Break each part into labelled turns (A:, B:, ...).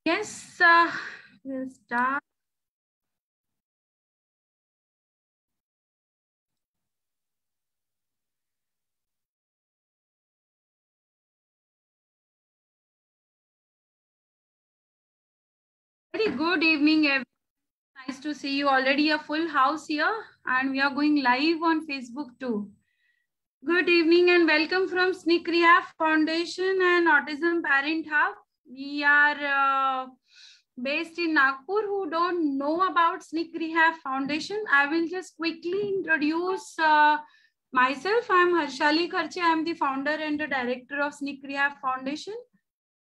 A: Yes, we'll start. Very good evening, everyone. Nice to see you. Already a full house here, and we are going live on Facebook too. Good evening and welcome from SNIC Rehab Foundation and Autism Parent Hub. We are based in Nagpur. Who don't know about SNIC Rehab Foundation, I will just quickly introduce myself. I am Harshali Kharche. I am the founder and the director of SNIC Rehab Foundation.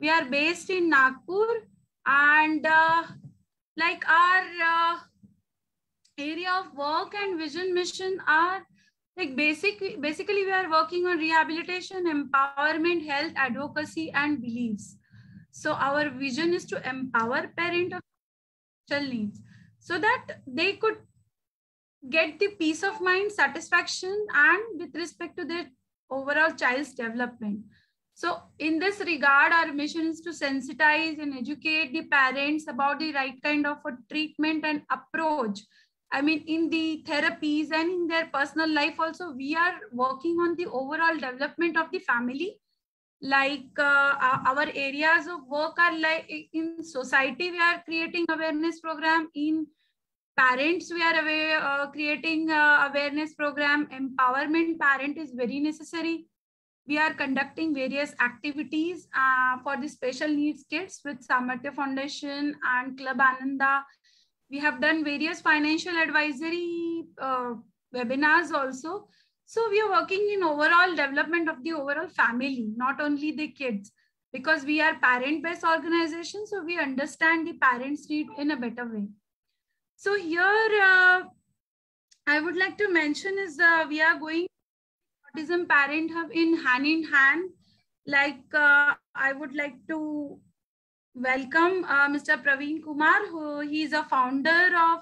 A: We are based in Nagpur, and like our area of work and vision mission are like basically we are working on rehabilitation, empowerment, health, advocacy, and beliefs. So our vision is to empower parents of special needs so that they could get the peace of mind, satisfaction, and with respect to their overall child's development. So in this regard, our mission is to sensitize and educate the parents about the right kind of a treatment and approach. I mean, in the therapies and in their personal life also, we are working on the overall development of the family. Like our areas of work are like in society, we are creating awareness program. In parents, we are creating awareness program. Empowerment parent is very necessary. We are conducting various activities for the special needs kids with Samarthya Foundation and Club Ananda. We have done various financial advisory webinars also. So we are working in overall development of the overall family, not only the kids, because we are parent-based organization. So we understand the parents' need in a better way. So here I would like to mention is we are going Autism Parent Hub in hand. Like I would like to welcome Mr. Praveen Kumar, who he is a founder of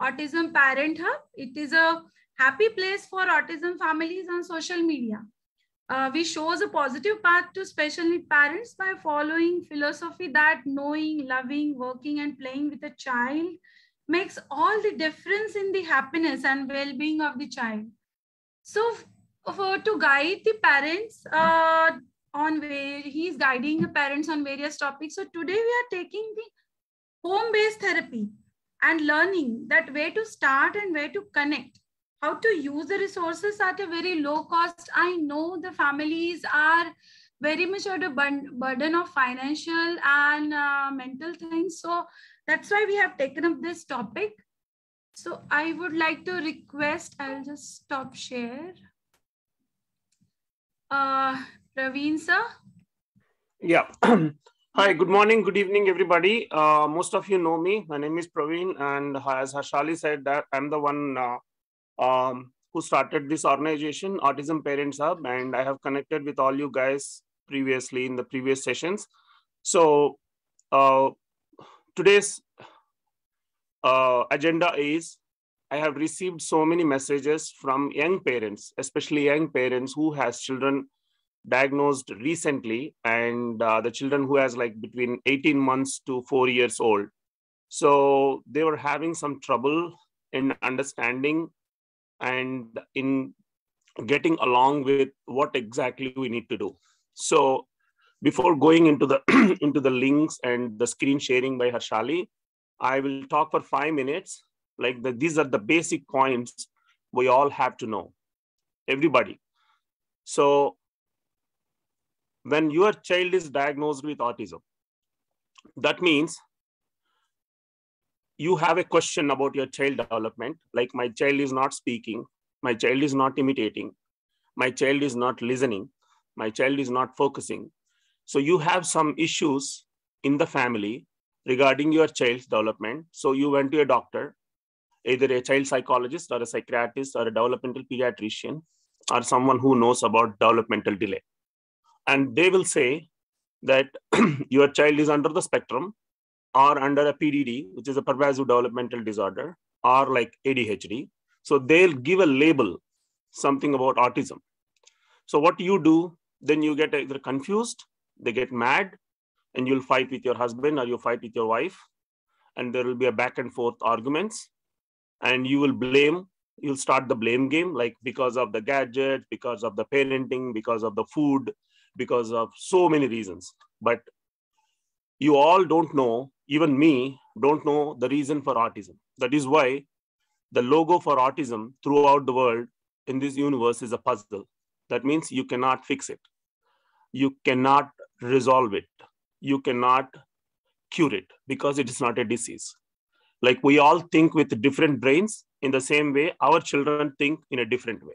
A: Autism Parent Hub. It is a happy place for autism families on social media. We shows a positive path to special need parents by following philosophy that knowing, loving, working, and playing with a child makes all the difference in the happiness and well-being of the child. So to guide the parents on where he's guiding the parents on various topics. So today we are taking the home-based therapy and learning that where to start and where to connect, how to use the resources at a very low cost. I know the families are very much under burden of financial and mental things. So that's why we have taken up this topic. So I would like to request, I'll just stop share. Praveen sir.
B: Yeah. Hi, good morning, good evening, everybody. Most of you know me. My name is Praveen, and as Harshali said, that I'm the one who started this organization, Autism Parents Hub, and I have connected with all you guys previously in the previous sessions. So today's agenda is I have received so many messages from young parents, especially young parents who has children diagnosed recently, and the children who has like between 18 months to 4 years old. So they were having some trouble in understanding and in getting along with what exactly we need to do. So before going into the into the links and the screen sharing by Harshali, I will talk for 5 minutes. Like these are the basic points we all have to know, everybody. So when your child is diagnosed with autism, that means you have a question about your child development, like my child is not speaking, my child is not imitating, my child is not listening, my child is not focusing. So you have some issues in the family regarding your child's development. So you went to a doctor, either a child psychologist or a psychiatrist or a developmental pediatrician or someone who knows about developmental delay. And they will say that your child is under the spectrum or under a PDD, which is a pervasive developmental disorder, or like ADHD. So they'll give a label, something about autism. So what you do, then you get either confused, they get mad, and you'll fight with your husband or you fight with your wife, and there will be a back and forth arguments, and you'll start the blame game, like because of the gadget, because of the parenting, because of the food, because of so many reasons. But you all don't know, even me, don't know the reason for autism. That is why the logo for autism throughout the world in this universe is a puzzle. That means you cannot fix it. You cannot resolve it. You cannot cure it because it is not a disease. Like we all think with different brains, in the same way, our children think in a different way.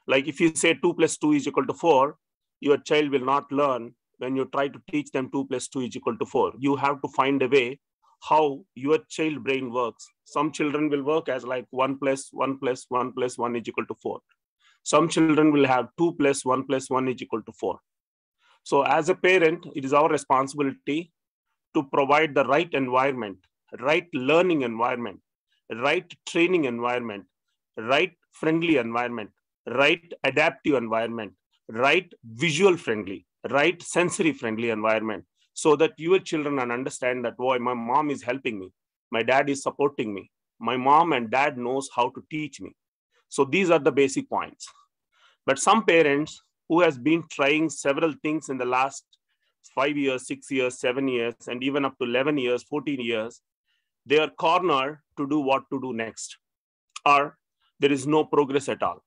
B: Like if you say 2 + 2 = 4, your child will not learn when you try to teach them 2 + 2 = 4. You have to find a way how your child brain works. Some children will work as like 1 + 1 + 1 + 1 = 4. Some children will have 2 + 1 + 1 = 4. So as a parent, it is our responsibility to provide the right environment, right learning environment, right training environment, right friendly environment, right adaptive environment, right visual friendly, right sensory friendly environment, so that your children understand that, boy, my mom is helping me, my dad is supporting me, my mom and dad knows how to teach me. So these are the basic points. But some parents who has been trying several things in the last 5 years, 6 years, 7 years, and even up to 11 years, 14 years, they are cornered to do what to do next, or there is no progress at all.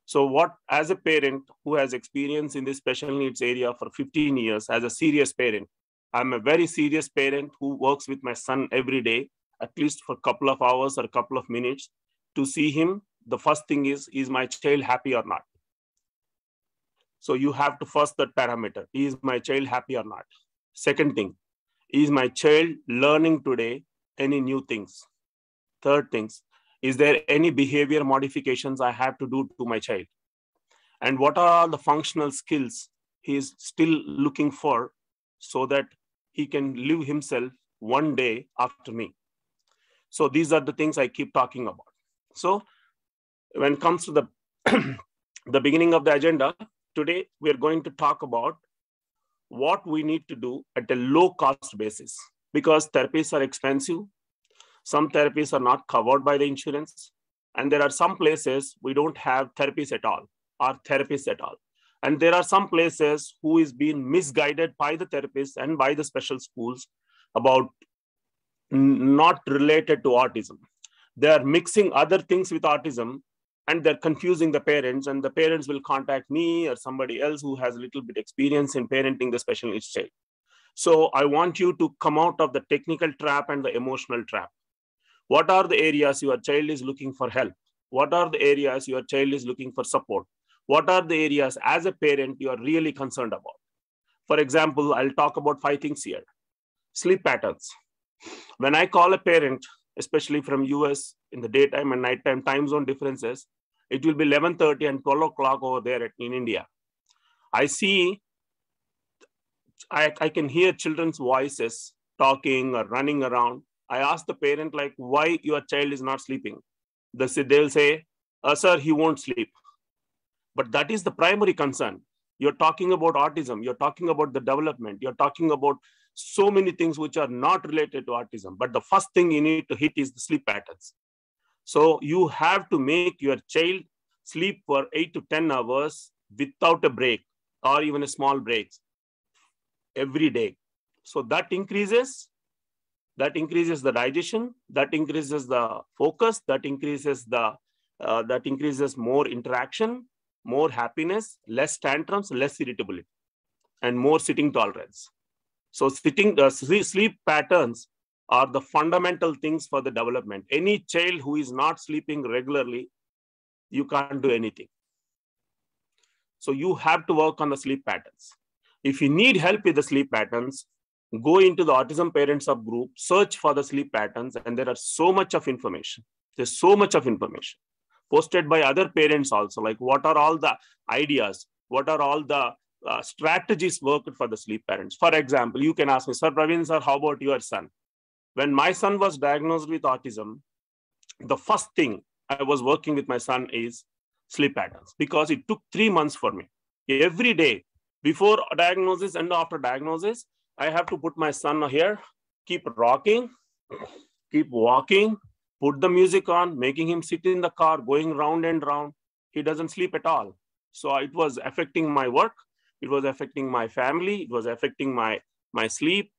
B: So what, as a parent who has experience in this special needs area for 15 years, as a serious parent, I'm a very serious parent who works with my son every day, at least for a couple of hours or a couple of minutes to see him. The first thing is my child happy or not? So you have to first that parameter, is my child happy or not? Second thing, is my child learning today any new things? Third things, is there any behavior modifications I have to do to my child? And what are all the functional skills he is still looking for so that he can live himself one day after me? So these are the things I keep talking about. So when it comes to the, the beginning of the agenda, today we are going to talk about what we need to do at a low cost basis, because therapies are expensive. Some therapies are not covered by the insurance. And there are some places we don't have therapies at all, or therapists at all. And there are some places who is being misguided by the therapists and by the special schools about not related to autism. They are mixing other things with autism, and they're confusing the parents, and the parents will contact me or somebody else who has a little bit experience in parenting the special needs child. So I want you to come out of the technical trap and the emotional trap. What are the areas your child is looking for help? What are the areas your child is looking for support? What are the areas as a parent you are really concerned about? For example, I'll talk about 5 things here. Sleep patterns. When I call a parent, especially from US, in the daytime and nighttime time zone differences, it will be 11:30 and 12 o'clock over there in India. I can hear children's voices talking or running around. I ask the parent, like, why your child is not sleeping? They'll say, sir, he won't sleep. But that is the primary concern. You're talking about autism. You're talking about the development. You're talking about so many things which are not related to autism. But the first thing you need to hit is the sleep patterns. So you have to make your child sleep for 8 to 10 hours without a break or even a small breaks every day. So that increases the digestion, that increases the focus, that increases more interaction, more happiness, less tantrums, less irritability, and more sitting tolerance. So sleep patterns are the fundamental things for the development. Any child who is not sleeping regularly, you can't do anything. So you have to work on the sleep patterns. If you need help with the sleep patterns, go into the autism parent subgroup, search for the sleep patterns, and there are so much of information. There's so much of information posted by other parents also, like what are all the ideas, what are all the strategies worked for the sleep parents. For example, you can ask me, Sir Praveen, sir, how about your son? When my son was diagnosed with autism, the first thing I was working with my son is sleep patterns, because it took 3 months for me. Every day, before diagnosis and after diagnosis, I have to put my son here, keep rocking, keep walking, put the music on, making him sit in the car, going round and round. He doesn't sleep at all. So it was affecting my work. It was affecting my family. It was affecting my sleep.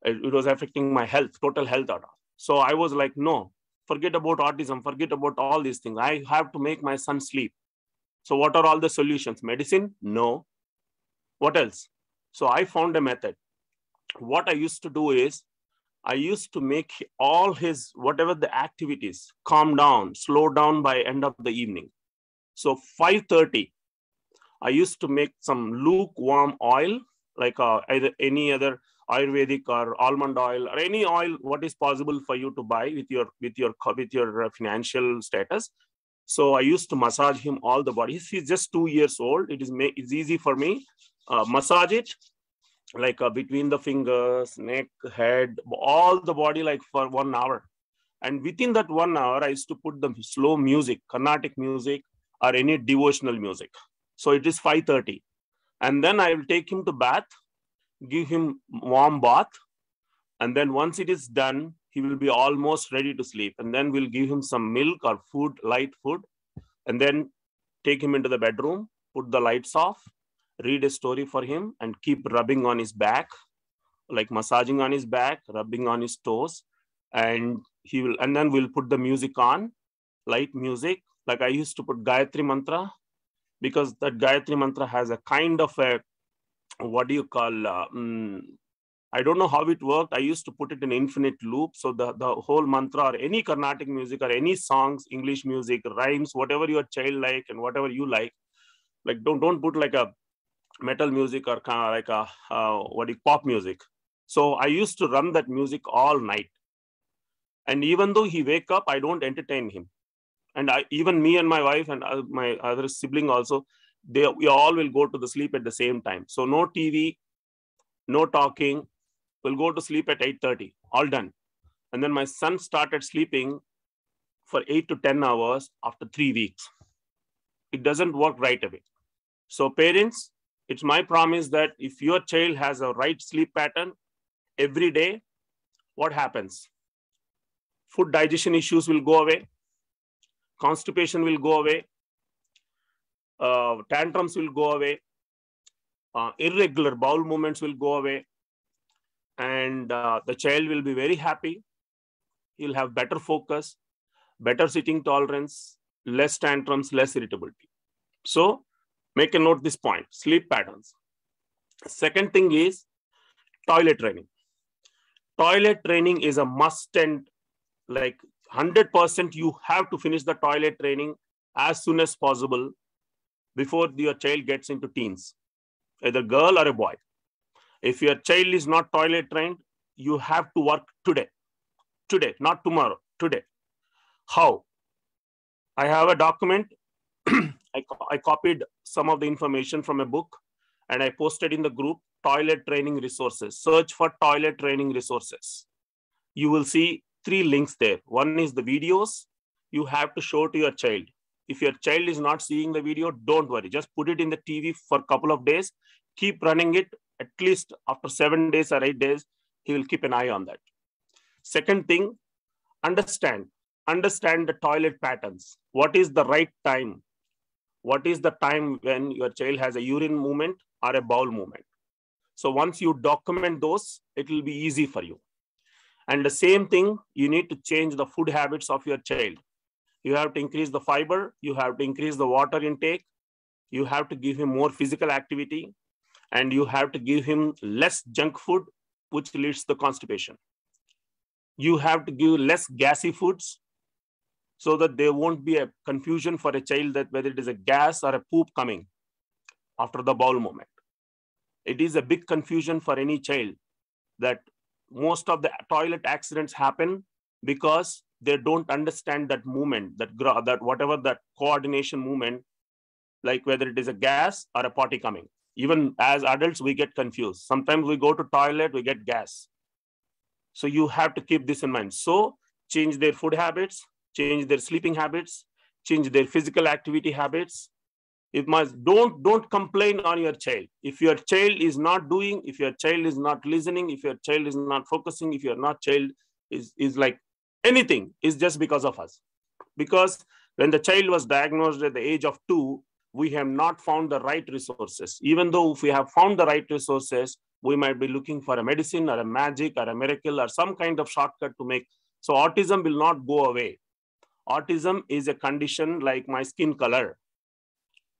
B: It was affecting my health, total health. So I was like, no, forget about autism, forget about all these things. I have to make my son sleep. So what are all the solutions? Medicine? No. What else? So I found a method. What I used to do is, I used to make all his, whatever the activities, calm down, slow down by end of the evening. So 5:30, I used to make some lukewarm oil, like either any other Ayurvedic or almond oil or any oil, what is possible for you to buy with your financial status. So I used to massage him all the body. He's just 2 years old. It's easy for me. Massage it like between the fingers, neck, head, all the body, like for 1 hour. And within that 1 hour, I used to put the slow music, Carnatic music, or any devotional music. So it is 5:30. And then I will take him to bath, give him warm bath. And then once it is done, he will be almost ready to sleep. And then we'll give him some milk or food, light food. And then take him into the bedroom, put the lights off, read a story for him, and keep rubbing on his back, like massaging on his back, rubbing on his toes. And then we'll put the music on, light music. Like I used to put Gayatri Mantra, because that Gayatri Mantra has a kind of a, what do you call, I don't know how it worked. I used to put it in infinite loop. So the whole mantra or any Carnatic music or any songs, English music, rhymes, whatever your child like and whatever you like don't put like a metal music or kind of like a pop music. So I used to run that music all night. And even though he wake up, I don't entertain him. And even me and my wife and my other sibling also, we all will go to the sleep at the same time. So no TV, no talking. We'll go to sleep at 8:30, all done. And then my son started sleeping for 8 to 10 hours after 3 weeks. It doesn't work right away. So parents, it's my promise that if your child has a right sleep pattern every day, what happens? Food digestion issues will go away. Constipation will go away. Tantrums will go away. Irregular bowel movements will go away. And the child will be very happy. He'll have better focus, better sitting tolerance, less tantrums, less irritability. So make a note this point, sleep patterns. Second thing is toilet training. Toilet training is a must, and like 100% you have to finish the toilet training as soon as possible before your child gets into teens, either girl or a boy. If your child is not toilet trained, you have to work today. Today, not tomorrow, today. How? I have a document. I copied some of the information from a book and I posted in the group, toilet training resources. Search for toilet training resources. You will see 3 links there. One is the videos you have to show to your child. If your child is not seeing the video, don't worry. Just put it in the TV for a couple of days. Keep running it. At least after 7 days or 8 days, he will keep an eye on that. Second thing, understand the toilet patterns. What is the right time? What is the time when your child has a urine movement or a bowel movement? So once you document those, it will be easy for you. And the same thing, you need to change the food habits of your child. You have to increase the fiber. You have to increase the water intake. You have to give him more physical activity. And you have to give him less junk food, which leads to constipation. You have to give less gassy foods so that there won't be a confusion for a child that whether it is a gas or a poop coming after the bowel movement. It is a big confusion for any child that most of the toilet accidents happen because they don't understand that movement, that whatever that coordination movement, like whether it is a gas or a potty coming. Even as adults, we get confused. Sometimes we go to toilet, we get gas. So you have to keep this in mind. So change their food habits, change their sleeping habits, change their physical activity habits, Don't complain on your child. If your child is not doing, if your child is not listening, if your child is not focusing, if your not child is like anything, is just because of us. Because when the child was diagnosed at the age of 2, we have not found the right resources. Even though if we have found the right resources, we might be looking for a medicine or a magic or a miracle or some kind of shortcut to make. So autism will not go away. Autism is a condition like my skin color.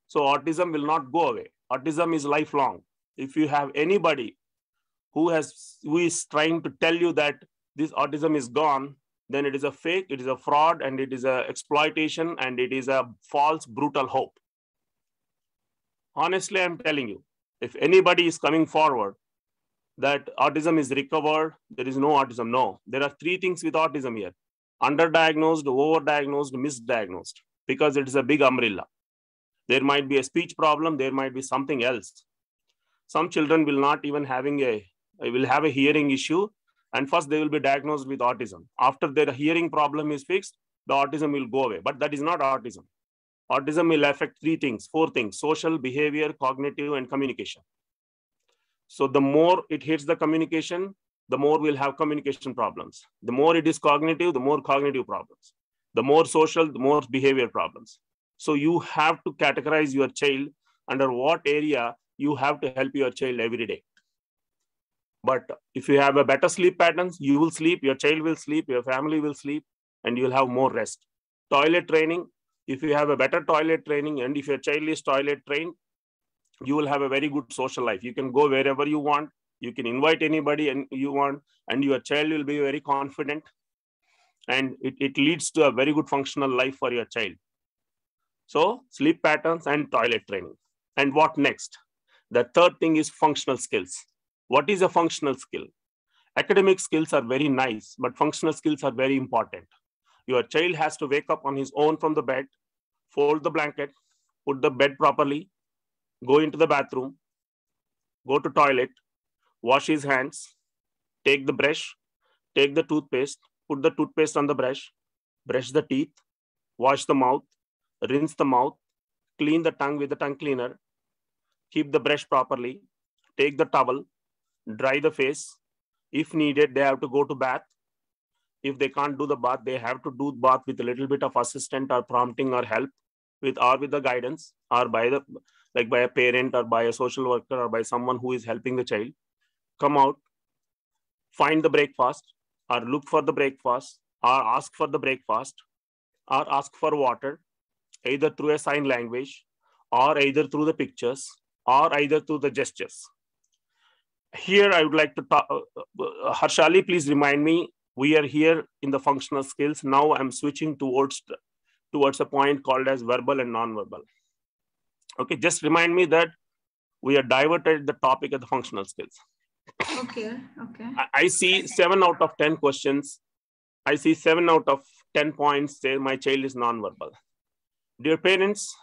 B: So autism will not go away. Autism is lifelong. If you have anybody who is trying to tell you that this autism is gone, then it is a fake, it is a fraud, and it is a exploitation, and it is a false, brutal hope. Honestly, I'm telling you, if anybody is coming forward that autism is recovered, there is no autism. No, there are 3 things with autism here: underdiagnosed, overdiagnosed, misdiagnosed, because it is a big umbrella. There might be a speech problem, there might be something else. Some children will not even will have a hearing issue, and first they will be diagnosed with autism. After their hearing problem is fixed, the autism will go away. But that is not autism. Autism will affect 3 things, 4 things: social, behavior, cognitive, and communication. So the more it hits the communication, the more we'll have communication problems. The more it is cognitive, the more cognitive problems. The more social, the more behavior problems. So you have to categorize your child under what area you have to help your child every day. But if you have a better sleep patterns, you will sleep, your child will sleep, your family will sleep, and you'll have more rest. Toilet training, if you have a better toilet training, and if your child is toilet trained, you will have a very good social life. You can go wherever you want. You can invite anybody and you want, and your child will be very confident. And it leads to a very good functional life for your child. So sleep patterns and toilet training. And what next? The third thing is functional skills. What is a functional skill? Academic skills are very nice, but functional skills are very important. Your child has to wake up on his own from the bed, fold the blanket, put the bed properly, go into the bathroom, go to toilet, wash his hands, take the brush, take the toothpaste, put the toothpaste on the brush the teeth, wash the mouth, rinse the mouth, clean the tongue with the tongue cleaner, keep the brush properly, take the towel, dry the face. If needed, they have to go to bath. If they can't do the bath, they have to do bath with a little bit of assistant or prompting or help with the guidance, or by a parent or by a social worker or by someone who is helping the child. Come out, find the breakfast or look for the breakfast or ask for the breakfast or ask for water, either through a sign language or either through the pictures or either through the gestures. Here I would like to talk, Harshali, please remind me, we are here in the functional skills. Now I'm switching towards a point called as verbal and non-verbal. Okay, just remind me that we are diverted the topic of the functional skills.
A: Okay.
B: I see 7 out of 10 questions. I see 7 out of 10 points say my child is non-verbal. Dear parents,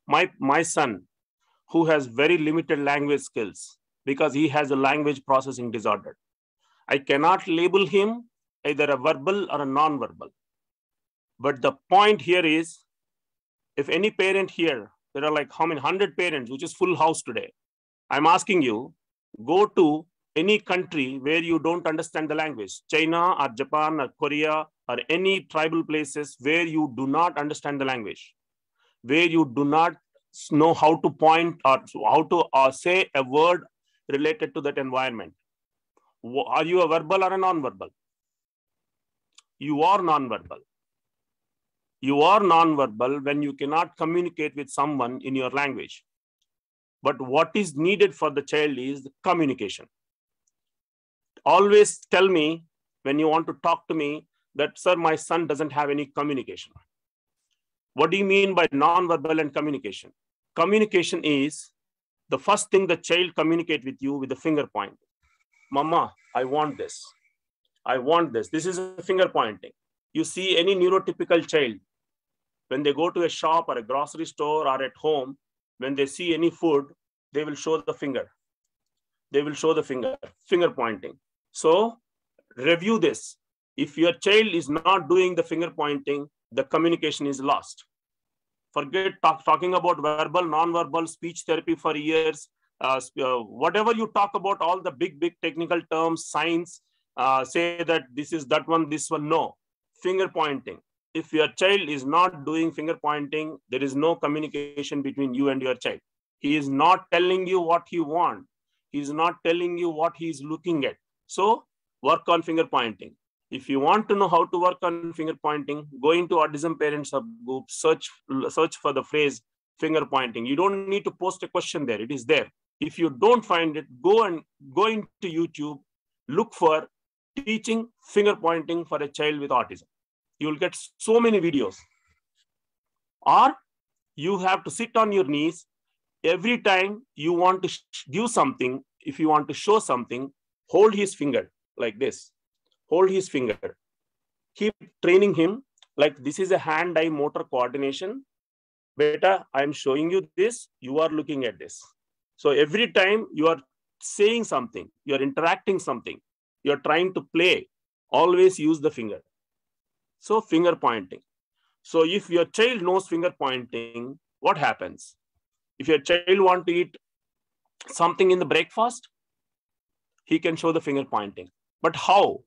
B: my son, who has very limited language skills because he has a language processing disorder, I cannot label him either a verbal or a non-verbal. But the point here is, if any parent here, there are like how many 100 parents, which is full house today. I'm asking you, go to any country where you don't understand the language, China or Japan or Korea or any tribal places where you do not understand the language, where you do not know how to point or how to say a word related to that environment. Are you a verbal or a non-verbal? You are non-verbal. You are non-verbal when you cannot communicate with someone in your language. But what is needed for the child is communication. Always tell me when you want to talk to me that, sir, my son doesn't have any communication. What do you mean by non-verbal and communication? Communication is the first thing the child communicate with you with the finger point. Mama, I want this. I want this. This is a finger pointing. You see any neurotypical child, when they go to a shop or a grocery store or at home, when they see any food, they will show the finger. They will show the finger pointing. So review this. If your child is not doing the finger pointing, the communication is lost. Forget talking about verbal, non-verbal, speech therapy for years. Whatever you talk about, all the big technical terms, science, say that this is that one, this one. No. Finger pointing. If your child is not doing finger pointing, there is no communication between you and your child. He is not telling you what he wants. He is not telling you what he is looking at. So work on finger pointing. If you want to know how to work on finger pointing, go into Autism Parent Subgroup, search for the phrase finger pointing. You don't need to post a question there. It is there. If you don't find it, go into YouTube, look for teaching finger pointing for a child with autism. You will get so many videos. Or you have to sit on your knees. Every time you want to give something, if you want to show something, hold his finger like this. Hold his finger. Keep training him like this is a hand-eye motor coordination. Beta, I'm showing you this. You are looking at this. So every time you are saying something, you are interacting something, you are trying to play, always use the finger. So finger pointing. So if your child knows finger pointing, what happens? If your child wants to eat something in the breakfast, he can show the finger pointing. But how?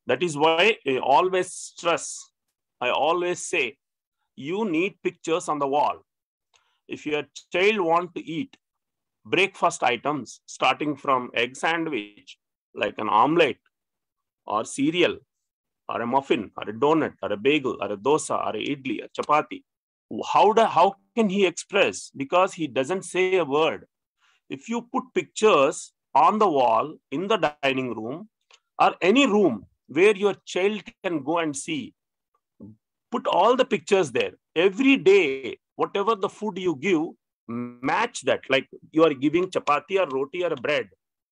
B: That is why I always stress, I always say, you need pictures on the wall. If your child wants to eat breakfast items, starting from egg sandwich, like an omelette, or cereal, or a muffin, or a donut, or a bagel, or a dosa, or a idli, or chapati, how can he express? Because he doesn't say a word. If you put pictures on the wall in the dining room, or any room where your child can go and see, put all the pictures there. Every day, whatever the food you give, match that. Like you are giving chapati or roti or a bread.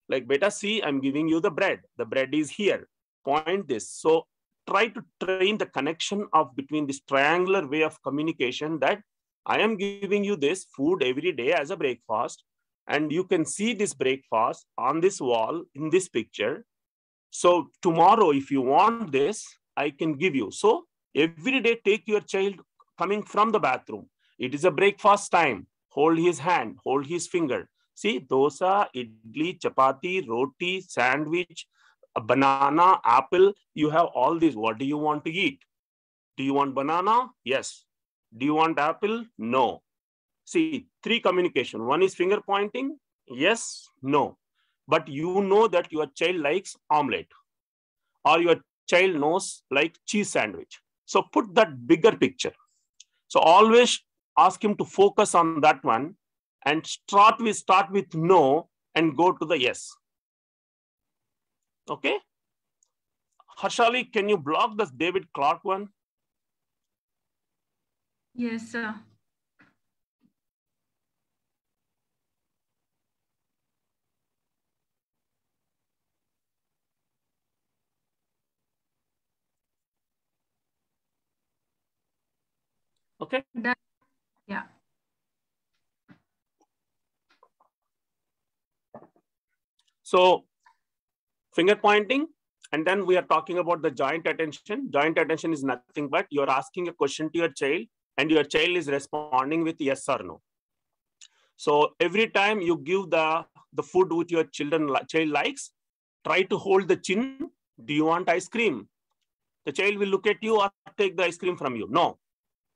B: Like, beta, see, I'm giving you the bread. The bread is here. Point this. So try to train the connection of between this triangular way of communication, that I am giving you this food every day as a breakfast, and you can see this breakfast on this wall in this picture. So tomorrow, if you want this, I can give you. So every day, take your child coming from the bathroom. It is a breakfast time. Hold his hand, hold his finger. See, dosa, idli, chapati, roti, sandwich, a banana, apple. You have all these. What do you want to eat? Do you want banana? Yes. Do you want apple? No. See, 3 communication. One is finger pointing. Yes, no. But you know that your child likes omelette, or your child knows like cheese sandwich. So put that bigger picture. So always ask him to focus on that one, and start with no and go to the yes. Okay. Harshali, can you block this David Clark one?
A: Yes, sir.
B: Okay.
A: Yeah.
B: So finger pointing, and then we are talking about the joint attention. Joint attention is nothing but you're asking a question to your child, and your child is responding with yes or no. So every time you give the food which your child likes, try to hold the chin. Do you want ice cream? The child will look at you or take the ice cream from you. No.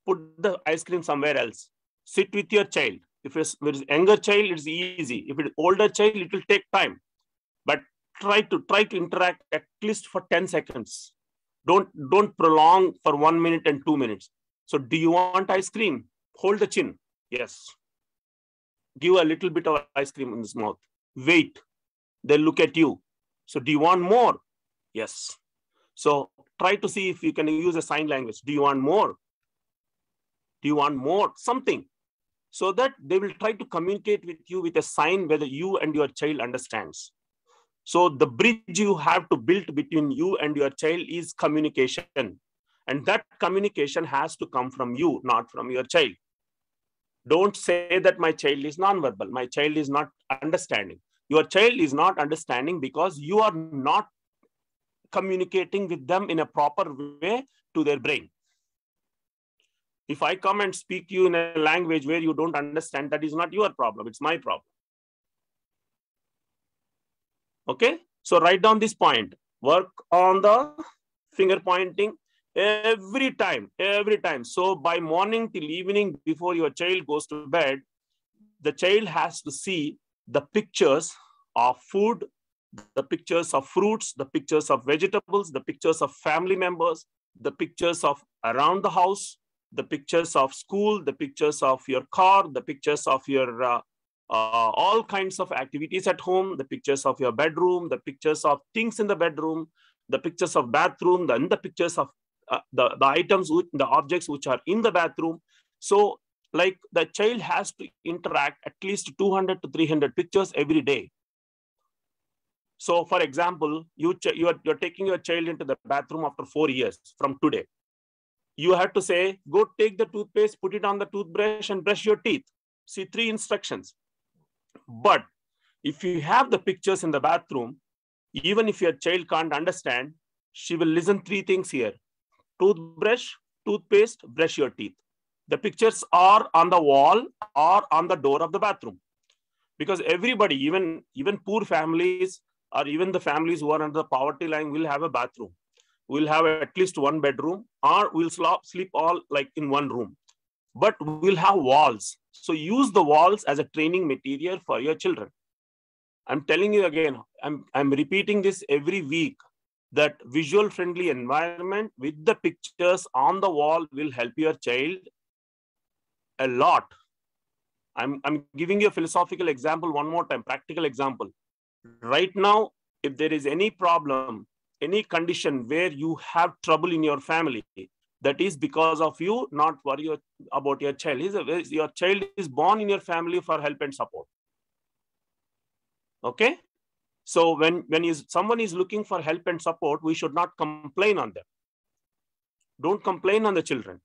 B: Put the ice cream somewhere else. Sit with your child. If it's younger child, it's easy. If it's older child, it will take time. But try to interact at least for 10 seconds. Don't prolong for 1 minute and 2 minutes. So do you want ice cream? Hold the chin. Yes. Give a little bit of ice cream in his mouth. Wait. They'll look at you. So do you want more? Yes. So try to see if you can use a sign language. Do you want more? Do you want more? Something. So that they will try to communicate with you with a sign whether you and your child understands. So the bridge you have to build between you and your child is communication. And that communication has to come from you, not from your child. Don't say that my child is nonverbal. My child is not understanding. Your child is not understanding because you are not communicating with them in a proper way to their brain. If I come and speak to you in a language where you don't understand, that is not your problem, it's my problem. Okay, so write down this point. Work on the finger pointing every time. So by morning till evening, before your child goes to bed, the child has to see the pictures of food, the pictures of fruits, the pictures of vegetables, the pictures of family members, the pictures of around the house, the pictures of school, the pictures of your car, the pictures of your all kinds of activities at home, the pictures of your bedroom, the pictures of things in the bedroom, the pictures of bathroom, then the pictures of the items, the objects which are in the bathroom. So like the child has to interact at least 200 to 300 pictures every day. So for example, you're taking your child into the bathroom after 4 years from today. You have to say, go take the toothpaste, put it on the toothbrush and brush your teeth. See 3 instructions. But if you have the pictures in the bathroom, even if your child can't understand, she will listen 3 things here. Toothbrush, toothpaste, brush your teeth. The pictures are on the wall or on the door of the bathroom. Because everybody, even poor families or even the families who are under the poverty line will have a bathroom. We'll have at least 1 bedroom, or we'll sleep all like in 1 room. But we'll have walls. So use the walls as a training material for your children. I'm telling you again, I'm repeating this every week, that visual friendly environment with the pictures on the wall will help your child a lot. I'm giving you a philosophical example one more time, practical example. Right now, if there is any problem, any condition where you have trouble in your family, that is because of you, not worry about your child. Your child is born in your family for help and support. Okay? So when someone is looking for help and support, we should not complain on them. Don't complain on the children.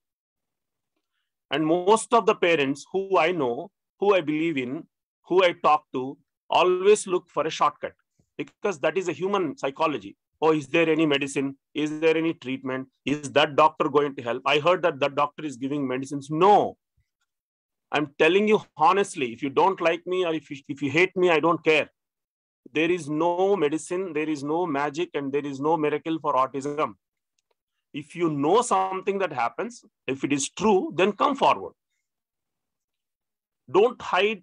B: And most of the parents who I know, who I believe in, who I talk to, always look for a shortcut, because that is a human psychology. Oh, is there any medicine? Is there any treatment? Is that doctor going to help? I heard that that doctor is giving medicines. No. I'm telling you honestly, if you don't like me or if you hate me, I don't care. There is no medicine, there is no magic, and there is no miracle for autism. If you know something that happens, if it is true, then come forward. Don't hide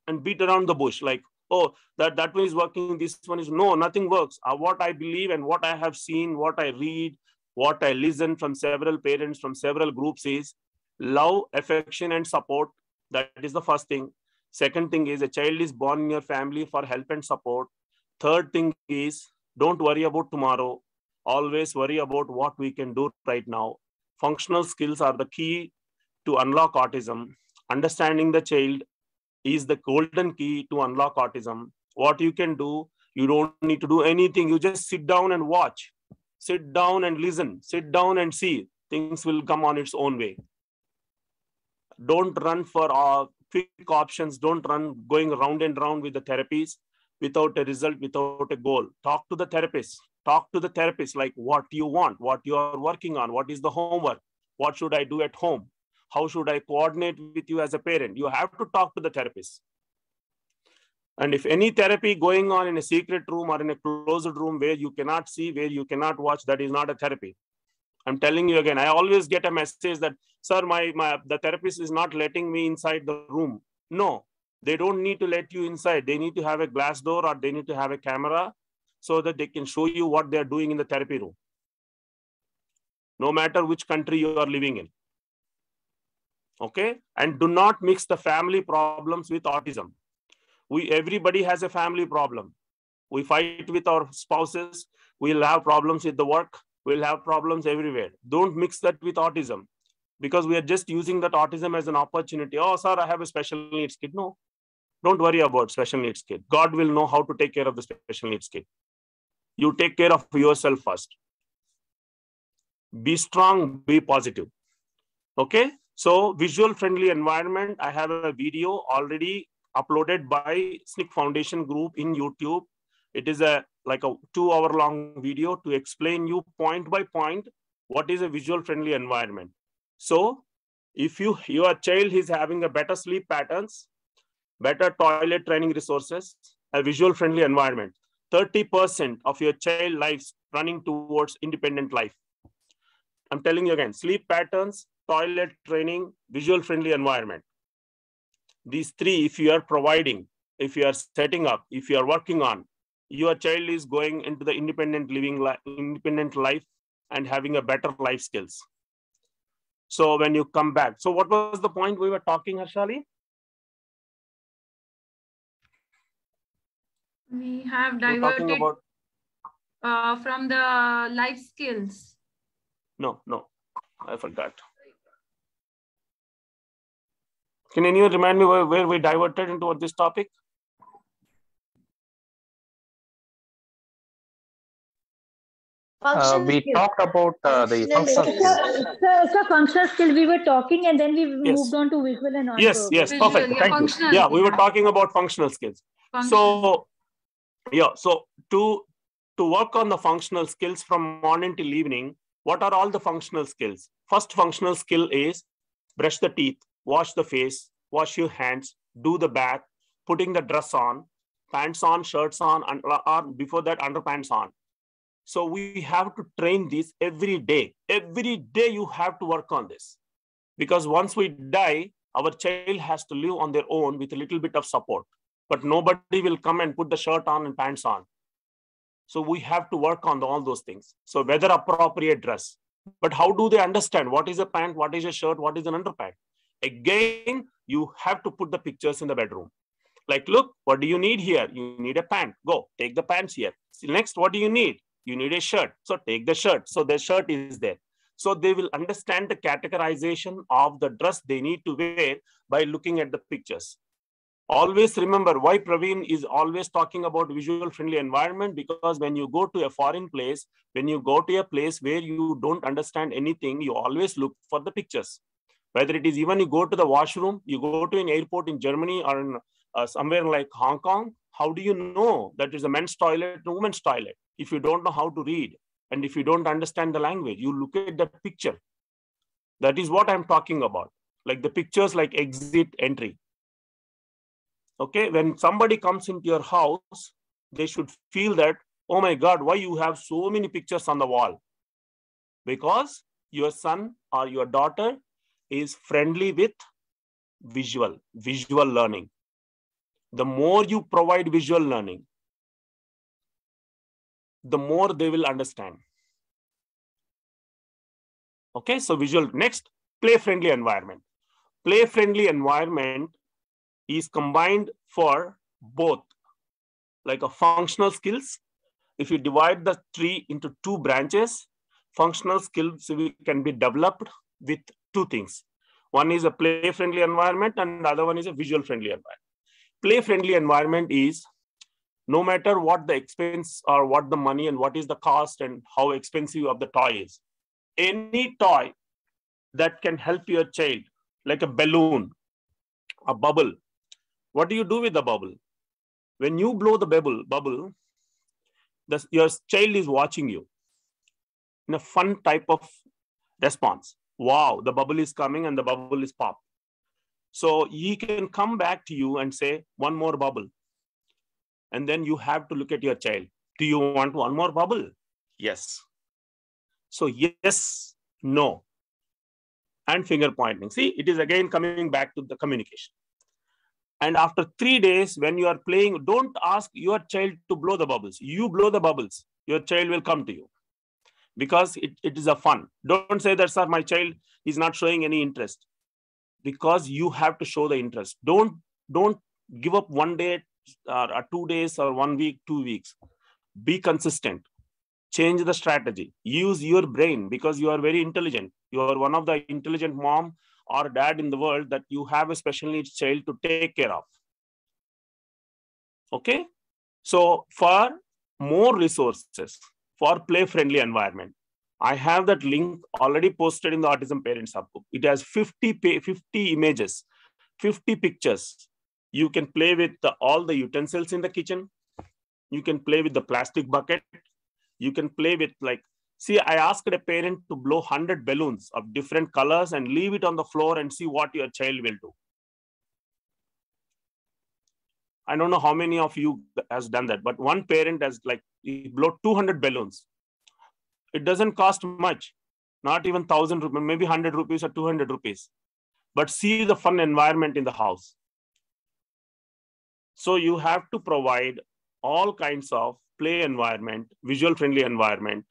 B: and beat around the bush like, oh, that one is working, this one is, no, nothing works. What I believe and what I have seen, what I read, what I listen from several parents, from several groups is love, affection, and support. That is the first thing. Second thing is a child is born in your family for help and support. Third thing is don't worry about tomorrow. Always worry about what we can do right now. Functional skills are the key to unlock autism. Understanding the child is the golden key to unlock autism. What you can do, you don't need to do anything. You just sit down and watch. Sit down and listen. Sit down and see. Things will come on its own way. Don't run for quick options. Don't run going round and round with the therapies without a result, without a goal. Talk to the therapist. Talk to the therapist like what you want, what you are working on, what is the homework, what should I do at home, how should I coordinate with you as a parent. You have to talk to the therapist. And if any therapy going on in a secret room or in a closed room where you cannot see, where you cannot watch, that is not a therapy. I'm telling you again, I always get a message that, sir, the therapist is not letting me inside the room. No, they don't need to let you inside. They need to have a glass door or they need to have a camera so that they can show you what they're doing in the therapy room. No matter which country you are living in. Okay? And do not mix the family problems with autism. Everybody has a family problem. We fight with our spouses. We'll have problems with the work. We'll have problems everywhere. Don't mix that with autism, because we are just using that autism as an opportunity. Oh, sir, I have a special needs kid. No, don't worry about special needs kid. God will know how to take care of the special needs kid. You take care of yourself first. Be strong, be positive. Okay. So visual friendly environment. I have a video already uploaded by SNIC Foundation group in YouTube. It is like a 2-hour long video to explain you point by point what is a visual friendly environment. So If your child is having a better sleep patterns, better toilet training resources, a visual friendly environment, 30% of your child lives running towards independent life. I'm telling you again, sleep patterns, toilet training, visual friendly environment. These three, if you are providing, if you are setting up, if you are working on, your child is going into the independent life and having a better life skills. So when you come back, so what was the point we were talking, Harshali?
A: We have diverted
B: about...
A: from the life skills.
B: No, I forgot. Can anyone remind me where we diverted into this topic?
C: We talked about the functional skills.
D: So functional skill we were talking, and then we moved on to visual and non-verbal.
B: Yes, perfect. Thank you. Yeah, we were talking about functional skills. So to work on the functional skills from morning till evening, what are all the functional skills? First functional skill is brush the teeth, wash the face, wash your hands, do the bath, putting the dress on, pants on, shirts on, and or before that underpants on. So we have to train this every day. Every day you have to work on this, because once we die, our child has to live on their own with a little bit of support, but nobody will come and put the shirt on and pants on. So we have to work on all those things. So weather appropriate dress. But how do they understand what is a pant, what is a shirt, what is an underpant? Again, you have to put the pictures in the bedroom. Like, look, what do you need here? You need a pant. Go, take the pants here. Next, what do you need? You need a shirt. So take the shirt. So the shirt is there. So they will understand the categorization of the dress they need to wear by looking at the pictures. Always remember why Praveen is always talking about visual friendly environment, because when you go to a foreign place, when you go to a place where you don't understand anything, you always look for the pictures. Whether it is even you go to the washroom, you go to an airport in Germany or in, somewhere like Hong Kong, how do you know that is a men's toilet, a women's toilet? If you don't know how to read and if you don't understand the language, you look at the picture. That is what I'm talking about. Like the pictures like exit, entry. Okay, when somebody comes into your house, they should feel that, oh my God, why you have so many pictures on the wall? Because your son or your daughter is friendly with visual learning. The more you provide visual learning, the more they will understand. Okay, so visual. Next, play-friendly environment. Play-friendly environment is combined for both, like a functional skills. If you divide the tree into two branches, functional skills can be developed with two things. One is a play-friendly environment and the other one is a visual-friendly environment. Play-friendly environment is no matter what the expense or what the money and what is the cost and how expensive of the toy is, any toy that can help your child, like a balloon, a bubble. What do you do with the bubble? When you blow the bubble, your child is watching you in a fun type of response. Wow, the bubble is coming and the bubble is popped. So he can come back to you and say, one more bubble. And then you have to look at your child. Do you want one more bubble? Yes. So yes, no. And finger pointing. See, it is again coming back to the communication. And after 3 days, when you are playing, don't ask your child to blow the bubbles. You blow the bubbles. Your child will come to you. Because it is a fun. Don't say that, sir, my child is not showing any interest. Because you have to show the interest. Don't give up 1 day or 2 days or 1 week, 2 weeks. Be consistent. Change the strategy. Use your brain because you are very intelligent. You are one of the intelligent mom or dad in the world that you have a special needs child to take care of. Okay. So for more resources for play-friendly environment, I have that link already posted in the Autism Parents Hub. It has 50 images, 50 pictures. You can play with all the utensils in the kitchen. You can play with the plastic bucket. You can play with like See, I asked a parent to blow 100 balloons of different colors and leave it on the floor and see what your child will do. I don't know how many of you has done that, but one parent has he blow 200 balloons. It doesn't cost much, not even 1,000 rupees, maybe 100 rupees or 200 rupees. But see the fun environment in the house. So you have to provide all kinds of play environment, visual friendly environment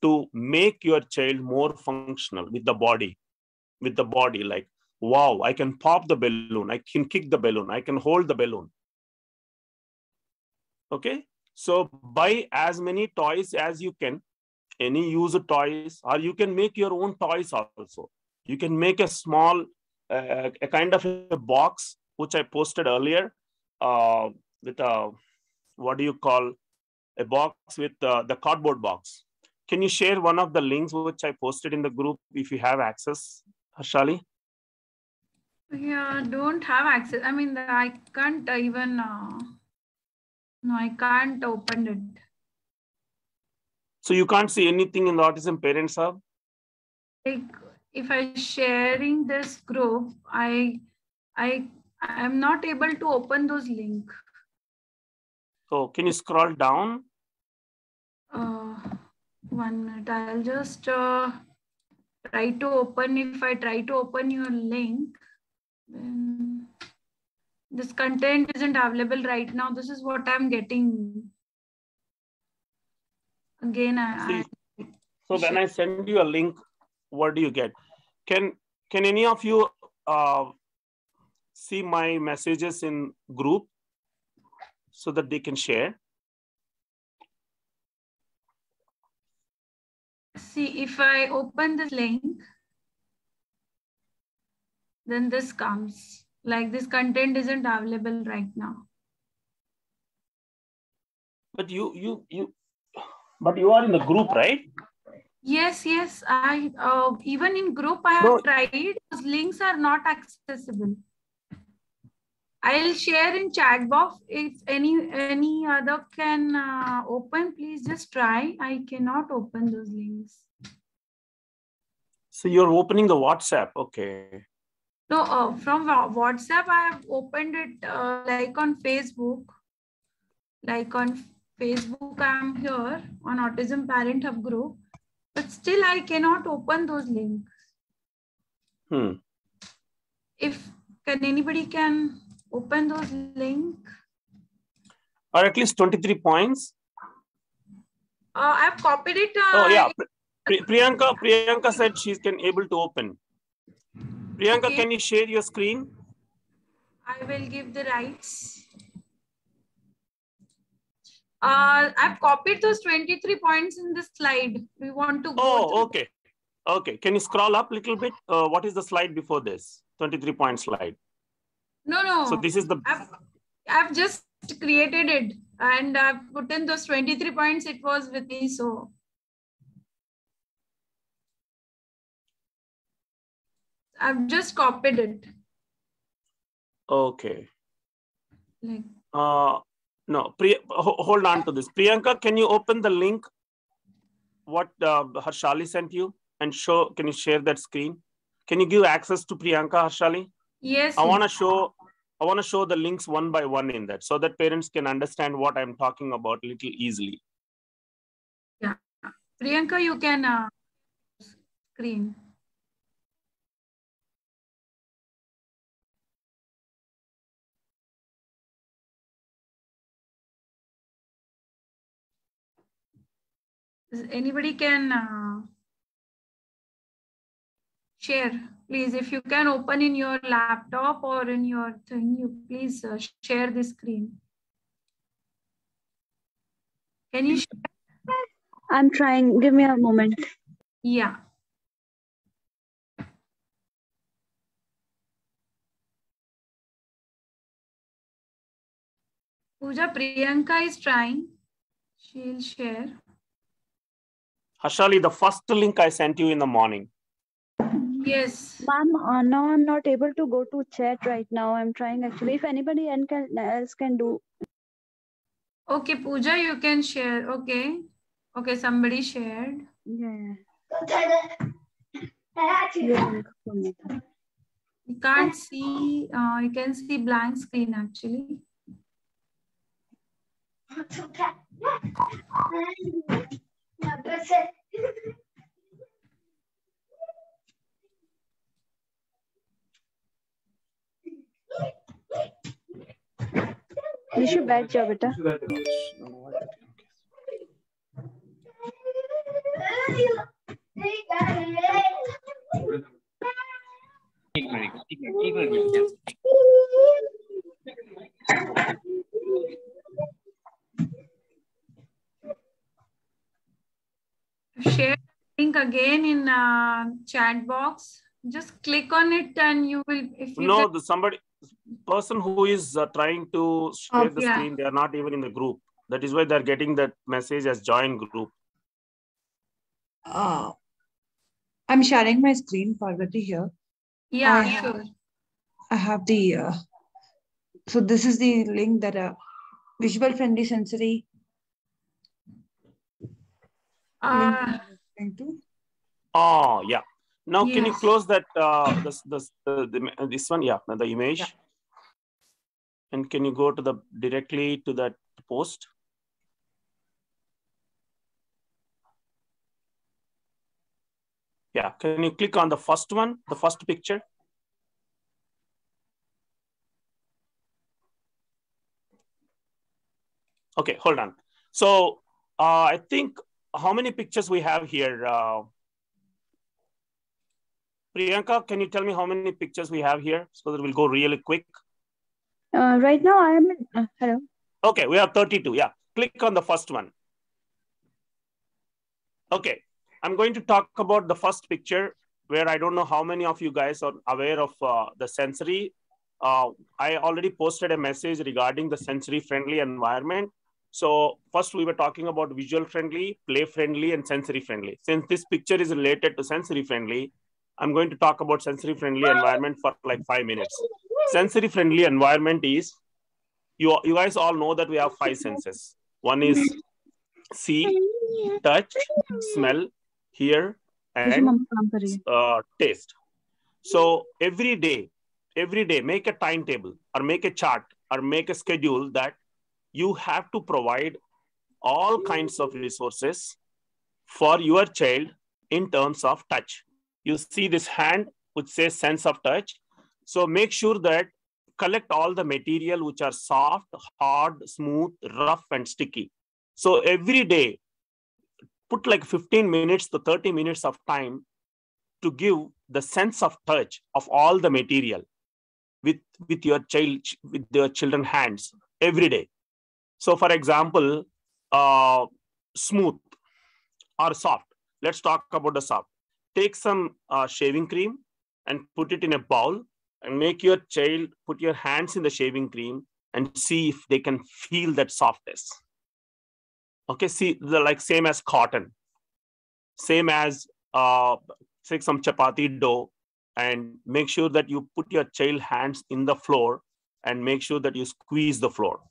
B: to make your child more functional with the body. Like, wow, I can pop the balloon, I can kick the balloon, I can hold the balloon. Okay, so buy as many toys as you can, any used toys, or you can make your own toys also. You can make a small, a kind of a box, which I posted earlier, with a, what do you call, a box with the cardboard box. Can you share one of the links which I posted in the group if you have access, Harshali?
A: Yeah, don't have access. I mean, I can't even, no, I can't open it.
B: So you can't see anything in the Autism Parents Hub?
A: Like, if I'm sharing this group, I'm not able to open those links.
B: So can you scroll down?
A: 1 minute. I'll just try to open. If I try to open your link, then this content isn't available right now. This is what I'm getting. Again,
B: so when I send you a link, what do you get? Can any of you see my messages in group so that they can share?
A: See, if I open this link, then this comes. Like, this content isn't available right now.
B: But you are in the group, right?
A: Yes. I even in group I have tried. Those links are not accessible. I'll share in chat box. If any other can open, please just try. I cannot open those links.
B: So you're opening the WhatsApp, okay?
A: No, from WhatsApp I have opened it like on Facebook. Like on Facebook, I'm here on Autism Parent Hub group, but still I cannot open those links. If anybody can open those links.
B: Or at least 23 points.
A: I've copied it.
B: Oh yeah, Priyanka said she's able to open. Priyanka, okay. Can you share your screen?
A: I will give the rights. I've copied those 23 points in this slide. We want to go.
B: Oh, okay. Okay. Can you scroll up a little bit? What is the slide before this? 23 point slide.
A: No.
B: So this is the.
A: I've just created it and I've put in those 23 points. It was with me. So. I've just copied it.
B: Okay.
A: Like.
B: No, hold on to this. Priyanka, can you open the link? What Harshali sent you and show? Can you share that screen? Can you give access to Priyanka, Harshali?
A: Yes.
B: I want to show the links one by one in that so that parents can understand what I'm talking about a little easily.
A: Yeah, Priyanka, you can screen. Anybody can share, please. If you can open in your laptop or in your thing, you please share the screen. Can you share?
D: I'm trying. Give me a moment.
A: Yeah. Pooja, Priyanka is trying. She'll share.
B: Harshali, the first link I sent you in the morning.
A: Yes.
D: Ma'am, now I'm not able to go to chat right now. I'm trying actually. If anybody else can do.
A: Okay, Pooja, you can share. Okay. Okay, somebody shared.
D: Yeah.
A: You can't see, you can see blank screen actually.
D: Nishu, बैठ जाओ बेटा.
A: Share the link again in chat box. Just click on it and you will. If you
B: no, somebody person who is trying to share the
A: yeah.
B: screen, they are not even in the group. That is why they are getting that message as join group.
E: I'm sharing my screen, Parvati here.
A: Yeah, sure.
E: I have the. So this is the link that visual friendly sensory.
B: Oh yeah. Now
A: yes.
B: Can you close that this one? Yeah, the image. Yeah. And can you go to the directly to that post? Yeah, can you click on the first one, the first picture? Okay, hold on. So I think how many pictures we have here? Priyanka, can you tell me how many pictures we have here so that we'll go really quick?
D: Right now I am in, hello.
B: Okay, we have 32. Yeah, click on the first one. Okay, I'm going to talk about the first picture where I don't know how many of you guys are aware of the sensory. I already posted a message regarding the sensory friendly environment. So first we were talking about visual friendly, play friendly, and sensory friendly. Since this picture is related to sensory friendly, I'm going to talk about sensory friendly environment for like 5 minutes. Sensory friendly environment is, you guys all know that we have 5 senses. One is see, touch, smell, hear, and taste. So every day, make a timetable or make a chart or make a schedule that you have to provide all kinds of resources for your child in terms of touch. You see this hand which says sense of touch. So make sure that collect all the material which are soft, hard, smooth, rough, and sticky. So every day, put like 15 minutes to 30 minutes of time to give the sense of touch of all the material with your child, with your children hands every day. So for example, smooth or soft. Let's talk about the soft. Take some shaving cream and put it in a bowl and make your child put your hands in the shaving cream and see if they can feel that softness. Okay, see, like same as cotton, same as take some chapati dough and make sure that you put your child hands in the floor and make sure that you squeeze the floor.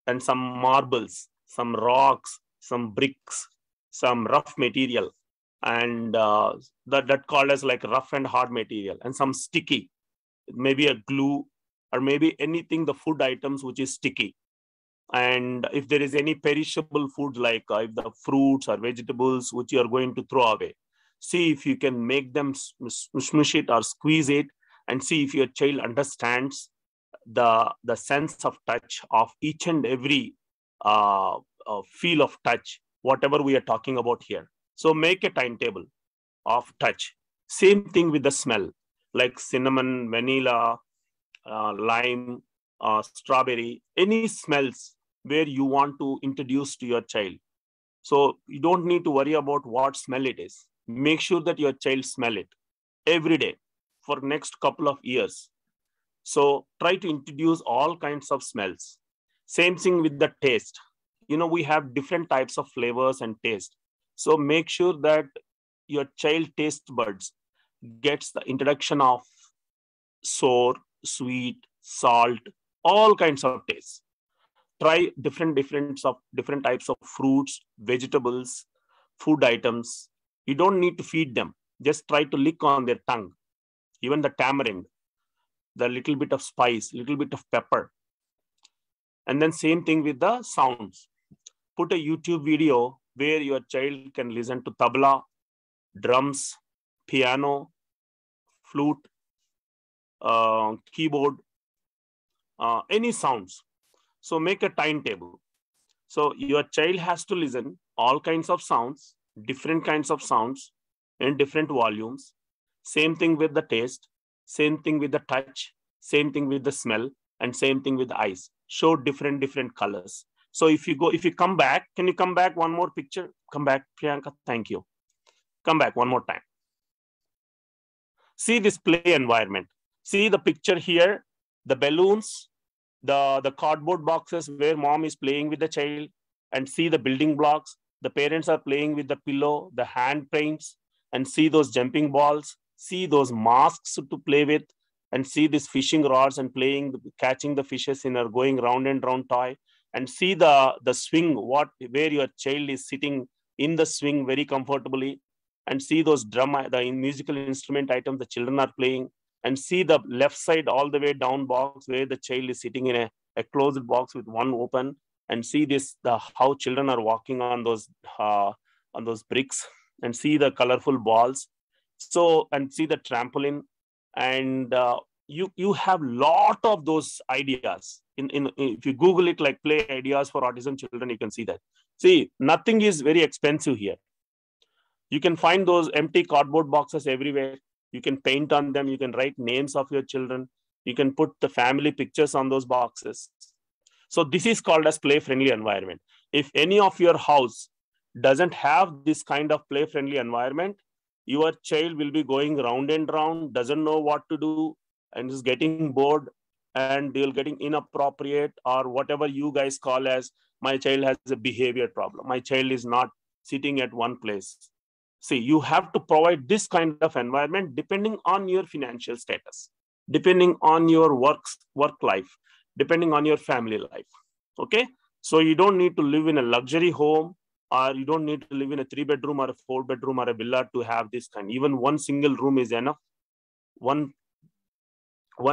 B: And some marbles, some rocks, some bricks, some rough material, and that called as like rough and hard material, and some sticky, maybe a glue or maybe anything, the food items which is sticky. And if there is any perishable food, like if the fruits or vegetables which you are going to throw away, see if you can make them smush it or squeeze it, and see if your child understands the sense of touch of each and every feel of touch, whatever we are talking about here. So make a timetable of touch. Same thing with the smell, like cinnamon, vanilla, lime, strawberry, any smells where you want to introduce to your child. So you don't need to worry about what smell it is. Make sure that your child smell it every day for next couple of years. So try to introduce all kinds of smells. Same thing with the taste. You know, we have different types of flavors and taste. So make sure that your child taste buds gets the introduction of sour, sweet, salt, all kinds of tastes. Try different types of fruits, vegetables, food items. You don't need to feed them. Just try to lick on their tongue. Even the tamarind, the little bit of spice, little bit of pepper. And then same thing with the sounds. Put a YouTube video where your child can listen to tabla, drums, piano, flute, keyboard, any sounds. So make a timetable. So your child has to listen all kinds of sounds, different kinds of sounds in different volumes. Same thing with the taste, same thing with the touch, same thing with the smell, and same thing with the eyes. Show different colors. So if you come back, can you come back one more picture? Come back, Priyanka, thank you. Come back one more time. See this play environment. See the picture here, the balloons, the cardboard boxes where mom is playing with the child, and see the building blocks. The parents are playing with the pillow, the hand paints, and see those jumping balls, see those masks to play with, and see these fishing rods and playing, catching the fishes in a going round and round toy, and see the swing, where your child is sitting in the swing very comfortably, and see those the musical instrument items the children are playing, and see the left side all the way down box where the child is sitting in a closed box with one open, and see how children are walking on those bricks, and see the colorful balls. So, and see the trampoline, and you have lot of those ideas. If you Google it, like play ideas for autism children, you can see that. See, nothing is very expensive here. You can find those empty cardboard boxes everywhere. You can paint on them. You can write names of your children. You can put the family pictures on those boxes. So this is called as play-friendly environment. If any of your house doesn't have this kind of play-friendly environment, your child will be going round and round, doesn't know what to do, and is getting bored, and they'll getting inappropriate, or whatever you guys call as, my child has a behavior problem. My child is not sitting at one place. See, you have to provide this kind of environment depending on your financial status, depending on your work life, depending on your family life. Okay, so you don't need to live in a luxury home, or you don't need to live in a 3-bedroom or a 4-bedroom or a villa to have this kind. Even one single room is enough. One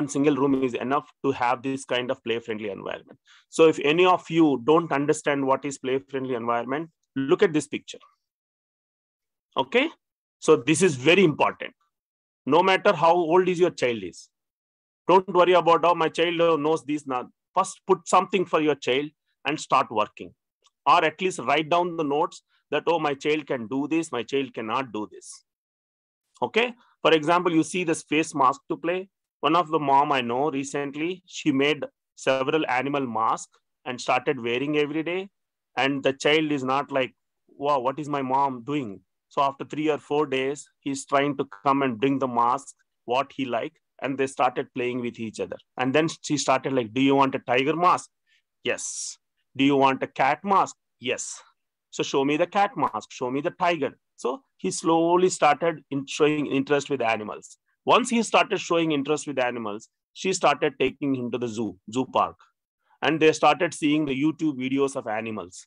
B: single room is enough to have this kind of play-friendly environment. So if any of you don't understand what is play-friendly environment, look at this picture. Okay, so this is very important. No matter how old is your child is, don't worry about, oh, my child knows this now. First, put something for your child and start working, or at least write down the notes that, oh, my child can do this, my child cannot do this. Okay, for example, you see this face mask to play. One of the mom I know recently, she made several animal masks and started wearing every day. And the child is not like, wow, what is my mom doing? So after 3 or 4 days, he's trying to come and bring the mask, what he liked, and they started playing with each other. And then she started like, do you want a tiger mask? Yes. Do you want a cat mask? Yes. So show me the cat mask, show me the tiger. So he slowly started showing interest with animals. Once he started showing interest with animals, she started taking him to the zoo park. And they started seeing the YouTube videos of animals.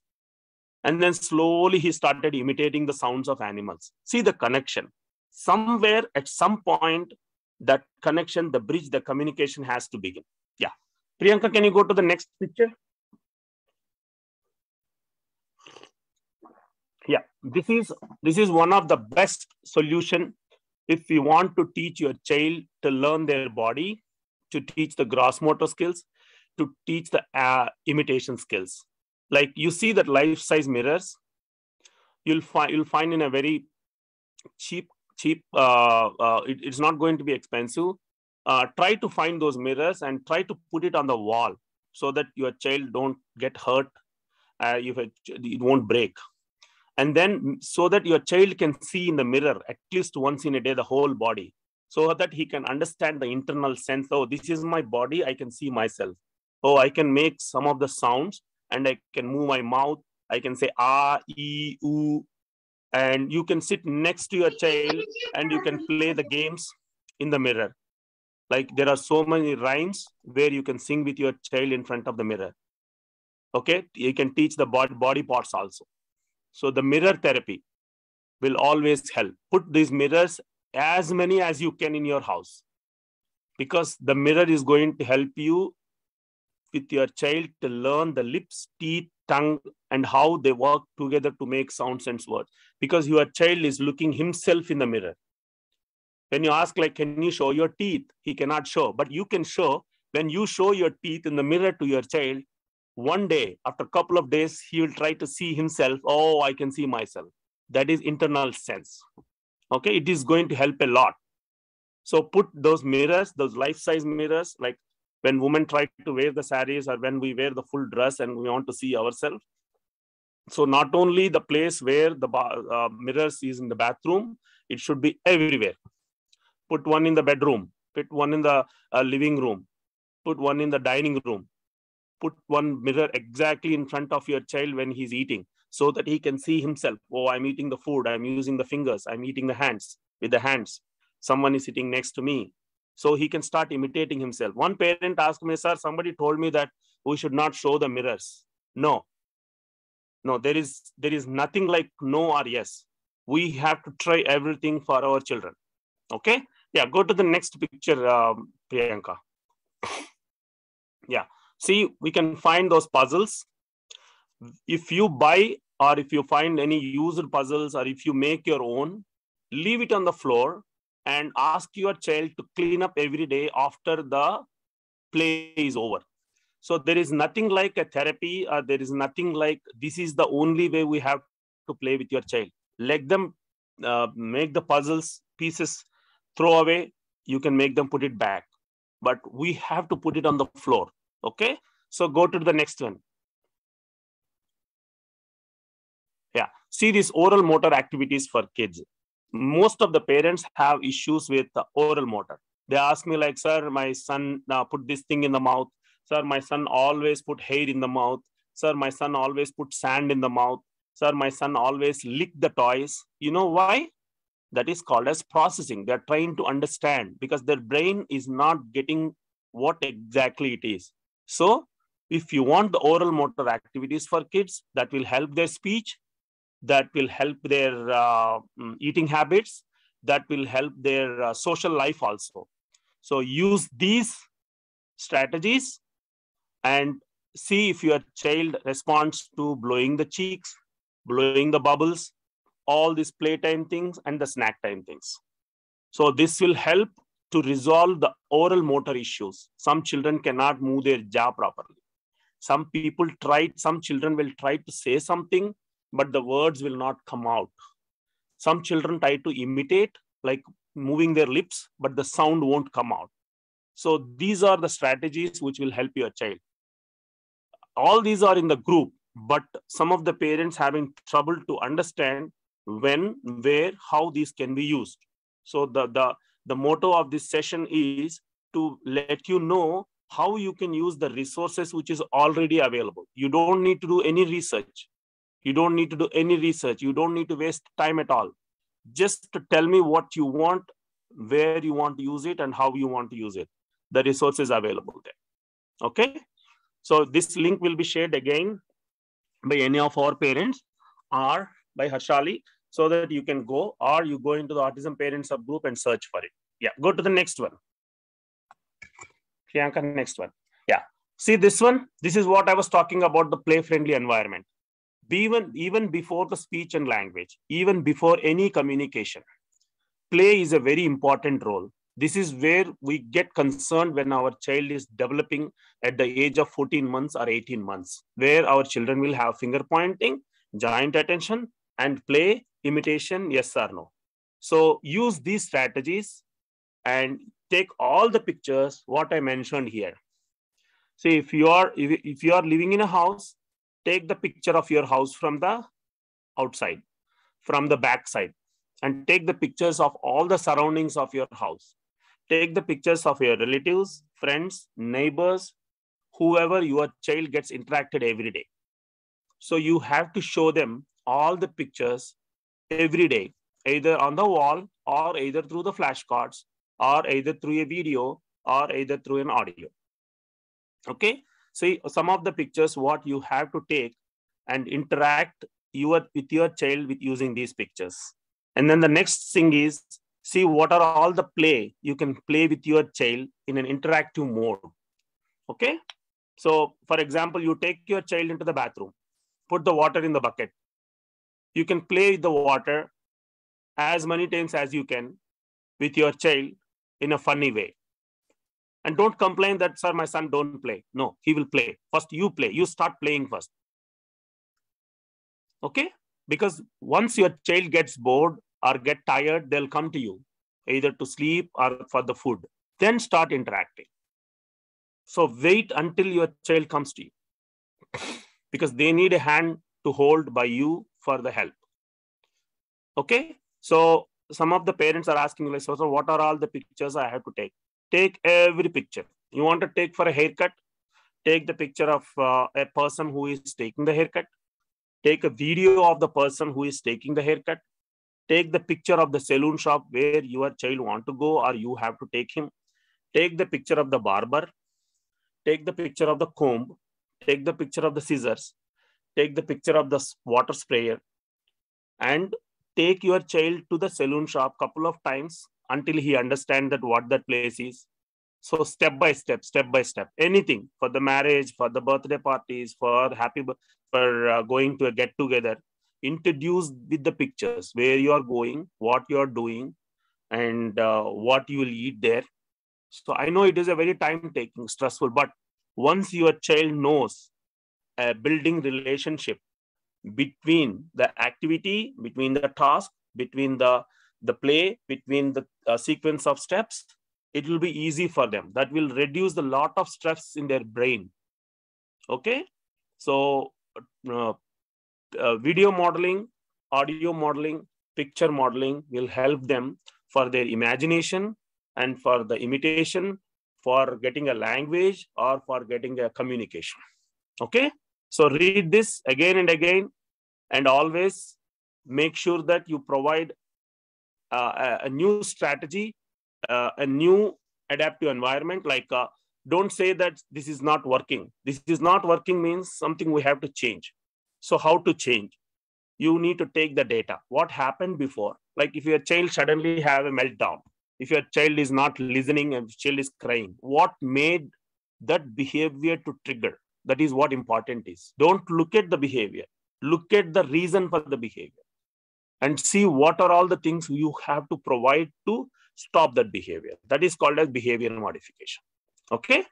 B: And then slowly he started imitating the sounds of animals. See the connection. Somewhere at some point, that connection, the bridge, the communication has to begin. Yeah. Priyanka, can you go to the next picture? Yeah, this is one of the best solution if you want to teach your child to learn their body, to teach the gross motor skills, to teach the imitation skills. Like you see that life-size mirrors, you'll find in a very cheap. It's not going to be expensive. Try to find those mirrors and try to put it on the wall so that your child don't get hurt. It won't break. And then so that your child can see in the mirror at least once in a day the whole body, so that he can understand the internal sense. Oh, this is my body. I can see myself. Oh, I can make some of the sounds and I can move my mouth. I can say ah, ee, oo. And you can sit next to your child and you can play the games in the mirror. Like there are so many rhymes where you can sing with your child in front of the mirror. Okay, you can teach the body parts also. So the mirror therapy, will always help. Put these mirrors as many as you can in your house, because the mirror is going to help you with your child to learn the lips, teeth, tongue, and how they work together to make sounds and words. Because your child is looking himself in the mirror. When you ask, like, can you show your teeth? He cannot show, but you can show. When you show your teeth in the mirror to your child, one day, after a couple of days, he will try to see himself. Oh, I can see myself. That is internal sense. Okay, it is going to help a lot. So put those mirrors, those life-size mirrors, like when women try to wear the saris or when we wear the full dress and we want to see ourselves. So not only the place where the mirrors is in the bathroom, it should be everywhere. Put one in the bedroom, put one in the living room, put one in the dining room, put one mirror exactly in front of your child when he's eating, so that he can see himself. Oh, I'm eating the food, I'm using the fingers, I'm eating the hands with the hands. Someone is sitting next to me. So he can start imitating himself. One parent asked me, sir, somebody told me that we should not show the mirrors. No, there is nothing like no or yes. We have to try everything for our children. Okay. Yeah, go to the next picture, Priyanka. Yeah, see, we can find those puzzles. If you buy or if you find any used puzzles or if you make your own, leave it on the floor and ask your child to clean up every day after the play is over. So there is nothing like a therapy, or there is nothing like this is the only way we have to play with your child. Let them make the puzzles pieces, throw away. You can make them put it back, but we have to put it on the floor. Okay, so go to the next one. Yeah, see these oral motor activities for kids. Most of the parents have issues with the oral motor. They ask me like, sir, my son put this thing in the mouth. Sir, my son always put hair in the mouth. Sir, my son always put sand in the mouth. Sir, my son always lick the toys. You know why? That is called as processing. They're trying to understand because their brain is not getting what exactly it is. So if you want the oral motor activities for kids, that will help their speech, that will help their eating habits, that will help their social life also. So use these strategies and see if your child responds to blowing the cheeks, blowing the bubbles, all these playtime things and the snack time things. So this will help to resolve the oral motor issues. Some children cannot move their jaw properly. Some children will try to say something, but the words will not come out. Some children try to imitate, like moving their lips, but the sound won't come out. So these are the strategies which will help your child. All these are in the group, but some of the parents having trouble to understand when, where, how these can be used. So the motto of this session is to let you know how you can use the resources which is already available. You don't need to do any research. You don't need to do any research. You don't need to waste time at all. Just to tell me what you want, where you want to use it, and how you want to use it. The resources available there. Okay. So this link will be shared again by any of our parents or by Harshali, so that you can go, or you go into the autism parent subgroup and search for it. Yeah, go to the next one. Priyanka, next one. Yeah, see this one. This is what I was talking about, the play-friendly environment. Even before the speech and language, even before any communication, play is a very important role. This is where we get concerned when our child is developing at the age of 14 months or 18 months, where our children will have finger pointing, joint attention, and play, imitation, yes or no. So use these strategies and take all the pictures, what I mentioned here. See, if you are living in a house, take the picture of your house from the outside, from the back side, and take the pictures of all the surroundings of your house. Take the pictures of your relatives, friends, neighbors, whoever your child gets interacted every day. So you have to show them all the pictures every day, either on the wall or either through the flashcards or either through a video or either through an audio. Okay. See some of the pictures what you have to take and interact with your child with using these pictures. And then the next thing is, see what are all the play you can play with your child in an interactive mode. Okay. So for example, you take your child into the bathroom, put the water in the bucket. You can play with the water as many times as you can with your child in a funny way. And don't complain that, sir, my son don't play. No, he will play. First you play. You start playing first. Okay? Because once your child gets bored or get tired, they'll come to you, either to sleep or for the food. Then start interacting. So wait until your child comes to you, because they need a hand to hold by you for the help. Okay? So some of the parents are asking, like, so what are all the pictures I have to take? Take every picture. You want to take for a haircut? Take the picture of a person who is taking the haircut. Take a video of the person who is taking the haircut. Take the picture of the salon shop where your child want to go or you have to take him. Take the picture of the barber. Take the picture of the comb. Take the picture of the scissors. Take the picture of the water sprayer. And take your child to the salon shop couple of times until he understands that what that place is. So step by step, anything for the marriage, for the birthday parties, for going to a get together, introduce with the pictures where you are going, what you are doing, and what you will eat there. So I know it is a very time taking, stressful, but once your child knows a building relationship between the activity, between the task, between the play, between the sequence of steps, it will be easy for them. That will reduce a lot of stress in their brain. Okay. So video modeling, audio modeling, picture modeling will help them for their imagination and for the imitation, for getting a language or for getting a communication. Okay. So read this again and again, and always make sure that you provide a new strategy, a new adaptive environment. Like don't say that this is not working. This is not working means something we have to change. So how to change? You need to take the data. What happened before? Like if your child suddenly have a meltdown, if your child is not listening and the child is crying, what made that behavior to trigger? That is what important is. Don't look at the behavior. Look at the reason for the behavior and see what are all the things you have to provide to stop that behavior. That is called as behavior modification. Okay.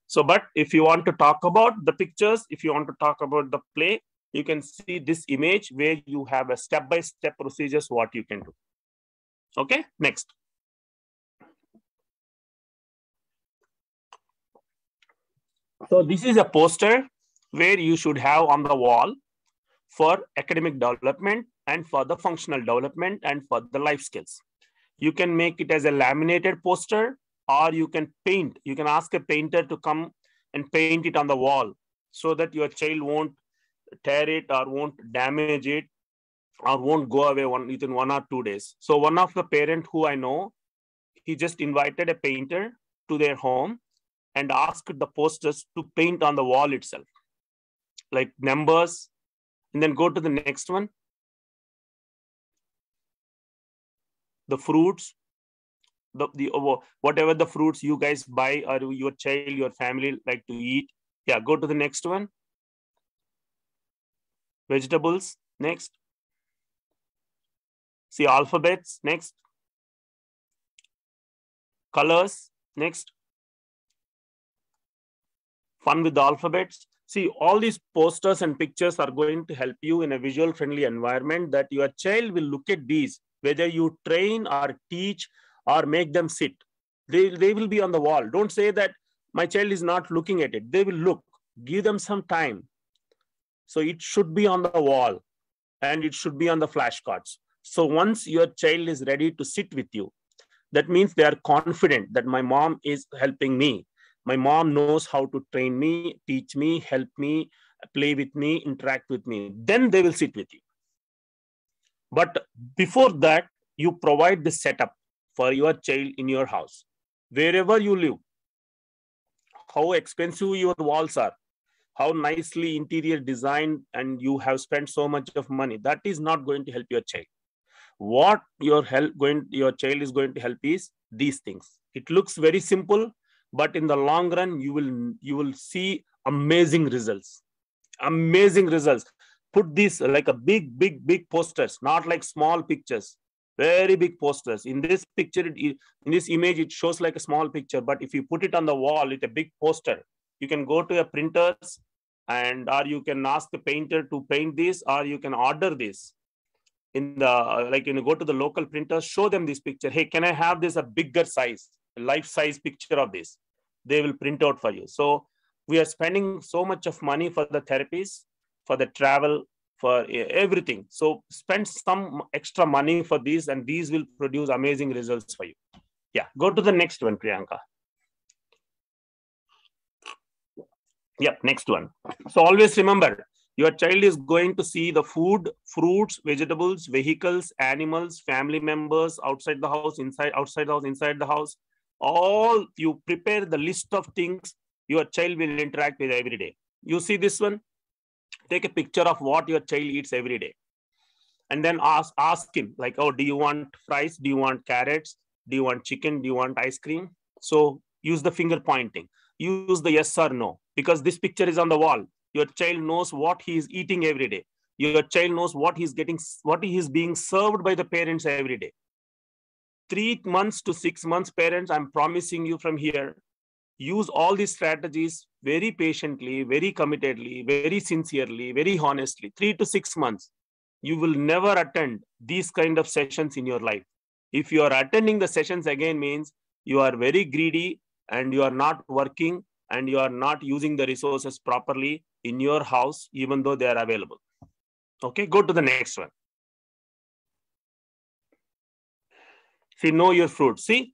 B: So, but if you want to talk about the pictures, if you want to talk about the play, you can see this image where you have a step-by-step procedures, what you can do. Okay. Next. So this is a poster where you should have on the wall for academic development and for the functional development and for the life skills. You can make it as a laminated poster, or you can paint. You can ask a painter to come and paint it on the wall so that your child won't tear it or won't damage it or won't go away within 1 or 2 days. So one of the parent who I know, he just invited a painter to their home and asked the posters to paint on the wall itself, like numbers. And then go to the next one. The fruits, whatever the fruits you guys buy or your child, your family like to eat. Yeah, go to the next one. Vegetables, next. See alphabets, next. Colors, next. Fun with the alphabets. See, all these posters and pictures are going to help you in a visual friendly environment that your child will look at these, whether you train or teach or make them sit. They will be on the wall. Don't say that my child is not looking at it. They will look. Give them some time. So it should be on the wall and it should be on the flashcards. So once your child is ready to sit with you, that means they are confident that my mom is helping me. My mom knows how to train me, teach me, help me, play with me, interact with me. Then they will sit with you. But before that, you provide the setup for your child in your house. Wherever you live, how expensive your walls are, how nicely interior designed, and you have spent so much of money, that is not going to help your child. What your child is going to help is these things. It looks very simple, but in the long run, you will see amazing results. Amazing results. Put this like a big posters, not like small pictures. Very big posters. In this picture, in this image, it shows like a small picture, but if you put it on the wall, it's a big poster. You can go to a printers or you can ask the painter to paint this, or you can order this. In the go to the local printers, show them this picture. Hey, can I have this a bigger size, life size picture of this? They will print out for you. So we are spending so much of money for the therapies, for the travel, for everything. So spend some extra money for these, and these will produce amazing results for you. Yeah, go to the next one, Priyanka. Yeah, next one. So always remember, your child is going to see the food, fruits, vegetables, vehicles, animals, family members, outside the house, outside the house, inside the house. All you prepare the list of things your child will interact with every day. You see this one? Take a picture of what your child eats every day. And then ask him, like, oh, do you want fries? Do you want carrots? Do you want chicken? Do you want ice cream? So use the finger pointing. Use the yes or no, because this picture is on the wall. Your child knows what he is eating every day. Your child knows what he is being served by the parents every day. 3 months to 6 months, parents, I'm promising you from here, use all these strategies very patiently, very committedly, very sincerely, very honestly. 3 to 6 months, you will never attend these kind of sessions in your life. If you are attending the sessions again, means you are very greedy and you are not working and you are not using the resources properly in your house, even though they are available. Okay, go to the next one. See, know your fruits. See,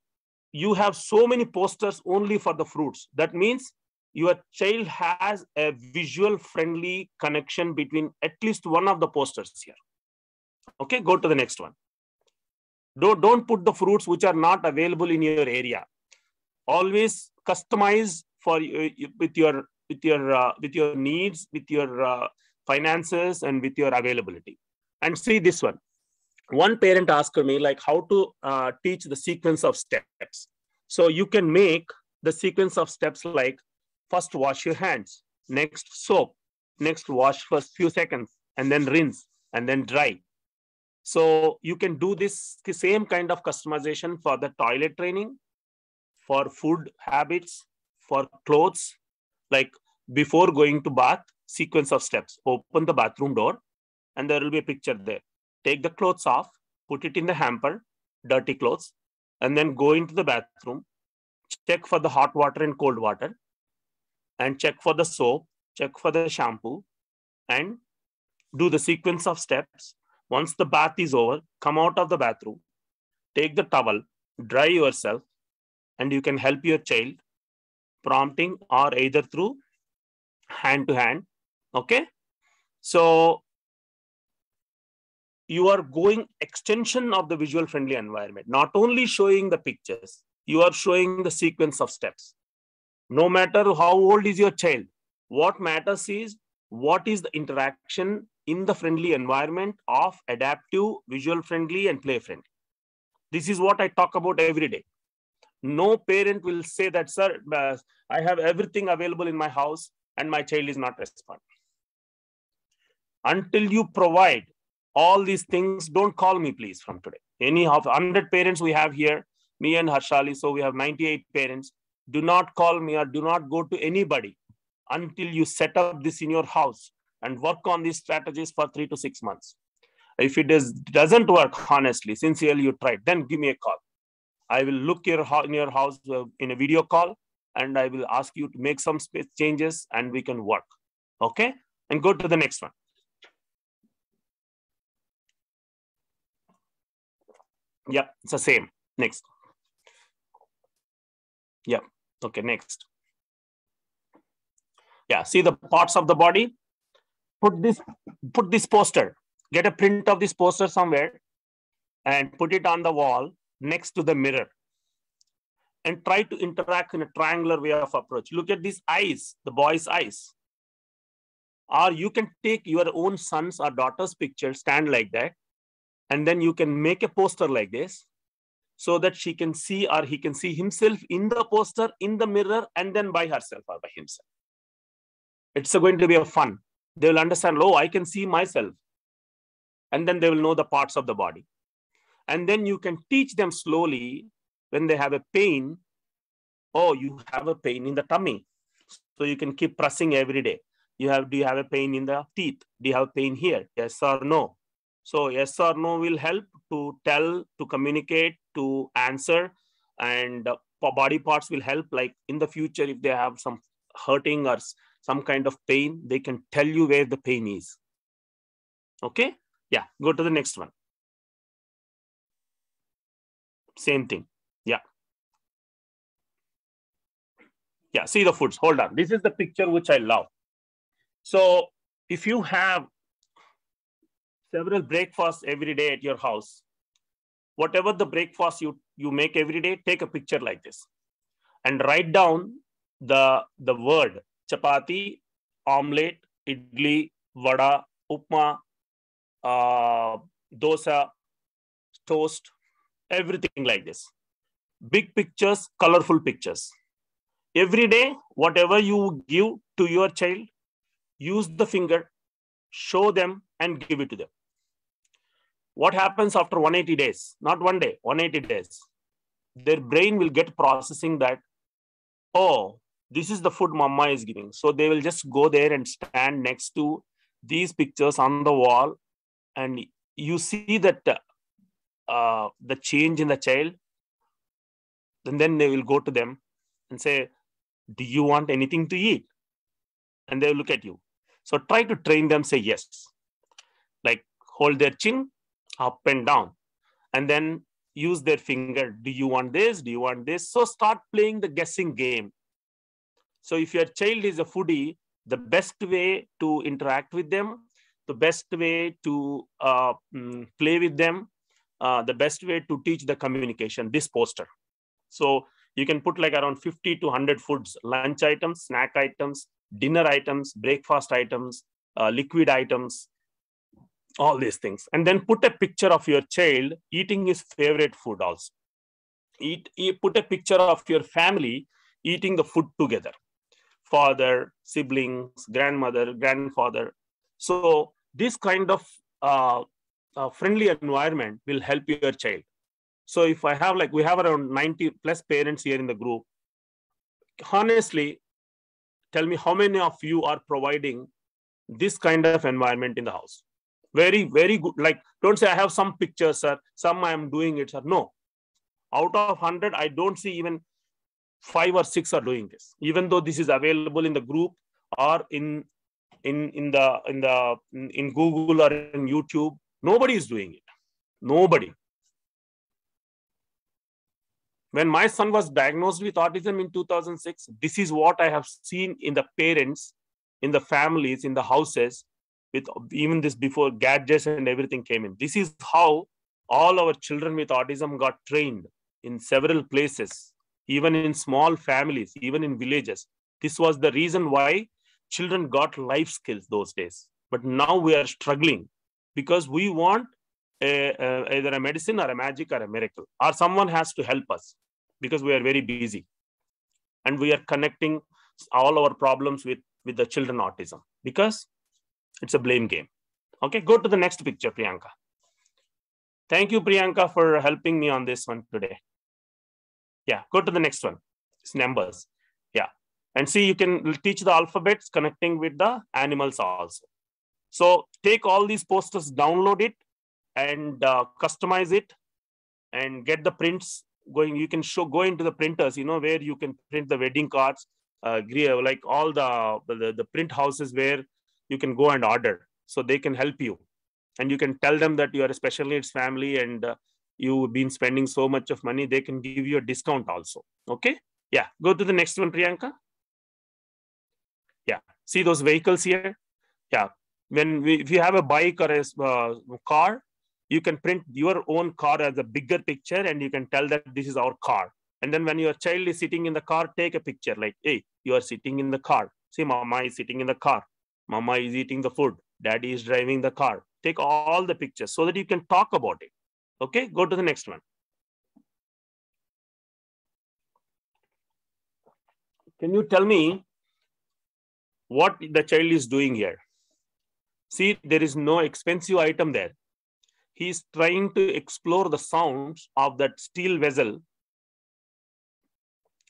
B: you have so many posters only for the fruits. That means your child has a visual friendly connection between at least one of the posters here. Okay, go to the next one. Don't put the fruits which are not available in your area. Always customize for with your needs, with your finances, and with your availability. And see this one. One parent asked me like how to teach the sequence of steps. So you can make the sequence of steps like first wash your hands, next soap, next wash for a few seconds, and then rinse, and then dry. So you can do this same kind of customization for the toilet training, for food habits, for clothes, like before going to bath, sequence of steps. Open the bathroom door and there will be a picture there. Take the clothes off, put it in the hamper, dirty clothes, and then go into the bathroom, check for the hot water and cold water, and check for the soap, check for the shampoo, and do the sequence of steps. Once the bath is over, come out of the bathroom, take the towel, dry yourself, and you can help your child prompting or either through hand to hand. Okay. So you are going extension of the visual friendly environment, not only showing the pictures, you are showing the sequence of steps. No matter how old is your child, what matters is what is the interaction in the friendly environment of adaptive, visual friendly, and play friendly. This is what I talk about every day. No parent will say that, sir, I have everything available in my house and my child is not responding. Until you provide all these things, don't call me, please, from today. Any of 100 parents we have here, me and Harshali, so we have 98 parents. Do not call me or do not go to anybody until you set up this in your house and work on these strategies for 3 to 6 months. If it doesn't work, honestly, sincerely you tried, then give me a call. I will look in your house in a video call and I will ask you to make some space changes and we can work. Okay? And go to the next one. Yeah, it's the same. Next. Yeah. Okay, next. Yeah, see the parts of the body. Put this poster. Get a print of this poster somewhere and put it on the wall next to the mirror. And try to interact in a triangular way of approach. Look at these eyes, the boy's eyes. Or you can take your own son's or daughter's picture, stand like that, And then you can make a poster like this so that she can see or he can see himself in the poster, in the mirror, and then by herself or by himself. It's going to be a fun. They will understand, oh, I can see myself. And then they will know the parts of the body. And then you can teach them slowly when they have a pain. Oh, you have a pain in the tummy. So you can keep pressing every day. Do you have a pain in the teeth? Do you have pain here? Yes or no? So yes or no will help to tell, to communicate, to answer, and body parts will help. Like in the future, if they have some hurting or some kind of pain, they can tell you where the pain is. Okay? Yeah, go to the next one. Same thing. Yeah. Yeah, see the foods. Hold on. This is the picture which I love. So if you have several breakfasts every day at your house, whatever the breakfast you make every day, take a picture like this and write down the word chapati, omelette, idli, vada, upma, dosa, toast, everything like this. Big pictures, colorful pictures. Every day, whatever you give to your child, use the finger, show them and give it to them. What happens after 180 days? Not one day, 180 days. Their brain will get processing that, oh, this is the food mama is giving. So they will just go there and stand next to these pictures on the wall. And you see that the change in the child. And then they will go to them and say, do you want anything to eat? And they will look at you. So try to train them, say yes. Like hold their chin up and down. And then use their finger. Do you want this? Do you want this? So start playing the guessing game. So if your child is a foodie, the best way to interact with them, the best way to play with them, the best way to teach the communication, this poster. So you can put like around 50 to 100 foods, lunch items, snack items, dinner items, breakfast items, liquid items, all these things. And then put a picture of your child eating his favorite food also. Put a picture of your family eating the food together. Father, siblings, grandmother, grandfather. So this kind of friendly environment will help your child. So if I have we have around 90 plus parents here in the group, honestly, tell me how many of you are providing this kind of environment in the house? Very, very good. Like, don't say I have some pictures, sir. Some I am doing it, sir. No. Out of 100, I don't see even 5 or 6 are doing this. Even though this is available in the group or in Google or in YouTube, nobody is doing it. Nobody. When my son was diagnosed with autism in 2006, this is what I have seen in the parents, in the families, in the houses, with even this before gadgets and everything came in. This is how all our children with autism got trained in several places, even in small families, even in villages. This was the reason why children got life skills those days. But now we are struggling because we want either a medicine or a magic or a miracle, or someone has to help us because we are very busy. And we are connecting all our problems with the children autism because it's a blame game. Okay, go to the next picture, Priyanka. Thank you, Priyanka, for helping me on this one today. Yeah, go to the next one. It's numbers. Yeah, and see, you can teach the alphabets connecting with the animals also. So take all these posters, download it, and customize it, and get the prints going. You can go into the printers, where you can print the wedding cards, like all the print houses where you can go and order. So they can help you. And you can tell them that you are a special needs family and you've been spending so much of money. They can give you a discount also. Okay. Yeah. Go to the next one, Priyanka. Yeah. See those vehicles here? Yeah. If you have a bike or a car, you can print your own car as a bigger picture and you can tell that this is our car. And then when your child is sitting in the car, take a picture like, hey, you are sitting in the car. See, mama is sitting in the car. Mama is eating the food. Daddy is driving the car. Take all the pictures so that you can talk about it. Okay, go to the next one. Can you tell me what the child is doing here? See, there is no expensive item there. He is trying to explore the sounds of that steel vessel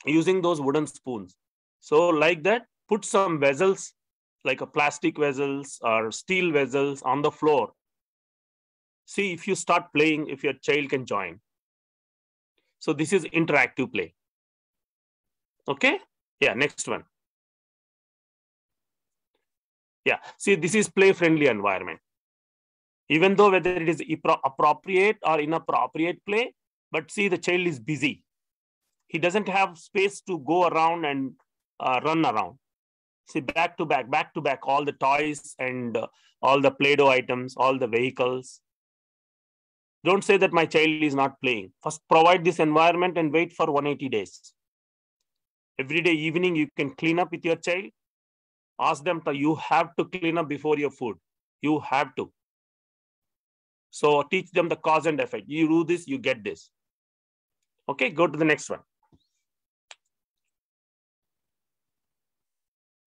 B: using those wooden spoons. So like that, put some vessels, like a plastic vessels or steel vessels on the floor. See, if you start playing, if your child can join. So this is interactive play. Okay. Yeah, next one. Yeah, see, this is play-friendly environment. Even though whether it is appropriate or inappropriate play, but see, the child is busy. He doesn't have space to go around and run around. See, back to back, all the toys and all the Play-Doh items, all the vehicles. Don't say that my child is not playing. First, provide this environment and wait for 180 days. Every day evening, you can clean up with your child. Ask them, you have to clean up before your food. You have to. So teach them the cause and effect. You do this, you get this. Okay, go to the next one.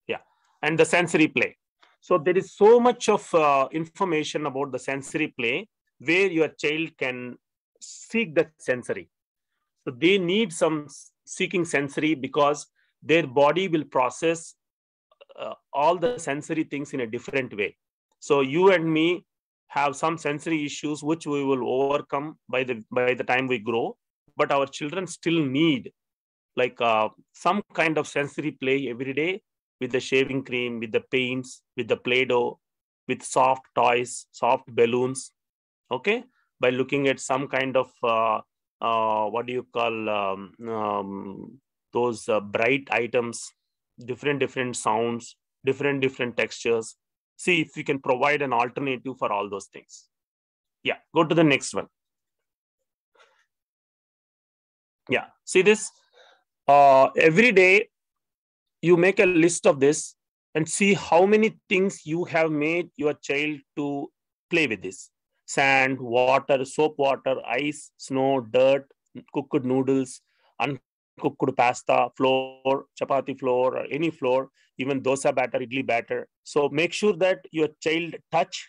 B: Yeah, and the sensory play. So there is so much of information about the sensory play where your child can seek the sensory. So they need some seeking sensory because their body will process all the sensory things in a different way. So you and me have some sensory issues which we will overcome by the time we grow, but our children still need like some kind of sensory play every day with the shaving cream, with the paints, with the Play-Doh, with soft toys, soft balloons. Okay, by looking at some kind of what do you call those bright items, different sounds, different textures. See if we can provide an alternative for all those things. Yeah, go to the next one. Yeah, see this. Every day you make a list of this and see how many things you have made your child to play with this. Sand, water, soap water, ice, snow, dirt, cooked noodles, uncooked pasta, flour, chapati flour, or any flour, even dosa batter, idli batter. So make sure that your child touch,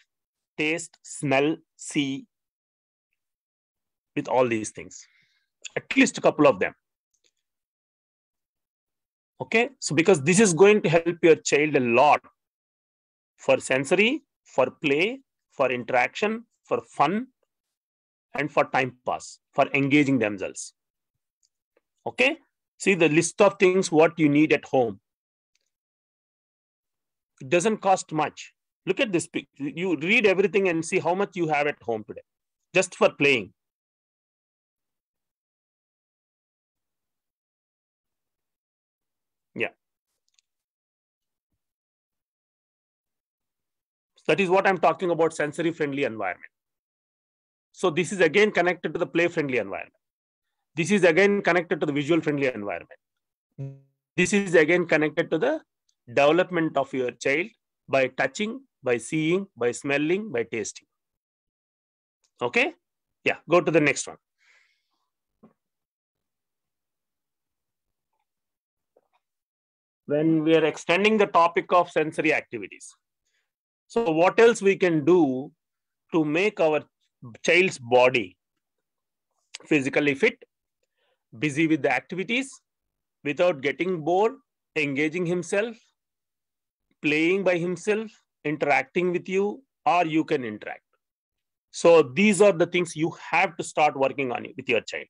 B: taste, smell, see with all these things. At least a couple of them. Okay, so because this is going to help your child a lot for sensory, for play, for interaction, for fun, and for time pass, for engaging themselves. Okay, see the list of things what you need at home. It doesn't cost much. Look at this. You read everything and see how much you have at home today, just for playing. Yeah. That is what I'm talking about, sensory friendly environment. So this is again connected to the play friendly environment. This is again connected to the visual friendly environment. This is again connected to the development of your child by touching, by seeing, by smelling, by tasting. Okay? Yeah, go to the next one. When we are extending the topic of sensory activities. So what else we can do to make our child's body physically fit, busy with the activities, without getting bored, engaging himself, playing by himself, interacting with you, or you can interact. So these are the things you have to start working on with your child.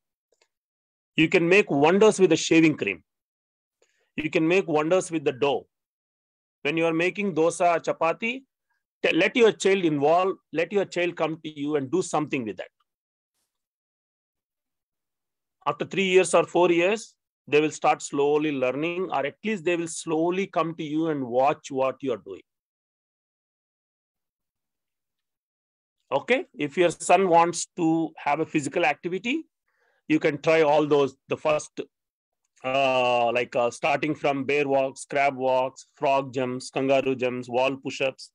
B: You can make wonders with the shaving cream. You can make wonders with the dough. When you are making dosa, chapati, let your child involve, let your child come to you and do something with that. After 3 years or 4 years, they will start slowly learning, or at least they will slowly come to you and watch what you are doing. Okay, if your son wants to have a physical activity, you can try all those. The first, starting from bear walks, crab walks, frog jumps, kangaroo jumps, wall push-ups.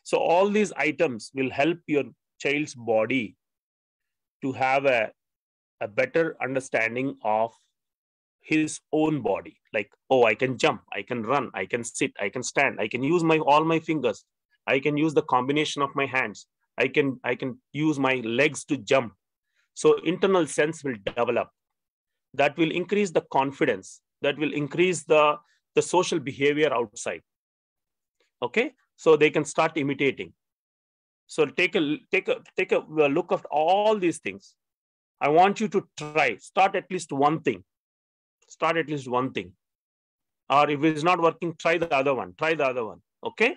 B: So all these items will help your child's body to have a better understanding of his own body. Like, oh, I can jump, I can run, I can sit, I can stand, I can use all my fingers, I can use the combination of my hands, I can use my legs to jump. So internal sense will develop. That will increase the confidence, that will increase the social behavior outside. Okay, so they can start imitating. So take a look at all these things. I want you to try, start at least one thing. Start at least one thing. Or if it's not working, try the other one. Okay?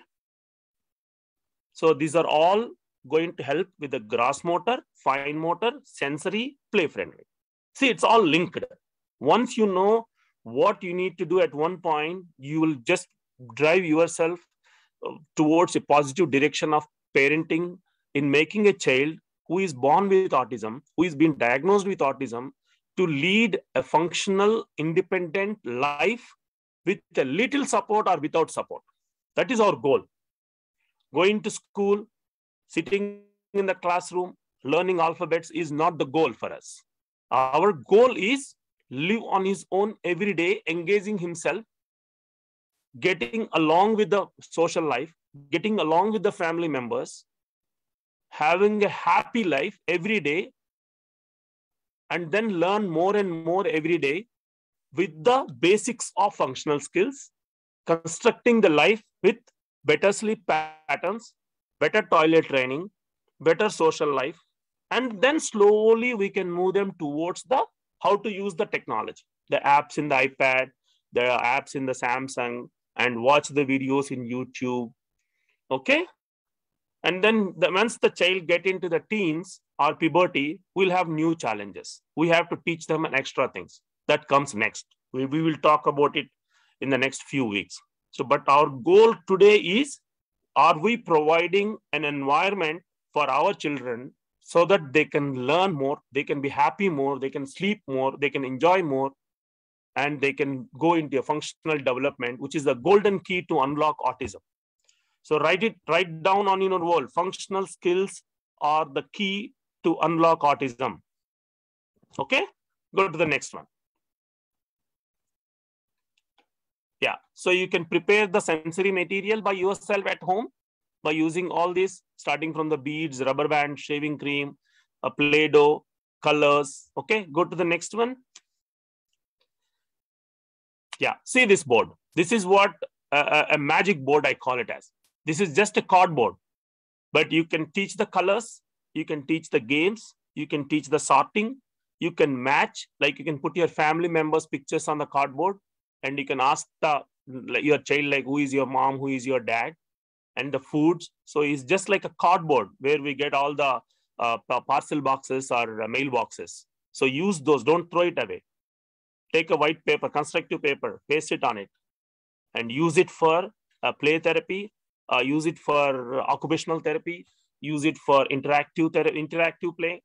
B: So these are all going to help with the gross motor, fine motor, sensory, play friendly. See, it's all linked. Once you know what you need to do at one point, you will just drive yourself towards a positive direction of parenting in making a child who is born with autism, who is being diagnosed with autism, to lead a functional, independent life with a little support or without support. That is our goal. Going to school, sitting in the classroom, learning alphabets is not the goal for us. Our goal is live on his own every day, engaging himself, getting along with the social life, getting along with the family members, having a happy life every day, and then learn more and more every day with the basics of functional skills, constructing the life with better sleep patterns, better toilet training, better social life, and then slowly we can move them towards the how to use the technology, the apps in the iPad, the apps in the Samsung, and watch the videos in YouTube. Okay? And then once the child get into the teens or puberty, we'll have new challenges. We have to teach them extra things. That comes next. We will talk about it in the next few weeks. So, but our goal today is, are we providing an environment for our children so that they can learn more, they can be happy more, they can sleep more, they can enjoy more, and they can go into a functional development, which is the golden key to unlock autism. So write down on your wall. Functional skills are the key to unlock autism. Okay, go to the next one. Yeah, so you can prepare the sensory material by yourself at home by using all this, starting from the beads, rubber band, shaving cream, a Play-Doh, colors. Okay, go to the next one. Yeah, see this board. This is what a magic board I call it as. This is just a cardboard, but you can teach the colors, you can teach the games, you can teach the sorting, you can match, like you can put your family members' pictures on the cardboard, and you can ask your child, like, who is your mom, who is your dad, and the foods. So it's just like a cardboard where we get all the parcel boxes or mail boxes. So use those, don't throw it away. Take a white paper, constructive paper, paste it on it, and use it for play therapy, use it for occupational therapy, use it for interactive play.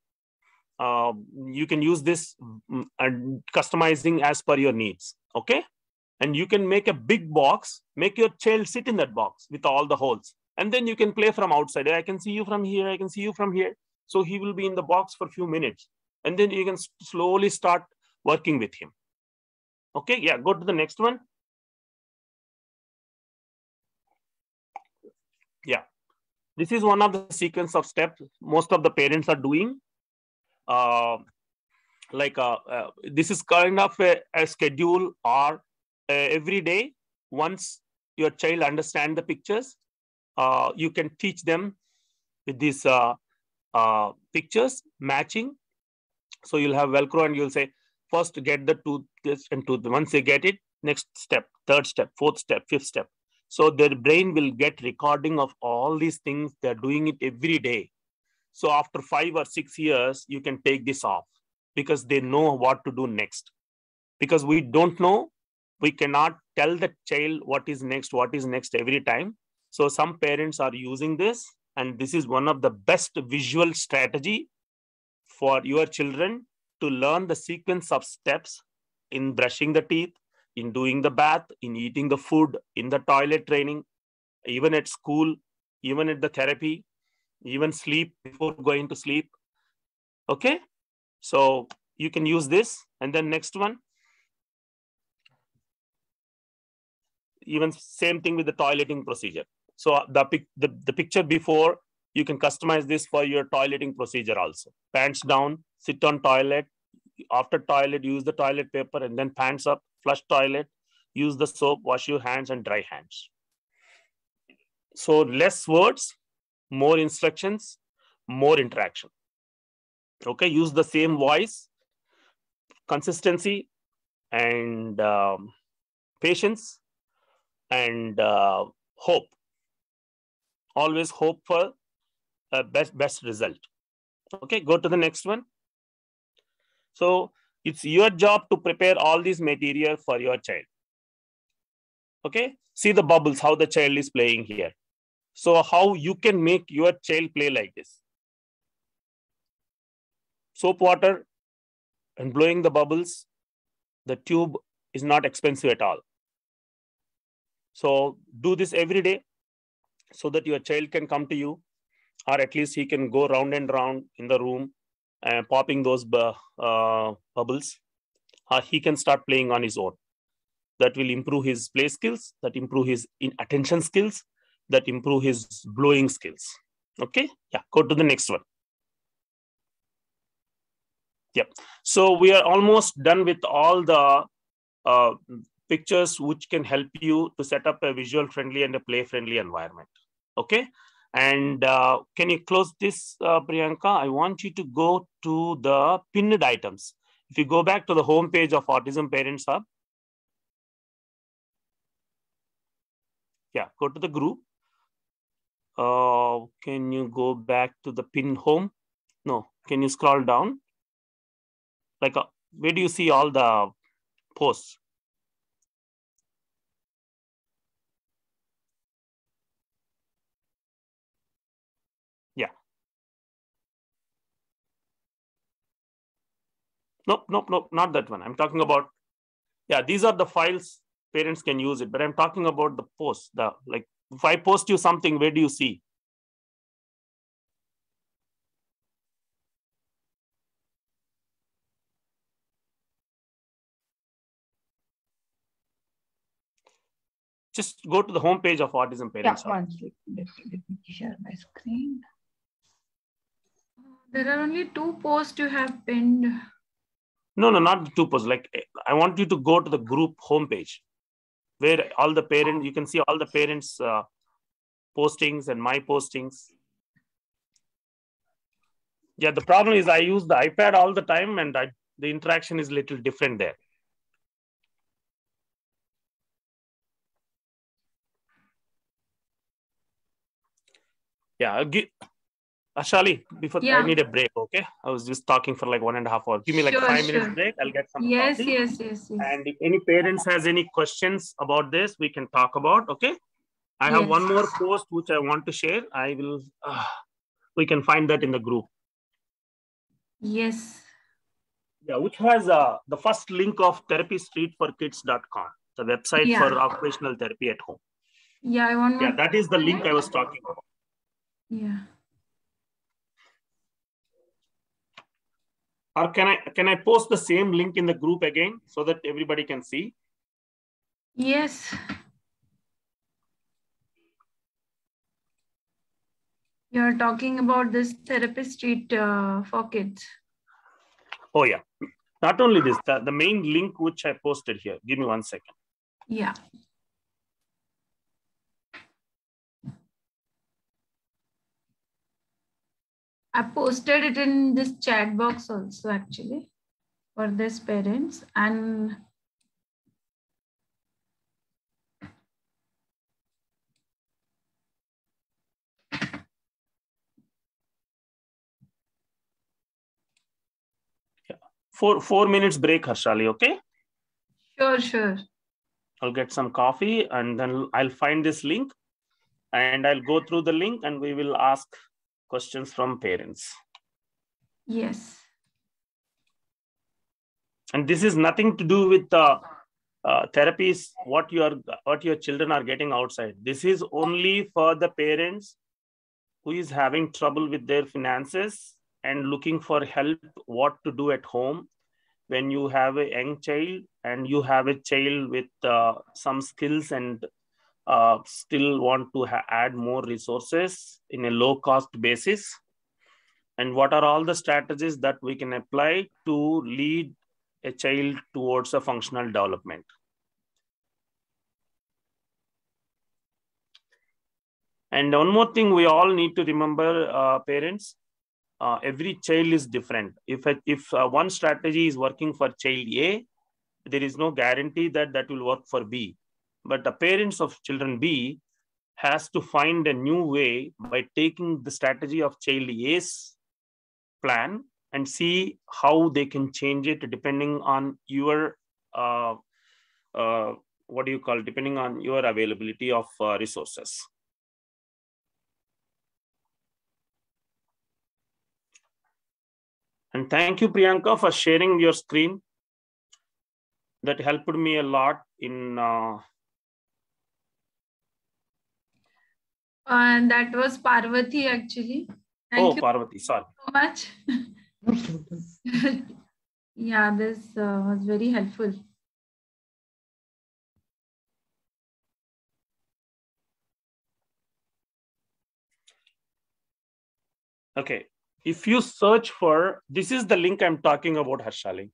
B: You can use this and customizing as per your needs. Okay, and you can make a big box, make your child sit in that box with all the holes, and then you can play from outside. I can see you from here, I can see you from here. So he will be in the box for a few minutes, and then you can slowly start working with him. Okay, yeah, go to the next one. Yeah, this is one of the sequence of steps most of the parents are doing. This is kind of a schedule, or every day, once your child understands the pictures, you can teach them with these pictures matching. So you'll have Velcro and you'll say, first get the tooth and tooth. Once they get it, next step, third step, fourth step, fifth step. So their brain will get recording of all these things. They're doing it every day. So after 5 or 6 years, you can take this off because they know what to do next. Because we don't know, we cannot tell the child what is next every time. So some parents are using this, and this is one of the best visual strategy for your children to learn the sequence of steps in brushing the teeth, in doing the bath, in eating the food, in the toilet training, even at school. even at the therapy, even sleep before going to sleep. Okay, so you can use this. And then next one, even same thing with the toileting procedure. So the picture before, you can customize this for your toileting procedure also. Pants down, sit on toilet. After toilet, use the toilet paper, and then pants up, flush toilet, use the soap, wash your hands, and dry hands. So less words, more instructions, more interaction. Okay, use the same voice, consistency, and patience, and hope. Always hope for a best result. Okay, go to the next one. So it's your job to prepare all these material for your child. Okay, see the bubbles, how the child is playing here. So how you can make your child play like this. Soap water and blowing the bubbles, the tube is not expensive at all. So do this every day so that your child can come to you, or at least he can go round and round in the room and popping those bubbles. He can start playing on his own. That will improve his play skills, that improve his attention skills, that improve his blowing skills. Okay, yeah, go to the next one. Yep. So we are almost done with all the pictures which can help you to set up a visual friendly and a play friendly environment. Okay. And can you close this, Priyanka? I want you to go to the pinned items. If you go back to the home page of Autism Parents Hub, yeah, go to the group. Can you go back to the pin home? No, can you scroll down? Like, where do you see all the posts? Yeah. Nope, not that one. I'm talking about, yeah, these are the files, parents can use it, but I'm talking about the posts. Like, if I post you something, where do you see? Just go to the home page of Autism Parents Hub.
E: Let me share my screen.
A: There are only 2 posts you have pinned.
B: No, not the 2 posts. Like, I want you to go to the group homepage where all the parents, you can see all the parents' postings and my postings. Yeah, the problem is I use the iPad all the time, and the interaction is a little different there. Yeah, Ashali, before I need a break, okay? I was just talking for like 1.5 hours. Give me like 5 minutes break. I'll get some coffee.
A: Yes.
B: And if any parents has any questions about this, we can talk about, okay? I have one more post which I want to share. I will, we can find that in the group.
A: Yes.
B: Yeah, which has the first link of therapystreetforkids.com, the website for occupational therapy at home.
A: Yeah, I want.
B: Yeah, that is the link I was talking about.
A: Yeah.
B: Or can I post the same link in the group again so that everybody can see?
A: Yes. You're talking about this therapy street for kids.
B: Oh yeah. Not only this, the main link which I posted here. Give me 1 second.
A: Yeah. I posted it in this chat box also, actually, for this parents. And
B: yeah. 4 minutes break, Harshali, okay?
A: Sure.
B: I'll get some coffee and then I'll find this link and I'll go through the link and we will ask questions from parents.
A: Yes.
B: And this is nothing to do with the therapies, what your children are getting outside. This is only for the parents who is having trouble with their finances and looking for help what to do at home when you have a young child and you have a child with some skills and still want to add more resources in a low cost basis, and what are all the strategies that we can apply to lead a child towards a functional development. And one more thing we all need to remember, parents, every child is different. If one strategy is working for child A, there is no guarantee that that will work for B. But the parents of children B has to find a new way by taking the strategy of child A's plan and see how they can change it depending on your, depending on your availability of resources. And thank you, Priyanka, for sharing your screen. That helped me a lot in...
A: That was Parvati, actually. Thank you
B: Parvati, sorry.
A: so much. Yeah, this was very helpful.
B: Okay. If you search for, this is the link I'm talking about, Harshali.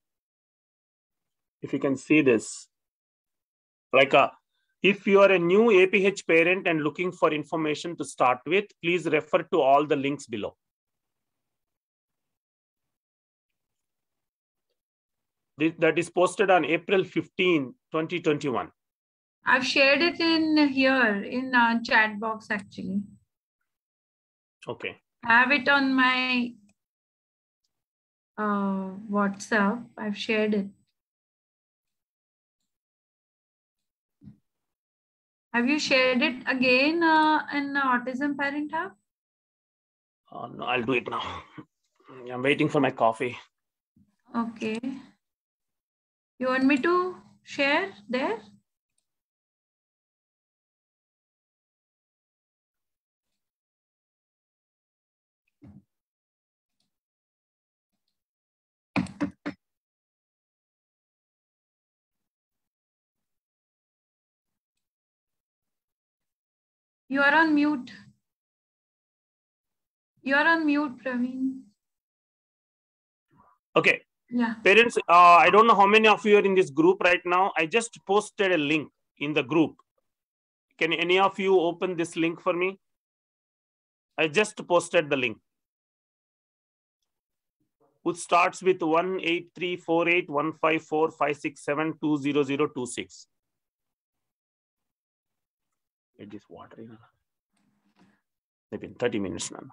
B: If you can see this, like if you are a new APH parent and looking for information to start with, please refer to all the links below. That is posted on April 15, 2021.
A: I've shared it in here in chat box, actually.
B: Okay.
A: I have it on my WhatsApp. I've shared it. Have you shared it again in Autism Parent Hub?
B: No, I'll do it now. I'm waiting for my coffee.
A: Okay. You want me to share there? You are on mute. You are on mute, Praveen.
B: Okay.
A: Yeah.
B: Parents, I don't know how many of you are in this group right now. I just posted a link in the group. Can any of you open this link for me? I just posted the link. Which starts with 18348154567200026. It is watering. Maybe 30 minutes now.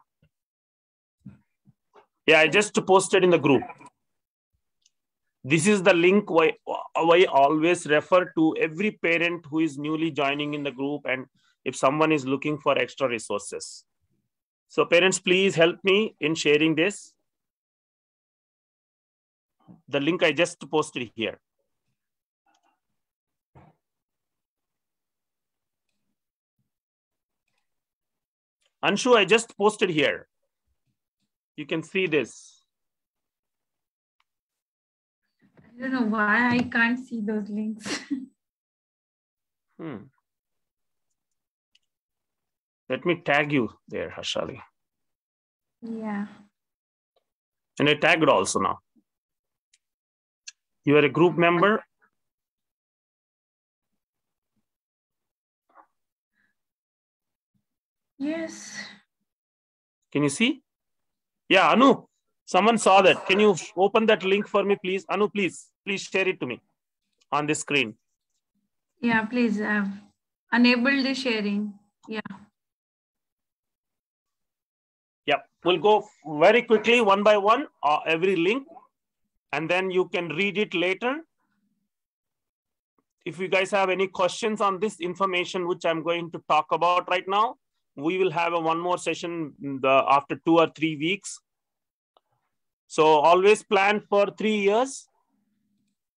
B: Yeah, I just posted in the group. This is the link why I always refer to every parent who is newly joining in the group and if someone is looking for extra resources. So parents, please help me in sharing this. The link I just posted here. Anshu, I just posted here. You can see this.
A: I don't know why I can't see those links.
B: Let me tag you there, Harshali.
A: Yeah.
B: And I tagged also now. You are a group member.
A: Yes.
B: Can you see? Yeah, Anu, someone saw that. Can you open that link for me, please? Anu, please share it to me on the screen.
A: Yeah, please. I've enabled the sharing. Yeah.
B: Yeah, we'll go very quickly, one by one, every link, and then you can read it later. If you guys have any questions on this information, which I'm going to talk about right now, we will have one more session after 2 or 3 weeks. So always plan for 3 years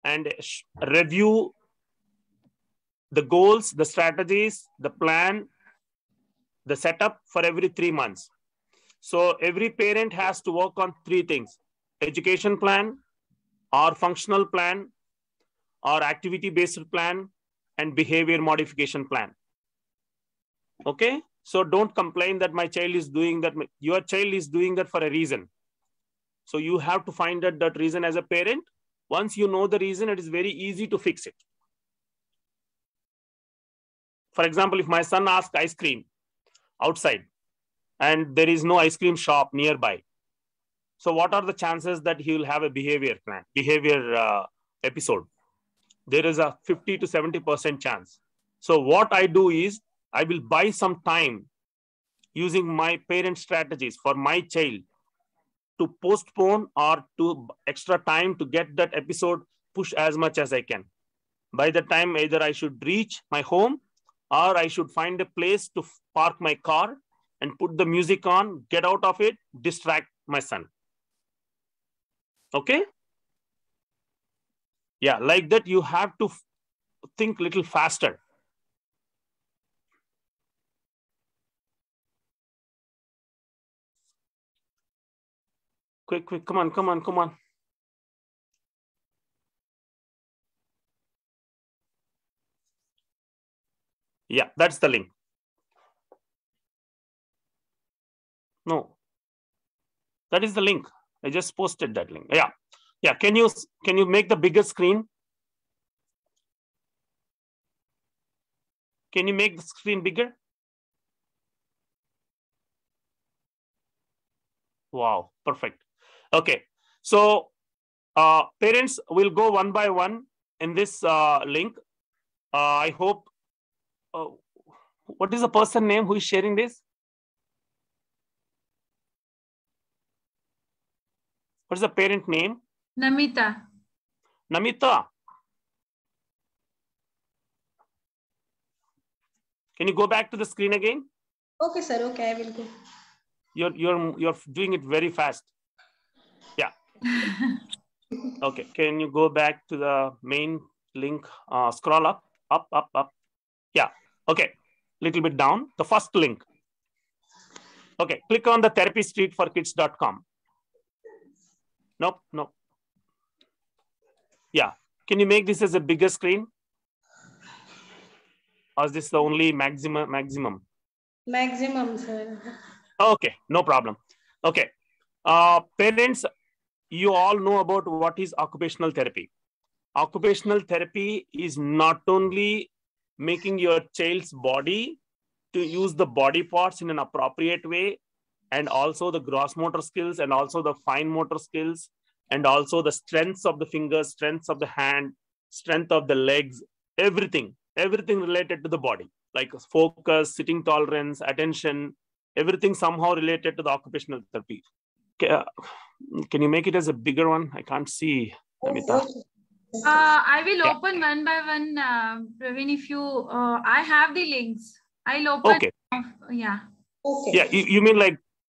B: and review the goals, the strategies, the plan, the setup for every 3 months. So every parent has to work on three things: education plan, or functional plan, or activity-based plan, and behavior modification plan. Okay? So don't complain that my child is doing that. Your child is doing that for a reason. So you have to find out that reason as a parent. Once you know the reason, it is very easy to fix it. For example, if my son asks ice cream outside and there is no ice cream shop nearby, so what are the chances that he will have a behavior episode? There is a 50 to 70% chance. So what I do is I will buy some time using my parent strategies for my child to postpone or to extra time to get that episode pushed as much as I can. By the time either I should reach my home or I should find a place to park my car and put the music on, get out of it, distract my son. Okay? Yeah, like that you have to think a little faster. Quick, come on. Yeah, that's the link. No, that is the link. I just posted that link. Yeah. Can you make the bigger screen? Can you make the screen bigger? Wow, perfect. Okay, so parents will go one by one in this link. I hope. What is the person name who is sharing this? What is the parent name?
A: Namita.
B: Namita. Can you go back to the screen again?
F: Okay, sir. Okay, I will go.
B: You're doing it very fast. Yeah. Okay. Can you go back to the main link? Scroll up. Yeah. Okay. Little bit down. The first link. Okay. Click on the therapystreetforkids.com. Nope. Yeah. Can you make this as a bigger screen? Or is this the only maximum?
F: Maximum, sir.
B: Okay. No problem. Okay. Parents, you all know about what is occupational therapy. Occupational therapy is not only making your child's body to use the body parts in an appropriate way, and also the gross motor skills, and also the fine motor skills, and also the strengths of the fingers, strengths of the hand, strength of the legs, everything related to the body, like focus, sitting tolerance, attention, everything somehow related to the occupational therapy. Can you make it as a bigger one? I can't see, Namita.
A: I will open one by one, Praveen. If you, I have the links. I'll open.
B: Okay.
A: Yeah.
F: Okay.
B: Yeah,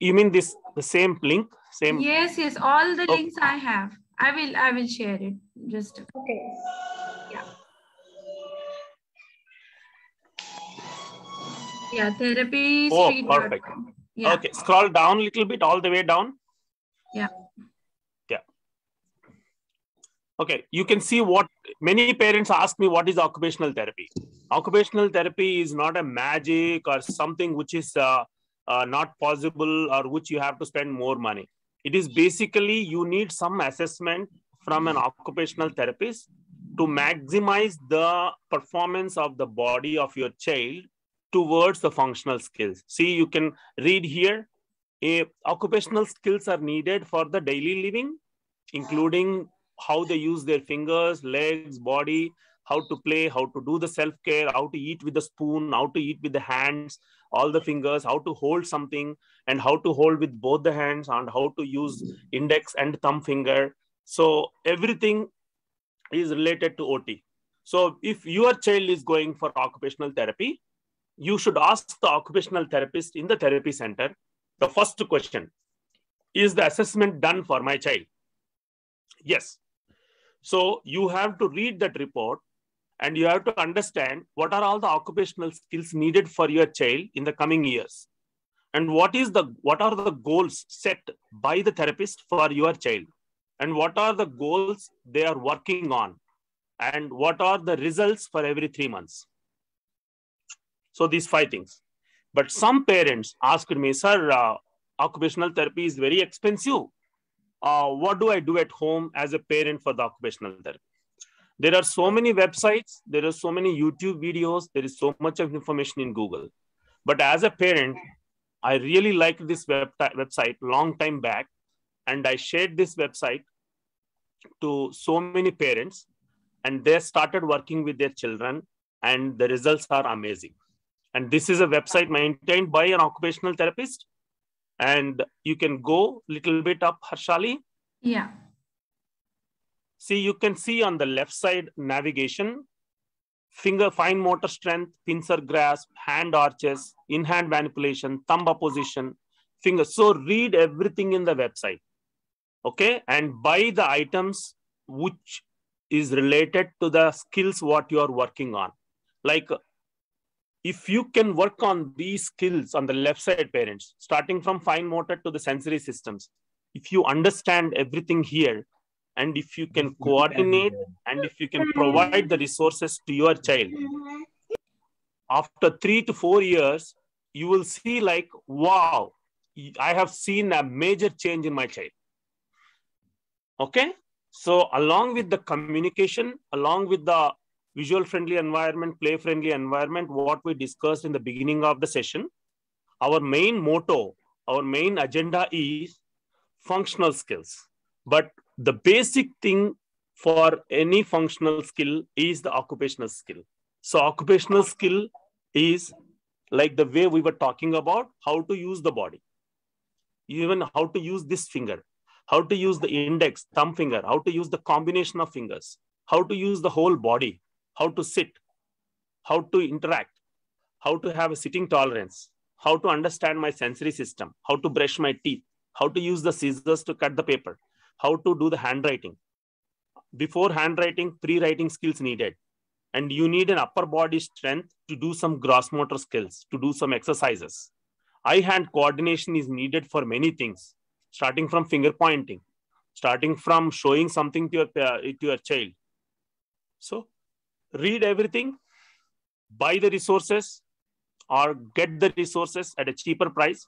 B: you mean this, the same link? Same.
A: Yes. All the links I have. I will share it. Just.
F: Okay.
A: Yeah. Yeah. Therapy.
B: Oh,
A: Street.
B: perfect.
A: Yeah.
B: Okay. Scroll down a little bit, all the way down.
A: Yeah.
B: Okay, you can see what many parents ask me, what is occupational therapy? Occupational therapy is not a magic or something which is not possible or which you have to spend more money. It is basically you need some assessment from an occupational therapist to maximize the performance of the body of your child towards the functional skills. See, you can read here, occupational skills are needed for the daily living, including how they use their fingers, legs, body, how to play, how to do the self-care, how to eat with the spoon, how to eat with the hands, all the fingers, how to hold something, and how to hold with both the hands, and how to use index and thumb finger. So everything is related to OT. So if your child is going for occupational therapy, you should ask the occupational therapist in the therapy center the first question: is the assessment done for my child? Yes. So you have to read that report and you have to understand what are all the occupational skills needed for your child in the coming years. and what are the goals set by the therapist for your child, and what are the goals they are working on, and what are the results for every 3 months. So these 5 things. But some parents asked me, sir, occupational therapy is very expensive. What do I do at home as a parent for the occupational therapy? There are so many websites, there are so many YouTube videos, there is so much of information in Google. But as a parent, I really liked this website long time back, and I shared this website to so many parents, and they started working with their children, and the results are amazing. And this is a website maintained by an occupational therapist, and you can go a little bit up, Harshali.
A: Yeah.
B: See, you can see on the left side navigation, finger fine motor strength, pincer grasp, hand arches, in-hand manipulation, thumb opposition, finger. So read everything in the website. Okay. And buy the items which is related to the skills what you are working on. Like if you can work on these skills on the left side, parents, starting from fine motor to the sensory systems, if you understand everything here, and if you can coordinate, and if you can provide the resources to your child, after 3 to 4 years, you will see like, wow, I have seen a major change in my child. Okay. So along with the communication, along with the visual friendly environment, play friendly environment, what we discussed in the beginning of the session, our main motto, our main agenda is functional skills. But the basic thing for any functional skill is the occupational skill. So occupational skill is like the way we were talking about how to use the body, even how to use this finger, how to use the index, thumb finger, how to use the combination of fingers, how to use the whole body, how to sit, how to interact, how to have a sitting tolerance, how to understand my sensory system, how to brush my teeth, how to use the scissors to cut the paper, how to do the handwriting. Before handwriting, pre-writing skills needed. And you need an upper body strength to do some gross motor skills, to do some exercises. Eye-hand coordination is needed for many things, starting from finger pointing, starting from showing something to your child. So read everything, buy the resources, or get the resources at a cheaper price,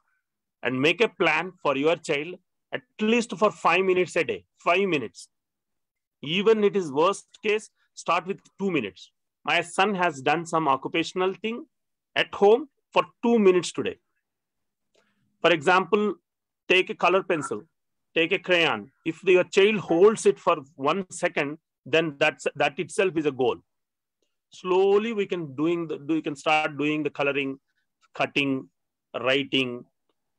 B: and make a plan for your child, at least for 5 minutes a day, 5 minutes. Even it is worst case, start with 2 minutes. My son has done some occupational thing at home for 2 minutes today. For example, take a color pencil, take a crayon. If your child holds it for 1 second, then that itself is a goal. Slowly we can start doing the coloring, cutting, writing,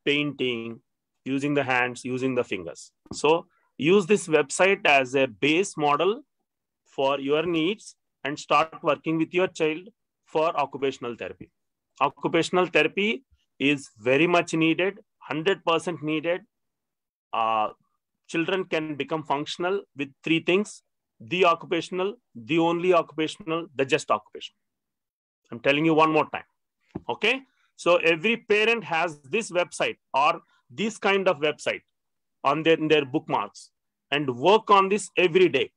B: painting, using the hands, using the fingers. So use this website as a base model for your needs and start working with your child for occupational therapy. Occupational therapy is very much needed, 100% needed. Children can become functional with 3 things: the occupational, the only occupational, the just occupational. I'm telling you one more time. Okay. So every parent has this website or this kind of website on their bookmarks and work on this every day.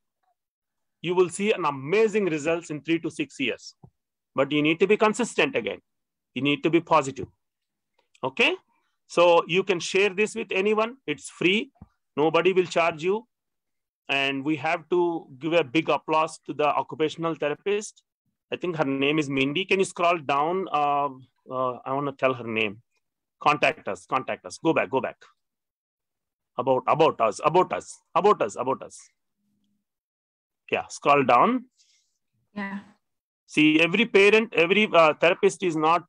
B: You will see an amazing results in 3 to 6 years. But you need to be consistent again. You need to be positive. Okay. So you can share this with anyone. It's free. Nobody will charge you. And we have to give a big applause to the occupational therapist. I think her name is Mindy. Can you scroll down? I want to tell her name. Contact us. Go back. About us. Yeah, scroll down.
A: Yeah.
B: See, every parent, every therapist is not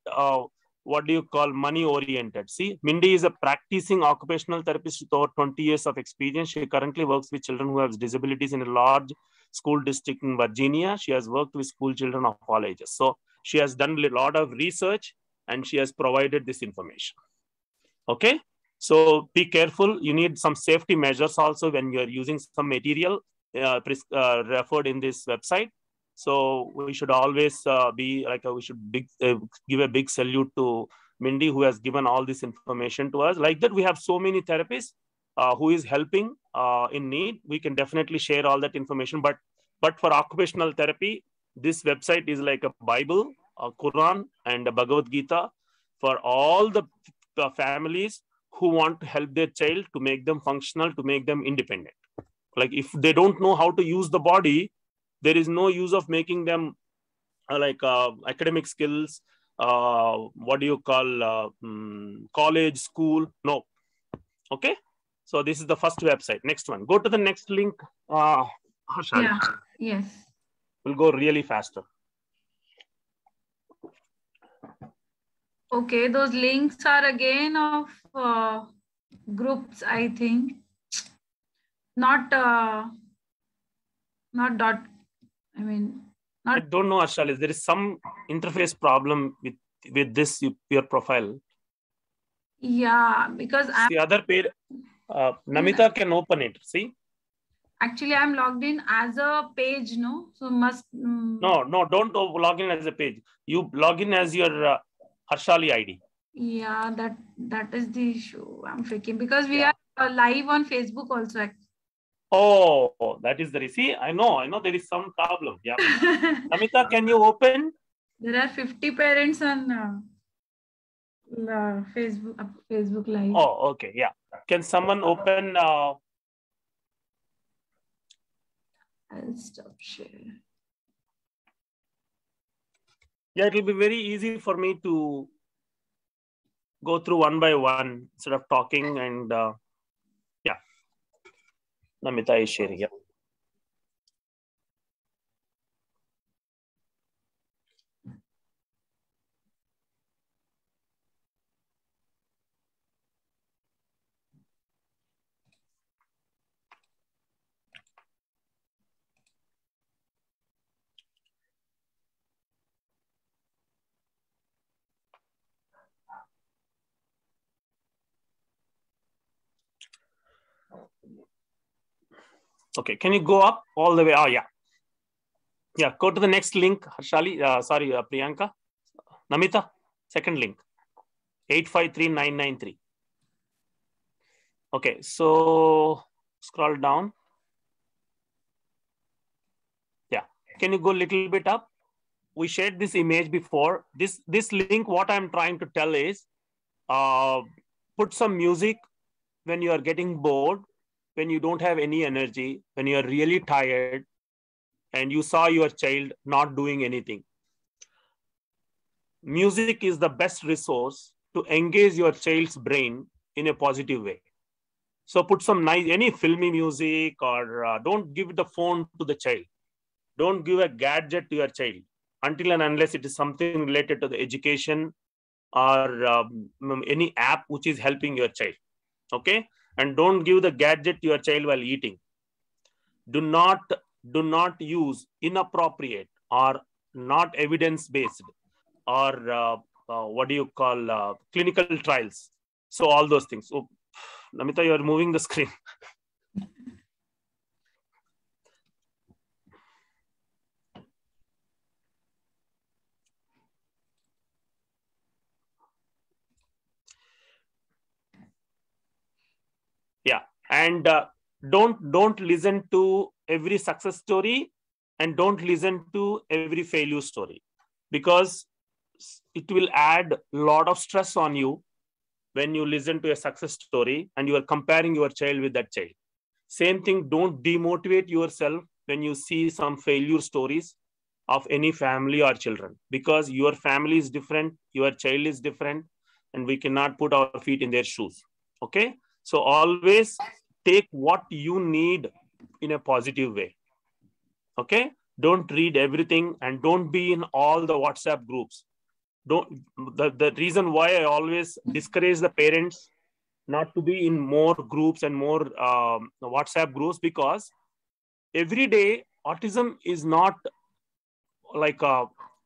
B: money oriented. See, Mindy is a practicing occupational therapist with over 20 years of experience. She currently works with children who have disabilities in a large school district in Virginia. She has worked with school children of all ages. So she has done a lot of research and she has provided this information. Okay. So be careful. You need some safety measures also when you're using some material referred in this website. So we should always we should give a big salute to Mindy, who has given all this information to us. Like that, we have so many therapists who is helping in need. We can definitely share all that information. But for occupational therapy, this website is like a Bible, a Quran, and a Bhagavad Gita for all the families who want to help their child to make them functional, to make them independent. Like if they don't know how to use the body, there is no use of making them academic skills, what do you call, college, school. No. Okay. So this is the first website. Next one. Go to the next link.
A: Yeah. Yes.
B: We'll go really faster.
A: Okay. Those links are again of groups, I think. Not dot. I mean, not.
B: I don't know, Ashalis. There is some interface problem with this your profile.
A: Yeah, because
B: the other page, Namita can open it. See.
A: Actually, I'm logged in as a page, no? So must...
B: No, don't log in as a page. You log in as your Harshali ID.
A: Yeah, that is the issue. I'm freaking because we are live on Facebook also.
B: Oh, that is the reason. See, I know there is some problem. Yeah. Namita, can you open?
A: There are 50 parents on Facebook Live.
B: Oh, okay. Yeah. Can someone open...
A: I'll stop sharing.
B: Yeah, it will be very easy for me to go through one by one instead of talking. And yeah, Namita is sharing. Yeah. Okay, can you go up all the way? Oh, yeah. Yeah, go to the next link, Harshali. Sorry, Priyanka. Namita, second link, 853993. Okay, so scroll down. Yeah, can you go a little bit up? We shared this image before. This link, what I'm trying to tell is, put some music when you are getting bored, when you don't have any energy, when you are really tired, and you saw your child not doing anything. Music is the best resource to engage your child's brain in a positive way. So put some nice, any filmy music, or don't give the phone to the child. Don't give a gadget to your child until and unless it is something related to the education or any app which is helping your child. Okay. And don't give the gadget to your child while eating. Do not use inappropriate or not evidence-based or what do you call clinical trials. So all those things. So Namita, you are moving the screen. Yeah, and don't listen to every success story and don't listen to every failure story, because it will add a lot of stress on you when you listen to a success story and you are comparing your child with that child. Same thing, don't demotivate yourself when you see some failure stories of any family or children, because your family is different, your child is different, and we cannot put our feet in their shoes. Okay. So always take what you need in a positive way. Okay. Don't read everything and don't be in all the WhatsApp groups. The reason why I always discourage the parents not to be in more groups and more WhatsApp groups, because every day autism is not like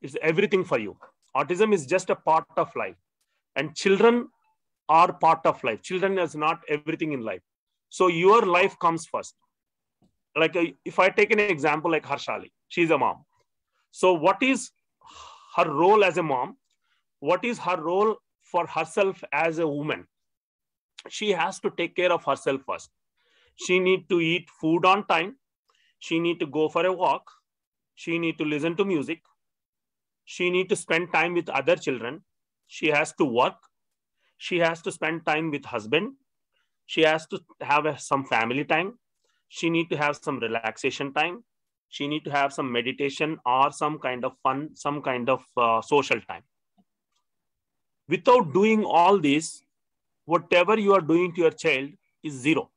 B: it's everything for you. Autism is just a part of life, and children are part of life. Children is not everything in life. So your life comes first. Like if I take an example like Harshali, she's a mom. So what is her role as a mom? What is her role for herself as a woman. She has to take care of herself first. She need to eat food on time. She need to go for a walk. She need to listen to music. She need to spend time with other children. She has to work. She has to spend time with husband. She has to have some family time. She need to have some relaxation time. She need to have some meditation or some kind of fun, some kind of social time. Without doing all this, whatever you are doing to your child is zero.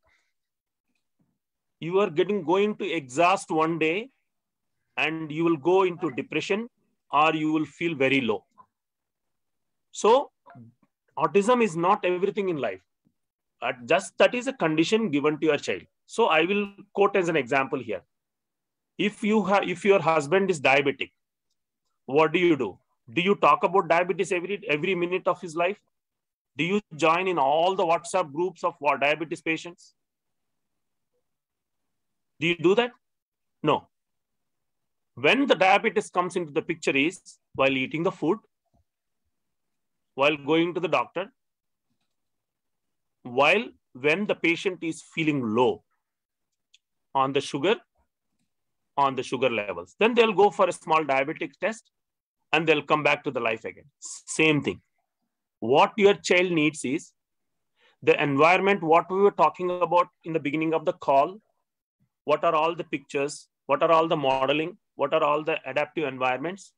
B: You are going to exhaust one day and you will go into depression or you will feel very low. So autism is not everything in life. Just that is a condition given to your child. So I will quote as an example here. If your husband is diabetic, what do? Do you talk about diabetes every minute of his life? Do you join in all the WhatsApp groups of diabetes patients? Do you do that? No. When the diabetes comes into the picture is while eating the food, while going to the doctor, when the patient is feeling low on the sugar levels, then they'll go for a small diabetic test and they'll come back to the life again. Same thing. What your child needs is the environment, what we were talking about in the beginning of the call. What are all the pictures? What are all the modeling? What are all the adaptive environments?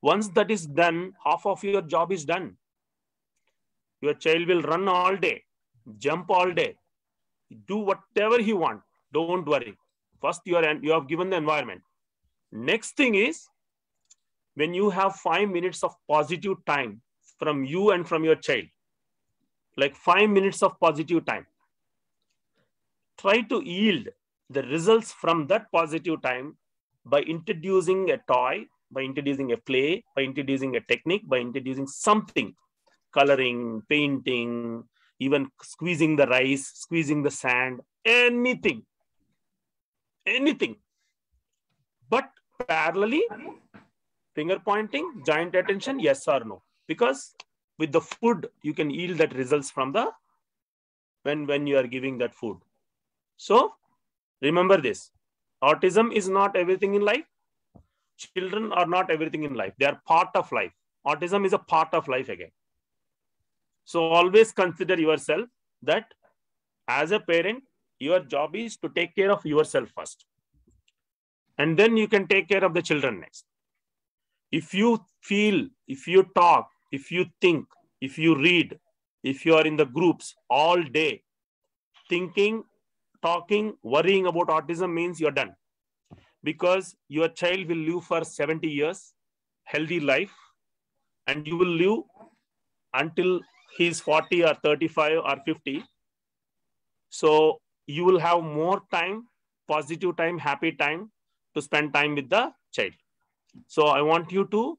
B: Once that is done, half of your job is done. Your child will run all day, jump all day, do whatever he wants. Don't worry. First, you have given the environment. Next thing is, when you have 5 minutes of positive time from you and from your child, like 5 minutes of positive time, try to yield the results from that positive time by introducing a toy, by introducing a play, by introducing a technique, by introducing something, coloring, painting, even squeezing the rice, squeezing the sand, anything. But parallelly, finger pointing, joint attention, yes or no. Because with the food, you can yield that results from the, when you are giving that food. So remember this, autism is not everything in life. Children are not everything in life. They are part of life. Autism is a part of life again. So always consider yourself that as a parent, your job is to take care of yourself first. And then you can take care of the children next. If you feel, if you talk, if you think, if you read, if you are in the groups all day, thinking, talking, worrying about autism means you're done. Because your child will live for 70 years, healthy life, and you will live until he's 40 or 35 or 50. So you will have more time, positive time, happy time to spend time with the child. So I want you to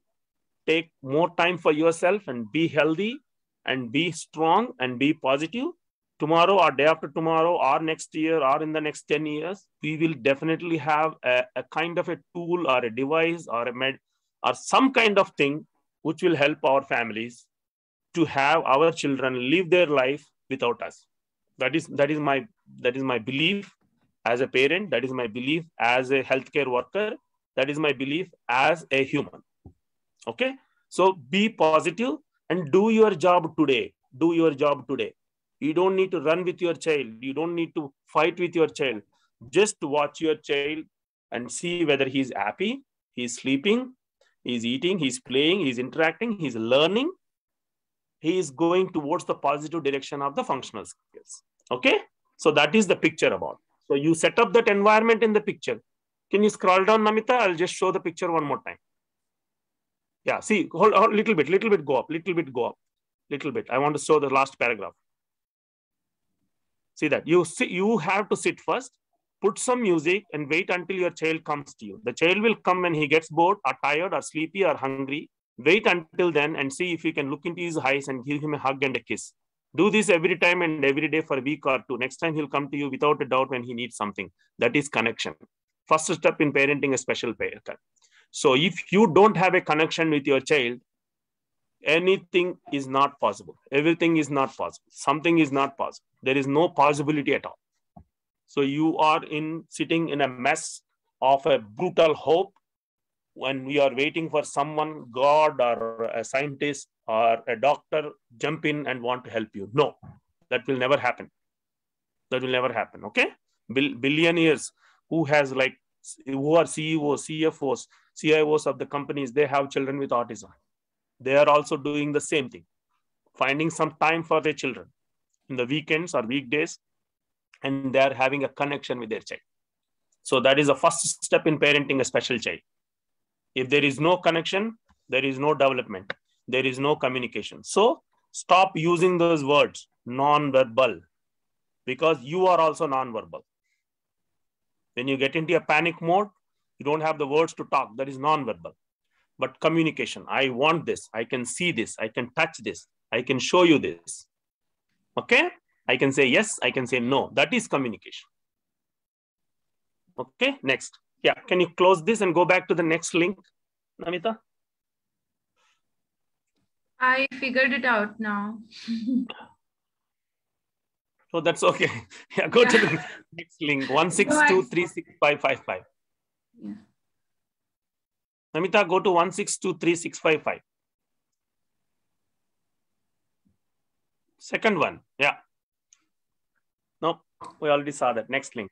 B: take more time for yourself and be healthy and be strong and be positive. Tomorrow or day after tomorrow or next year or in the next 10 years, we will definitely have a kind of a tool or a device or or some kind of thing which will help our families to have our children live their life without us. That is my belief as a parent. That is my belief as a healthcare worker. That is my belief as a human. Okay. So be positive and do your job today. Do your job today. You don't need to run with your child. You don't need to fight with your child. Just watch your child and see whether he's happy, he's sleeping, he's eating, he's playing, he's interacting, he's learning. He is going towards the positive direction of the functional skills. Okay. So that is the picture about. So you set up that environment in the picture. Can you scroll down, Namita? I'll just show the picture one more time. Yeah. See, hold a little bit, go up, little bit. I want to show the last paragraph. See that you have to sit first, put some music and wait until your child comes to you. The child will come when he gets bored or tired or sleepy or hungry. Wait until then and see if you can look into his eyes and give him a hug and a kiss. Do this every time and every day for a week or two. Next time he'll come to you without a doubt when he needs something. That is connection. First step in parenting a special parent. So if you don't have a connection with your child, Anything is not possible. Everything is not possible. Something is not possible. There is no possibility at all. So you are sitting in a mess of a brutal hope when you are waiting for someone, God or a scientist or a doctor, jump in and want to help you. No, that will never happen. That will never happen. Okay, billionaires who are CEOs, CFOs, CIOs of the companies, they have children with autism. They are also doing the same thing, finding some time for their children in the weekends or weekdays, and they are having a connection with their child. So that is the first step in parenting a special child. If there is no connection, there is no development, there is no communication. So stop using those words, non-verbal, because you are also non-verbal. When you get into a panic mode, you don't have the words to talk. That is non-verbal. But communication, I want this, I can see this, I can touch this, I can show you this. Okay? I can say yes, I can say no. That is communication. Okay, next. Yeah, can you close this and go back to the next link, Namita?
A: I figured it out now.
B: So that's okay. Yeah, go to the next link, 162365555.
A: Yeah.
B: Namita, go to 1623655. Second one, yeah. No, we already saw that. Next link.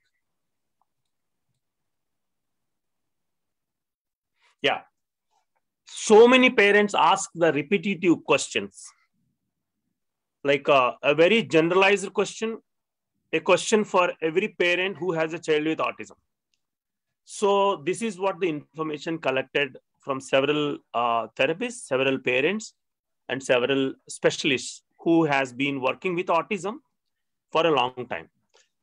B: Yeah. So many parents ask the repetitive questions, like a very generalized question, a question for every parent who has a child with autism. So this is what the information collected from several therapists, several parents, and several specialists who has been working with autism for a long time.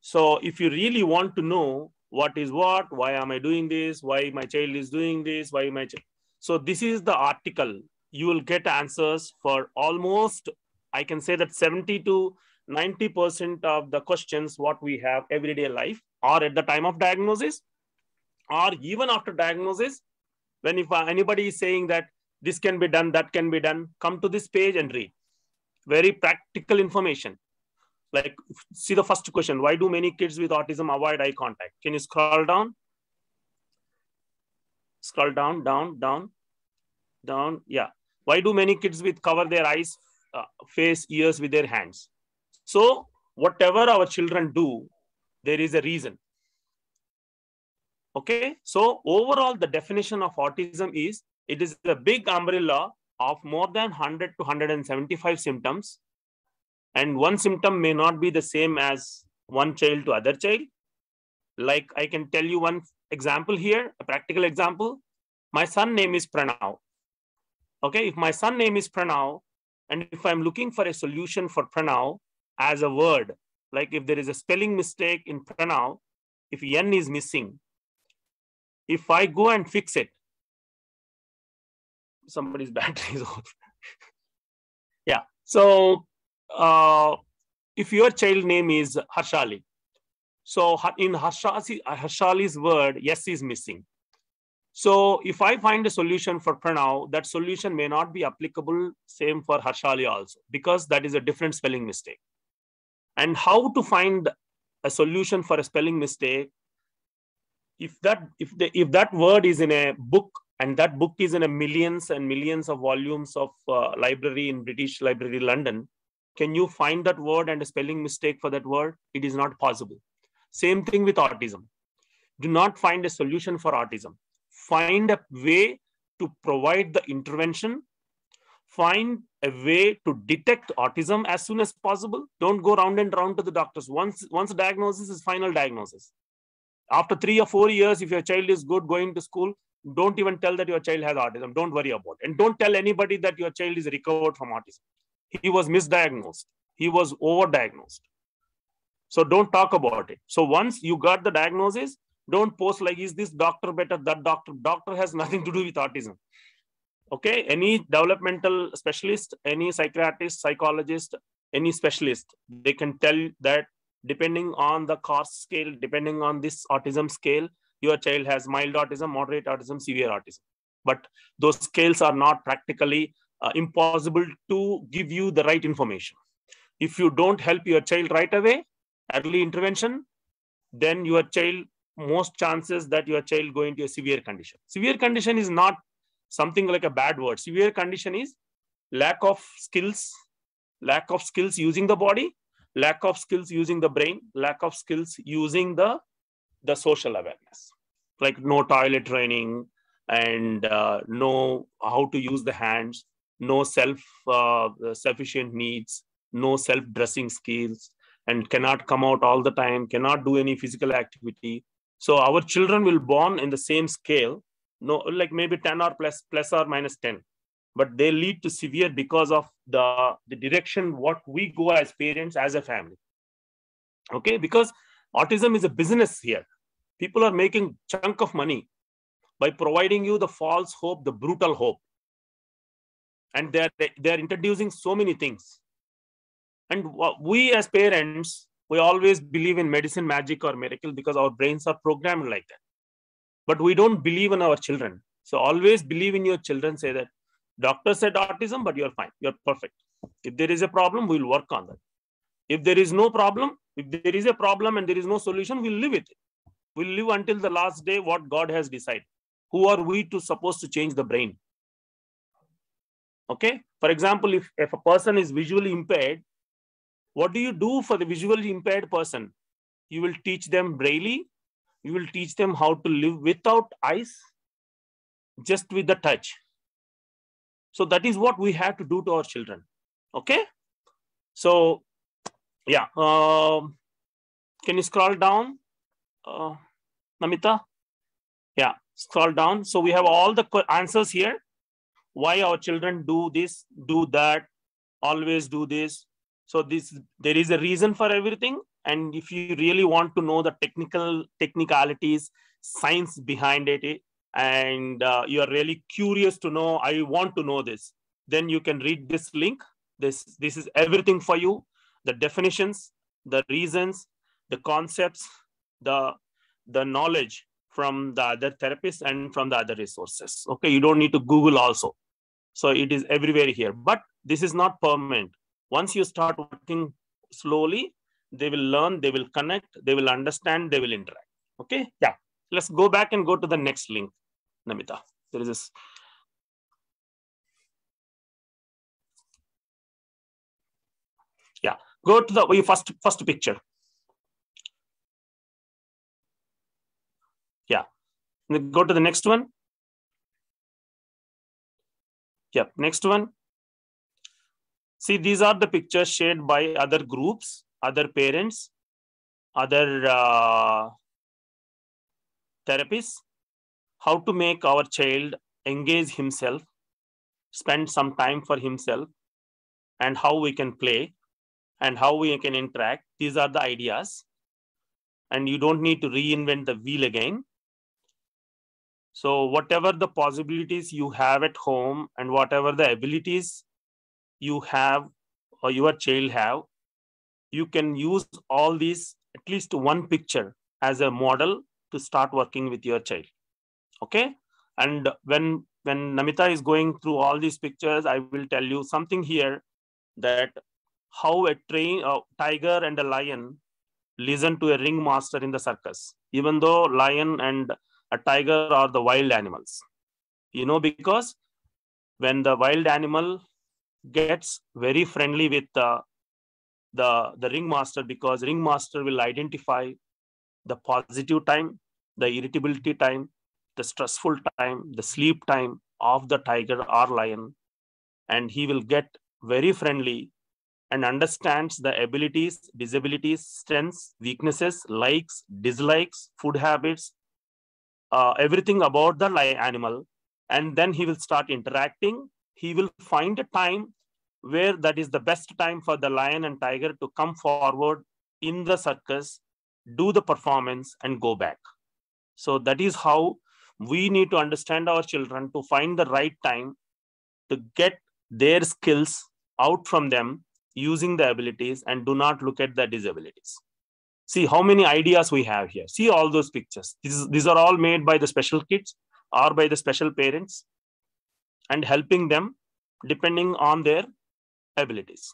B: So if you really want to know what is what, why am I doing this, why my child is doing this, why my child... So this is the article. You will get answers for almost, I can say that 70 to 90% of the questions what we have everyday life, or at the time of diagnosis, or even after diagnosis. When if anybody is saying that this can be done, that can be done, come to this page and read. Very practical information. Like, see the first question, why do many kids with autism avoid eye contact? Can you scroll down? Scroll down, down, down, down. Yeah. Why do many kids with cover their eyes, face, ears with their hands? So whatever our children do, there is a reason. Okay. So overall, the definition of autism is, it is a big umbrella of more than 100 to 175 symptoms. And one symptom may not be the same as one child to other child. Like, I can tell you one example here, a practical example. My son name is Pranav. Okay, if my son name is Pranav, and if I'm looking for a solution for Pranav as a word, like if there is a spelling mistake in Pranav, if N is missing, if I go and fix it, somebody's battery is off. Yeah, so if your child name is Harshali, so in Harshali's word, yes is missing. So if I find a solution for Pranav, that solution may not be applicable same for Harshali also, because that is a different spelling mistake. And how to find a solution for a spelling mistake? If that word is in a book, and that book is in a millions and millions of volumes of library in British Library London, can you find that word and a spelling mistake for that word? It is not possible. Same thing with autism. Do not find a solution for autism. Find a way to provide the intervention. Find a way to detect autism as soon as possible. Don't go round and round to the doctors. Once diagnosis is final diagnosis. After 3 or 4 years, if your child is good, going to school, don't even tell that your child has autism. Don't worry about it. And don't tell anybody that your child is recovered from autism. He was misdiagnosed. He was overdiagnosed. So don't talk about it. So once you got the diagnosis, don't post like, is this doctor better, that doctor? Doctor has nothing to do with autism. Okay, any developmental specialist, any psychiatrist, psychologist, any specialist, they can tell that depending on the cost scale, depending on this autism scale, your child has mild autism, moderate autism, severe autism. But those scales are not practically impossible to give you the right information. If you don't help your child right away, early intervention, then your child, most chances that your child go into a severe condition. Severe condition is not something like a bad word. Severe condition is lack of skills using the body, lack of skills using the brain, lack of skills using the social awareness, like no toilet training and know how to use the hands, no sufficient needs, no self-dressing skills, and cannot come out all the time, cannot do any physical activity. So our children will born in the same scale, no, like maybe 10 or plus or minus 10, but they lead to severe because of the direction what we go as parents, as a family. Okay, because autism is a business here. People are making chunk of money by providing you the false hope, the brutal hope. And they're introducing so many things. And we as parents, we always believe in medicine, magic, or miracle because our brains are programmed like that. But we don't believe in our children. So always believe in your children. Say that doctor said autism, but you're fine. You're perfect. If there is a problem, we'll work on that. If there is no problem, if there is a problem and there is no solution, we'll live with it. We'll live until the last day what God has decided. Who are we to supposed to change the brain? Okay. For example, if a person is visually impaired, what do you do for the visually impaired person? You will teach them Braille. You will teach them how to live without eyes, just with the touch. So that is what we have to do to our children. Okay. So, yeah. Can you scroll down, Namita? Yeah, scroll down. So we have all the answers here. Why our children do this, do that, always do this. So there is a reason for everything. And if you really want to know the technicalities, science behind it, and you are really curious to know, I want to know this, then you can read this link. This is everything for you. The definitions, the reasons, the concepts, the knowledge from the other therapists and from the other resources. Okay, you don't need to Google also. So it is everywhere here. But this is not permanent. Once you start working slowly, they will learn, they will connect, they will understand, they will interact. Okay, yeah. Let's go back and go to the next link, Namita. There is this. Yeah, go to the first picture. Yeah, go to the next one. Yeah, next one. See, these are the pictures shared by other groups, other parents, other therapists, how to make our child engage himself, spend some time for himself, and how we can play and how we can interact. These are the ideas. And you don't need to reinvent the wheel again. So whatever the possibilities you have at home and whatever the abilities you have or your child have, you can use all these, at least one picture as a model to start working with your child. Okay. And when Namita is going through all these pictures, I will tell you something here, that how a tiger and a lion listen to a ringmaster in the circus, even though lion and a tiger are the wild animals. You know, because when the wild animal gets very friendly with the ringmaster, because ringmaster will identify the positive time, the irritability time, the stressful time, the sleep time of the tiger or lion, and he will get very friendly and understands the abilities, disabilities, strengths, weaknesses, likes, dislikes, food habits, everything about the animal. And then he will start interacting. He will find a time where that is the best time for the lion and tiger to come forward in the circus, do the performance, and go back. So that is how we need to understand our children, to find the right time to get their skills out from them using the abilities, and do not look at the disabilities. See how many ideas we have here. See all those pictures. These are all made by the special kids or by the special parents, and helping them depending on their abilities.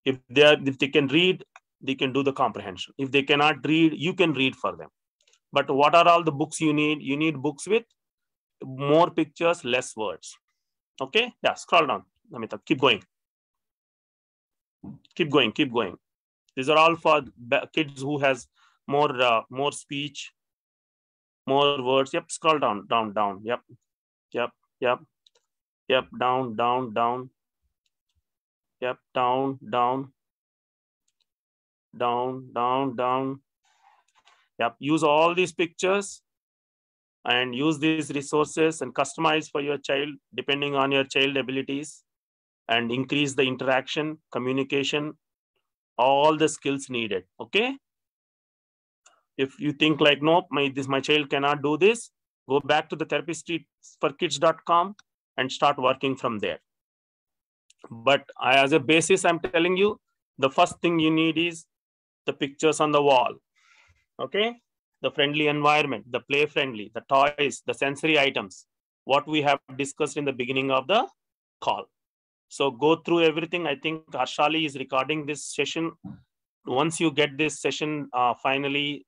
B: If they can read, they can do the comprehension. If they cannot read, you can read for them. But what are all the books you need? You need books with more pictures, less words. Okay, yeah, scroll down, Namita, keep going. Keep going, keep going. These are all for kids who has more speech, more words. Yep, scroll down, down, down. Yep, yep, yep, yep, down, down, down. Yep, down, down, down, down, down. Yep, use all these pictures and use these resources and customize for your child depending on your child abilities, and increase the interaction, communication, all the skills needed. Okay. If you think like, nope, my child cannot do this, go back to the therapystforkids.com and start working from there. But as a basis, I'm telling you, the first thing you need is the pictures on the wall. Okay. The friendly environment, the play friendly, the toys, the sensory items, what we have discussed in the beginning of the call. So go through everything. I think Harshali is recording this session. Once you get this session finally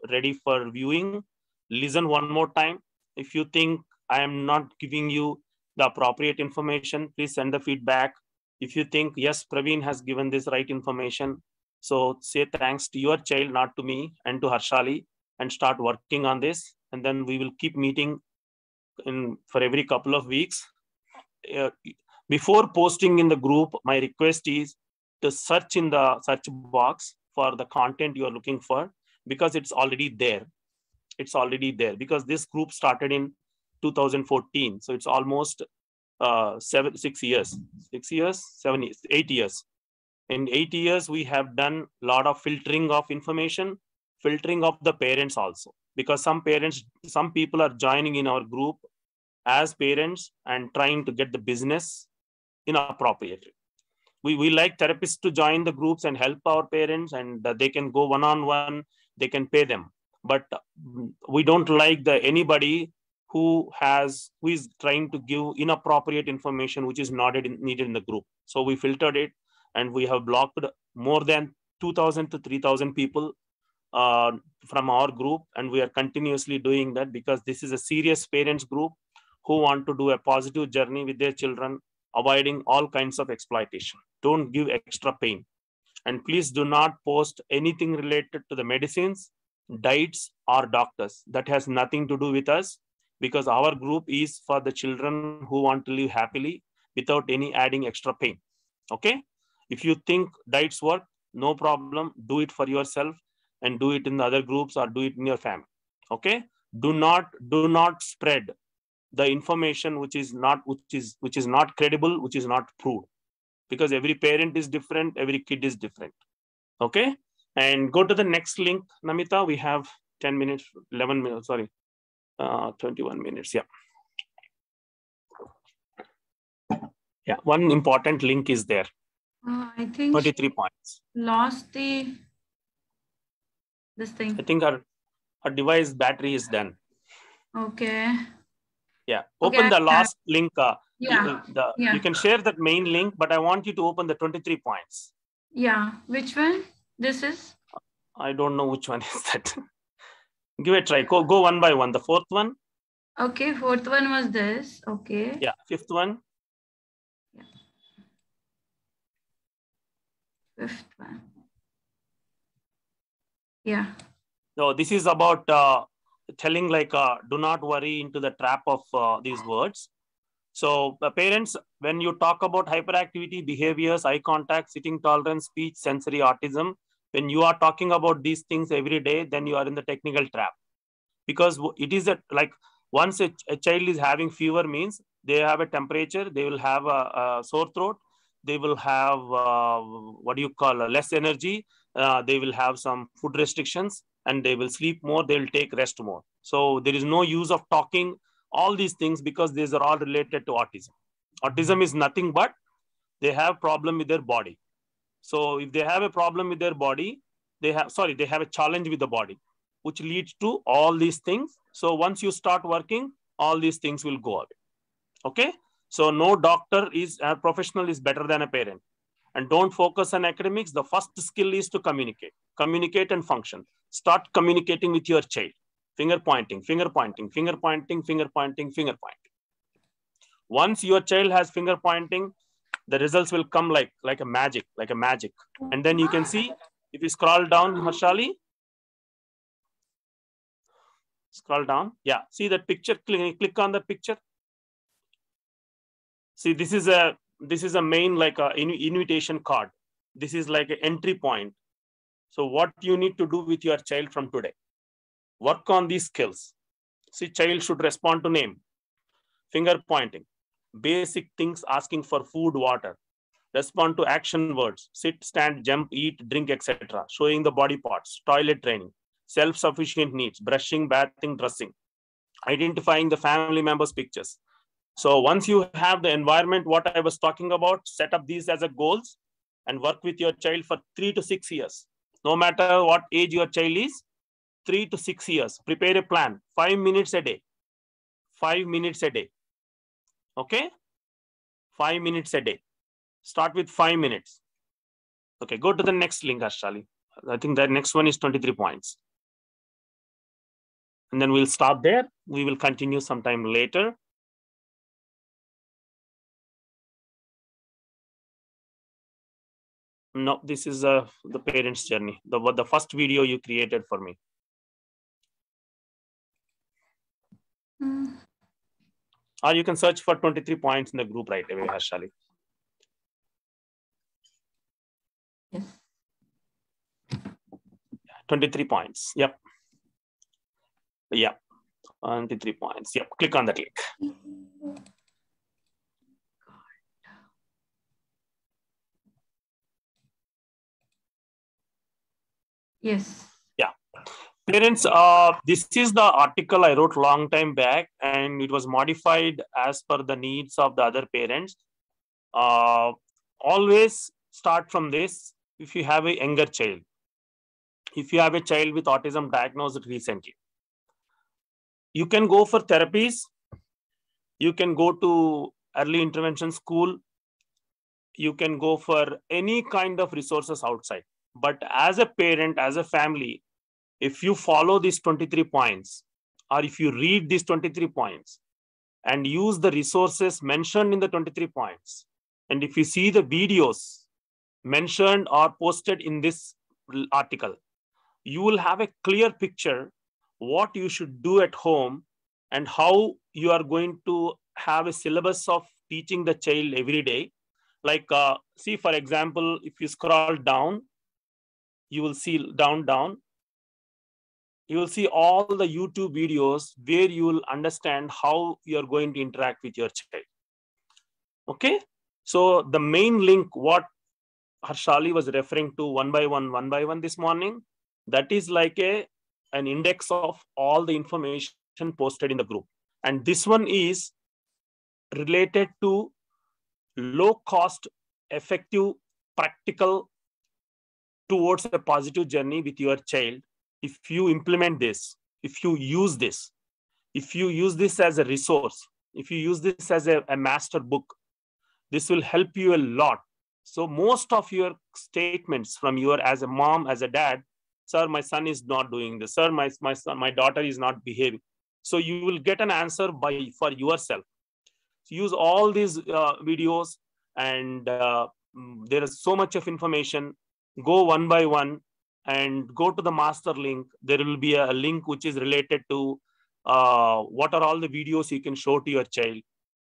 B: ready for viewing, listen one more time. If you think I am not giving you the appropriate information, please send the feedback. If you think, yes, Praveen has given this right information, so say thanks to your child, not to me and to Harshali, and start working on this. And then we will keep meeting for every couple of weeks. Before posting in the group, my request is to search in the search box for the content you are looking for, because it's already there. It's already there because this group started in 2014. So it's almost 8 years. In 8 years, we have done a lot of filtering of information, filtering of the parents also, because some people are joining in our group as parents and trying to get the business inappropriately. We like therapists to join the groups and help our parents, and they can go one-on-one, they can pay them. But we don't like anybody who is trying to give inappropriate information which is not needed in the group. So we filtered it, and we have blocked more than 2,000 to 3,000 people from our group, and we are continuously doing that because this is a serious parents group who want to do a positive journey with their children, avoiding all kinds of exploitation. Don't give extra pain. And please do not post anything related to the medicines, diets, or doctors. That has nothing to do with us, because our group is for the children who want to live happily without any adding extra pain. Okay. If you think diets work, no problem. Do it for yourself and do it in the other groups or do it in your family. Okay. Do not spread the information which is not credible, which is not proved, because every parent is different, every kid is different. Okay. And go to the next link, Namita. We have 10 minutes, 11 minutes, sorry, 21 minutes. Yeah. Yeah. One important link is there.
A: I think
B: 23 points.
A: Lost this thing.
B: I think our device battery is done.
A: Okay.
B: Yeah. Open the last link.
A: Yeah.
B: You can share that main link, but I want you to open the 23 points.
A: Yeah. Which one? This is?
B: I don't know which one is that. Give it a try. Go one by one. The fourth one.
A: Okay. Fourth one was this. Okay.
B: Yeah. Fifth one.
A: Yeah. Fifth one. Yeah.
B: So this is about telling like, do not worry into the trap of these words. So parents, when you talk about hyperactivity, behaviors, eye contact, sitting tolerance, speech, sensory, autism, when you are talking about these things every day, then you are in the technical trap. Because it is like once a child is having fever, means they have a temperature, they will have a sore throat, they will have less energy, they will have some food restrictions, and they will sleep more, they will take rest more. So there is no use of talking all these things, because these are all related to autism. Autism is nothing but they have problem with their body. So if they have a problem with their body, they have a challenge with the body, which leads to all these things. So once you start working, all these things will go away. Okay. So no doctor is a professional is better than a parent. And don't focus on academics. The first skill is to communicate and function. Start communicating with your child. Finger pointing, finger pointing, finger pointing, finger pointing, finger pointing. Once your child has finger pointing, the results will come like a magic. And then you can see, if you scroll down, Harshali, scroll down. Yeah, see that picture, click on that picture. See, this is a main like a invitation card. This is like an entry point. So what you need to do with your child from today, work on these skills. See, child should respond to name, finger pointing, basic things, asking for food, water, respond to action words, sit, stand, jump, eat, drink, etc. Showing the body parts, toilet training, self-sufficient needs, brushing, bathing, dressing, identifying the family members' pictures. So once you have the environment, what I was talking about, set up these as a goals and work with your child for 3 to 6 years. No matter what age your child is, 3 to 6 years. Prepare a plan, 5 minutes a day. 5 minutes a day. Okay? 5 minutes a day. Start with 5 minutes. Okay, go to the next link, Ashali. I think the next one is 23 points. And then we'll stop there. We will continue sometime later. No, this is the parent's journey. The first video you created for me. Or you can search for 23 points in the group right away, Harshali.
A: Yes.
B: 23 points. Yep. Yeah. 23 points. Yep. Click on that link.
A: Yes.
B: Yeah. Parents, this is the article I wrote long time back, and it was modified as per the needs of the other parents. Always start from this. If you have a younger child, if you have a child with autism diagnosed recently, you can go for therapies. You can go to early intervention school. You can go for any kind of resources outside. But as a parent, as a family, if you follow these 23 points, or if you read these 23 points and use the resources mentioned in the 23 points, and if you see the videos mentioned or posted in this article, you will have a clear picture what you should do at home and how you are going to have a syllabus of teaching the child every day. Like, see, for example, if you scroll down, you will see down, you will see all the YouTube videos where you will understand how you're going to interact with your child. Okay. So the main link, what Harshali was referring to one by one this morning, that is like an index of all the information posted in the group. And this one is related to low cost, effective, practical towards a positive journey with your child. If you implement this, if you use this as a resource, if you use this as a master book, this will help you a lot. So most of your statements from your, as a mom, as a dad, sir, my son is not doing this, sir, my daughter is not behaving. So you will get an answer for yourself. So use all these videos, and there is so much of information. Go one by one and go to the master link. There will be a link which is related to what are all the videos you can show to your child.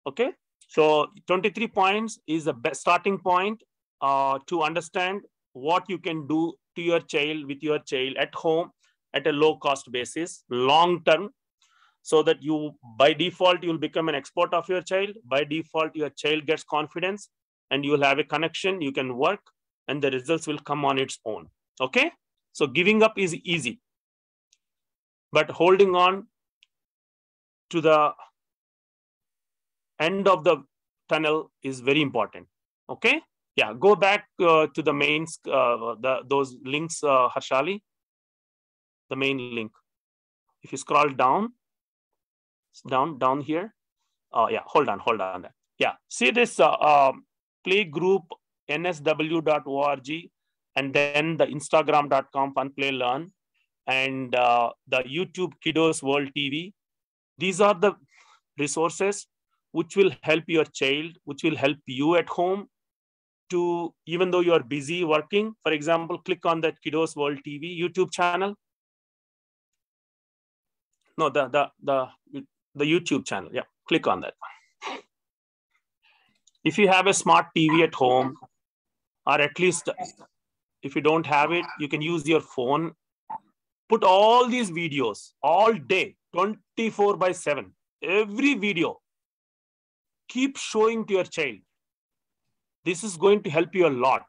B: Okay. So 23 points is the best starting point to understand what you can do to your child, with your child at home at a low cost basis, long term, so that you, by default, you will become an expert of your child. By default, your child gets confidence and you will have a connection, you can work, and the results will come on its own. Okay. So giving up is easy, but holding on to the end of the tunnel is very important. Okay. Yeah, go back to the mains, those links, Harshali, the main link. If you scroll down here. Oh yeah, hold on there. Yeah, see this playgroup nsw.org, and then the instagram.com fun play learn, and the YouTube Kiddos World TV. These are the resources which will help your child, which will help you at home to, even though you are busy working. For example, click on that Kiddos World TV YouTube channel. No, the YouTube channel. Yeah, click on that. If you have a smart TV at home, or at least if you don't have it, you can use your phone. Put all these videos all day, 24/7. Every video, keep showing to your child. This is going to help you a lot.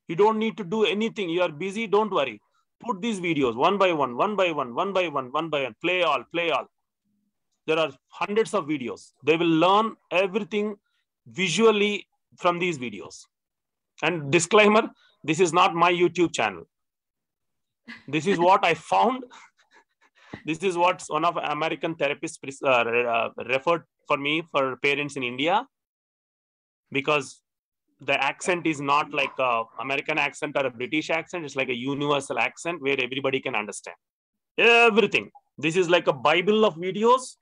B: You don't need to do anything. You are busy, don't worry. Put these videos one by one, one by one, one by one, one by one. Play all, play all. There are hundreds of videos. They will learn everything visually from these videos. And disclaimer, this is not my YouTube channel. This is what I found. This is what one of American therapists referred for me for parents in India, because the accent is not like an American accent or a British accent. It's like a universal accent where everybody can understand everything. This is like a Bible of videos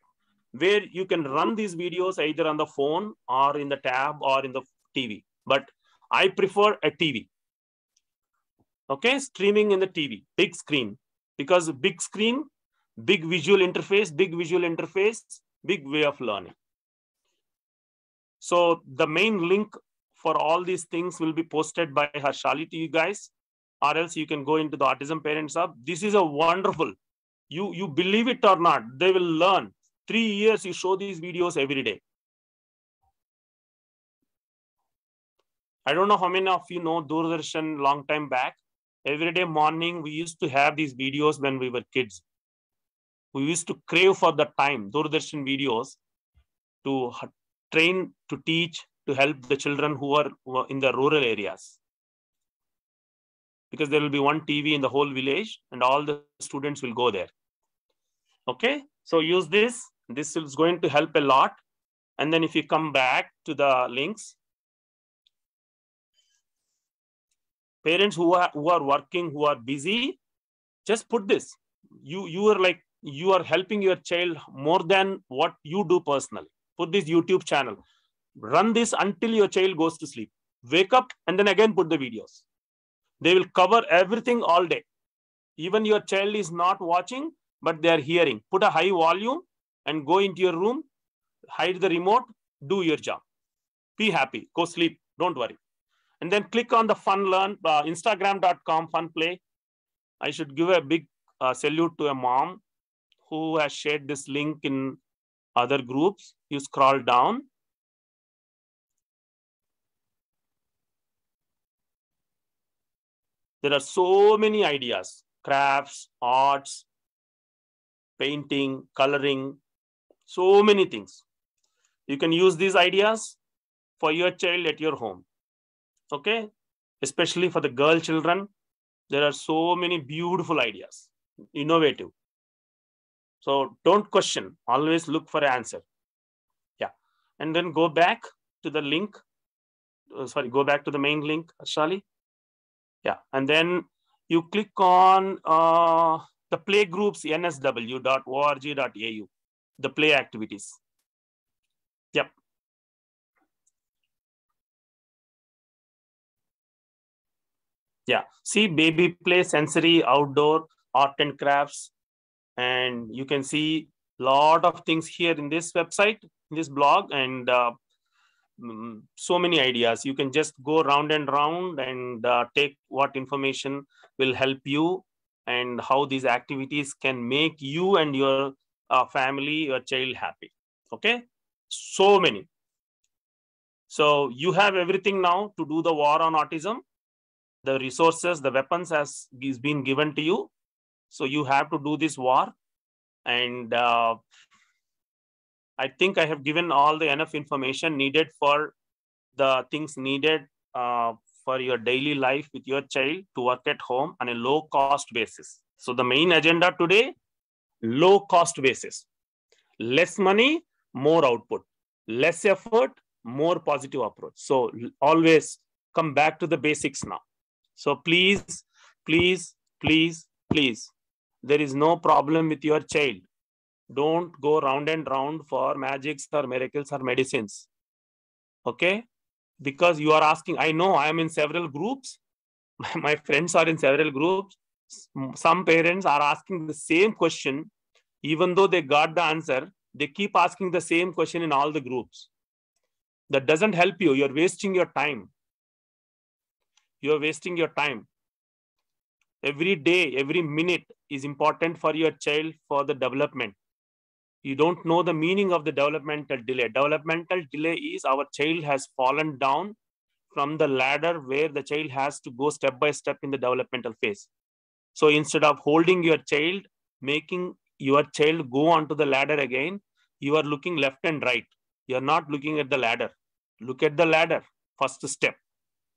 B: where you can run these videos either on the phone or in the tab or in the TV. But I prefer a TV. Okay, streaming in the TV, big screen, because big screen, big visual interface, big way of learning. So the main link for all these things will be posted by Harshali to you guys, or else you can go into the Autism Parents Hub. This is a wonderful, you believe it or not, they will learn. 3 years you show these videos every day. I don't know how many of you know Doordarshan long time back. Every day morning, we used to have these videos when we were kids. We used to crave for the time, Doordarshan videos, to train, to teach, to help the children who are in the rural areas. Because there will be one TV in the whole village and all the students will go there. Okay, so use this. This is going to help a lot. And then if you come back to the links, parents who are working, who are busy, just put this. You are helping your child more than what you do personally. Put this YouTube channel. Run this until your child goes to sleep. Wake up and then again put the videos. They will cover everything all day. Even your child is not watching, but they are hearing. Put a high volume and go into your room, hide the remote, do your job. Be happy, go sleep, don't worry. And then click on the fun learn, instagram.com fun play. I should give a big salute to a mom who has shared this link in other groups. You scroll down. There are so many ideas, crafts, arts, painting, coloring, so many things. You can use these ideas for your child at your home. Okay, especially for the girl children, there are so many beautiful ideas, innovative. So don't question, always look for an answer. Yeah, and then go back to the link. Go back to the main link, Ashali. Yeah, and then you click on the playgroups nsw.org.au, the play activities. Yep. Yeah, see baby play, sensory, outdoor, art and crafts. And you can see a lot of things here in this website, in this blog, and so many ideas. You can just go round and round and take what information will help you and how these activities can make you and your family, your child happy. Okay, so many. So you have everything now to do the war on autism. The resources, the weapons is been given to you. So you have to do this war. And I think I have given all the enough information needed for the things needed for your daily life with your child to work at home on a low cost basis. So the main agenda today, low cost basis. Less money, more output. Less effort, more positive approach. So always come back to the basics now. So please, please, please, please, there is no problem with your child. Don't go round and round for magics or miracles or medicines. Okay? Because you are asking, I know I am in several groups. My friends are in several groups. Some parents are asking the same question, even though they got the answer, they keep asking the same question in all the groups. That doesn't help you. You're wasting your time. You're wasting your time. Every day, every minute is important for your child for the development. You don't know the meaning of the developmental delay. Developmental delay is our child has fallen down from the ladder where the child has to go step by step in the developmental phase. So instead of holding your child, making your child go onto the ladder again, you are looking left and right. You are not looking at the ladder. Look at the ladder. First step.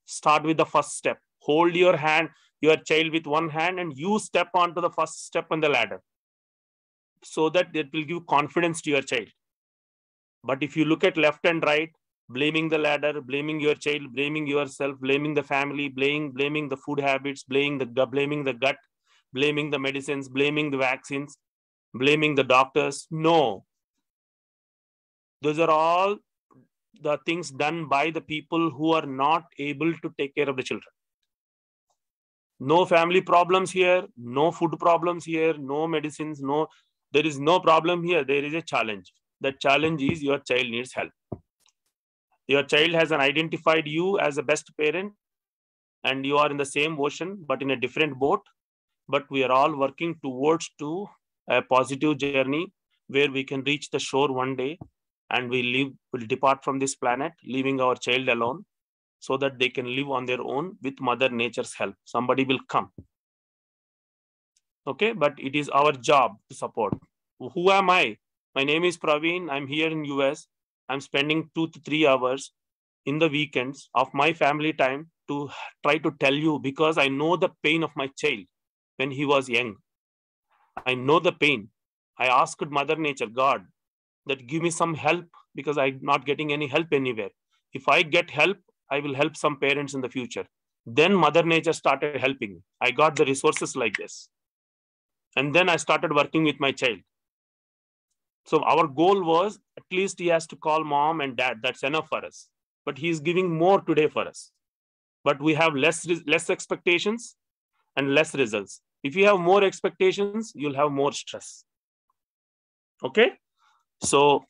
B: Start with the first step. Hold your hand, your child with one hand, and you step onto the first step on the ladder, so that it will give confidence to your child. But if you look at left and right, blaming the ladder, blaming your child, blaming yourself, blaming the family, blaming the food habits, blaming the gut, blaming the medicines, blaming the vaccines, blaming the doctors. No. Those are all the things done by the people who are not able to take care of the children. No family problems here, no food problems here, no medicines, there is no problem here. There is a challenge. The challenge is your child needs help. Your child has identified you as a best parent, and you are in the same ocean, but in a different boat. But we are all working towards to a positive journey where we can reach the shore one day, and we'll depart from this planet, leaving our child alone, so that they can live on their own with Mother Nature's help. Somebody will come. Okay, but it is our job to support. Who am I? My name is Praveen. I'm here in US. I'm spending 2 to 3 hours in the weekends of my family time to try to tell you, because I know the pain of my child when he was young. I know the pain. I asked Mother Nature, God, that give me some help, because I'm not getting any help anywhere. If I get help, I will help some parents in the future. Then Mother Nature started helping me. I got the resources like this. And then I started working with my child. So our goal was, at least he has to call mom and dad. That's enough for us. But he's giving more today for us. But we have less expectations and less results. If you have more expectations, you'll have more stress. Okay? So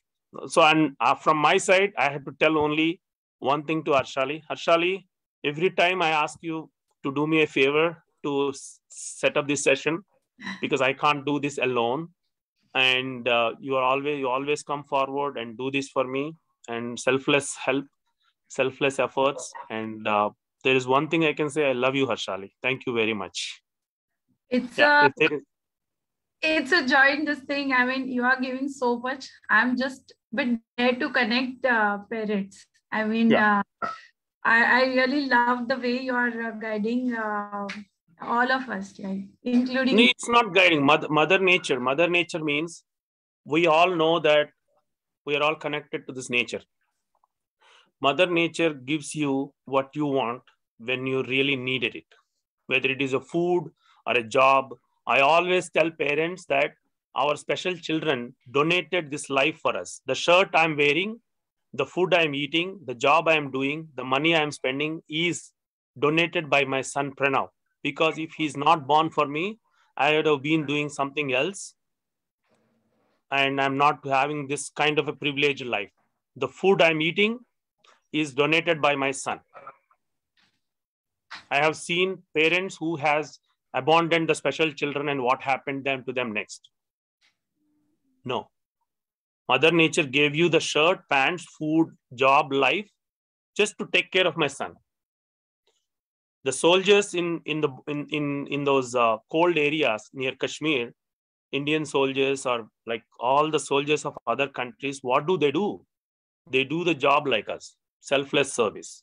B: and from my side, I have to tell only one thing to Harshali. Harshali, every time I ask you to do me a favor to set up this session, because I can't do this alone. And you always come forward and do this for me, and selfless help, selfless efforts. And there is one thing I can say: I love you, Harshali. Thank you very much.
A: It's a joy in this thing. I mean, you are giving so much. I'm just there to connect parents. I mean, I really love the way you are guiding all of us, like including.
B: No, it's not guiding. Mother Nature. Mother Nature means we all know that we are all connected to this nature. Mother Nature gives you what you want when you really needed it, whether it is a food or a job. I always tell parents that our special children donated this life for us. The shirt I'm wearing, the food I'm eating, the job I'm doing, the money I'm spending is donated by my son Pranav. Because if he's not born for me, I would have been doing something else. And I'm not having this kind of a privileged life. The food I'm eating is donated by my son. I have seen parents who has abandoned the special children, and what happened to them next. No. Mother Nature gave you the shirt, pants, food, job, life, just to take care of my son. The soldiers in those cold areas near Kashmir, Indian soldiers, or like all the soldiers of other countries, what do? They do the job like us, selfless service.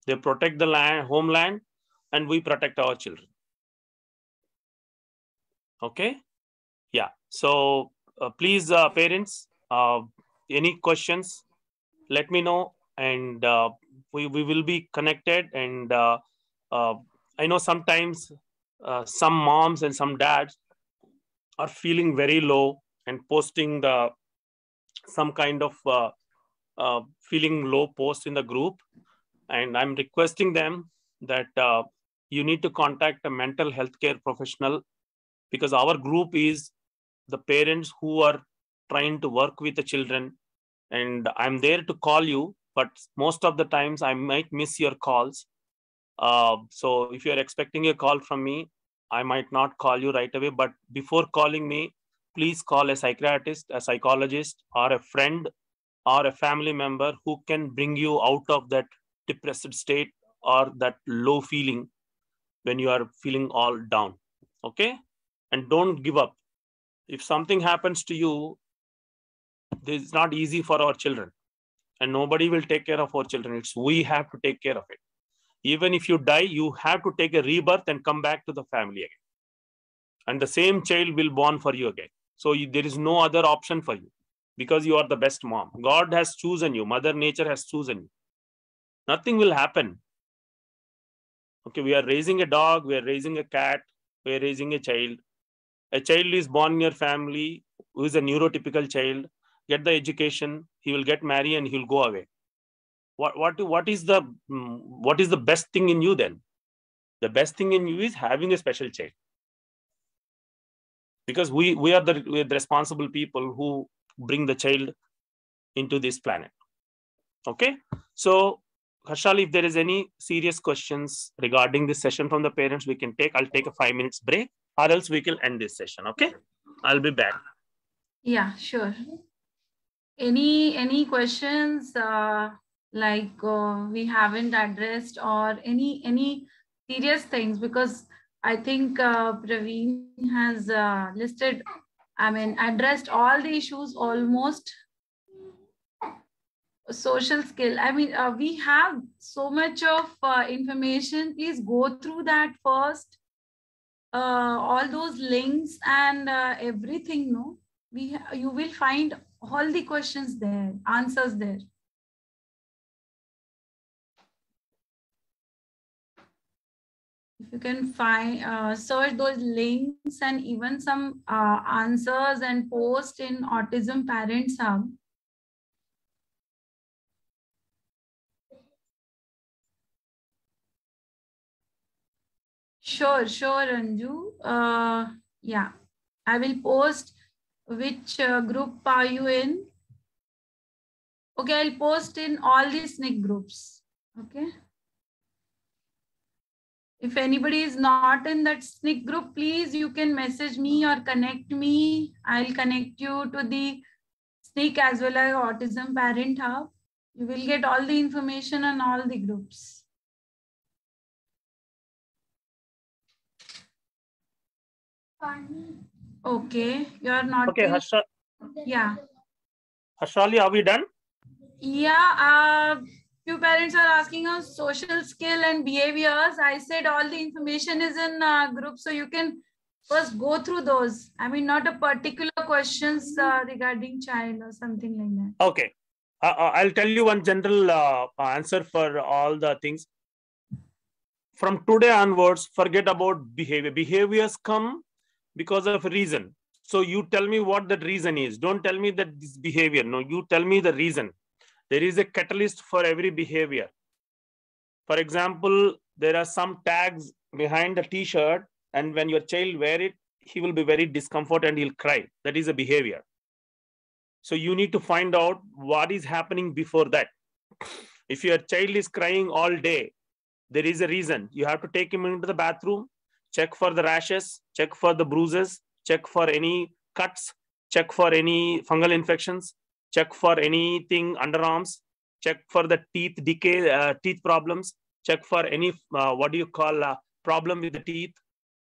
B: They protect the land, homeland, and we protect our children. Okay? Yeah. So please, parents, any questions, let me know, and we will be connected. And I know sometimes some moms and some dads are feeling very low and posting some kind of feeling low post in the group. And I'm requesting them that you need to contact a mental health care professional, because our group is the parents who are trying to work with the children. And I'm there to call you, but most of the times I might miss your calls. So if you're expecting a call from me, I might not call you right away. But before calling me, please call a psychiatrist, a psychologist, or a friend or a family member who can bring you out of that depressed state or that low feeling when you are feeling all down. Okay? And don't give up. If something happens to you, this is not easy for our children, and nobody will take care of our children. It's we have to take care of it. Even if you die, you have to take a rebirth and come back to the family again. And the same child will born for you again. So there is no other option for you, because you are the best mom. God has chosen you. Mother Nature has chosen you. Nothing will happen. Okay, we are raising a dog, we are raising a cat, we are raising a child. A child is born in your family who is a neurotypical child. Get the education, he will get married and he will go away. What is the best thing in you then? The best thing in you is having a special child, because we are the responsible people who bring the child into this planet. Okay, so Harshal, if there is any serious questions regarding this session from the parents, we can take. I'll take a 5 minutes break, or else we can end this session. Okay, I'll be back.
A: Yeah, sure. Any questions like we haven't addressed, or any serious things? Because I think Praveen has listed, addressed all the issues almost. Social skill. We have so much of information. Please go through that first. All those links and everything. No, you will find all the questions there, answers there. If you can find, search those links and even some answers and post in Autism Parents Hub. Sure, Anju. Yeah, I will post which group are you in. Okay, I'll post in all the SNIC groups. Okay. If anybody is not in that SNIC group, please, you can message me or connect me. I'll connect you to the SNIC as well as Autism Parent Hub. You will get all the information on all the groups. Okay, you are not.
B: Okay, Harshal.
A: Yeah.
B: Harshali, are we done?
A: Yeah. Few parents are asking us social skill and behaviors. I said all the information is in group, so you can first go through those. Not a particular questions regarding child or something like that.
B: Okay. I'll tell you one general answer for all the things. From today onwards, forget about behavior. Behaviors come because of a reason. So you tell me what that reason is. Don't tell me that this behavior. No, you tell me the reason. There is a catalyst for every behavior. For example, there are some tags behind the t-shirt, and when your child wear it, he will be very discomfort and he'll cry. That is a behavior. So you need to find out what is happening before that. If your child is crying all day, there is a reason. You have to take him into the bathroom, check for the rashes, check for the bruises, check for any cuts, check for any fungal infections, check for anything underarms, check for the teeth decay, teeth problems, check for any, problem with the teeth,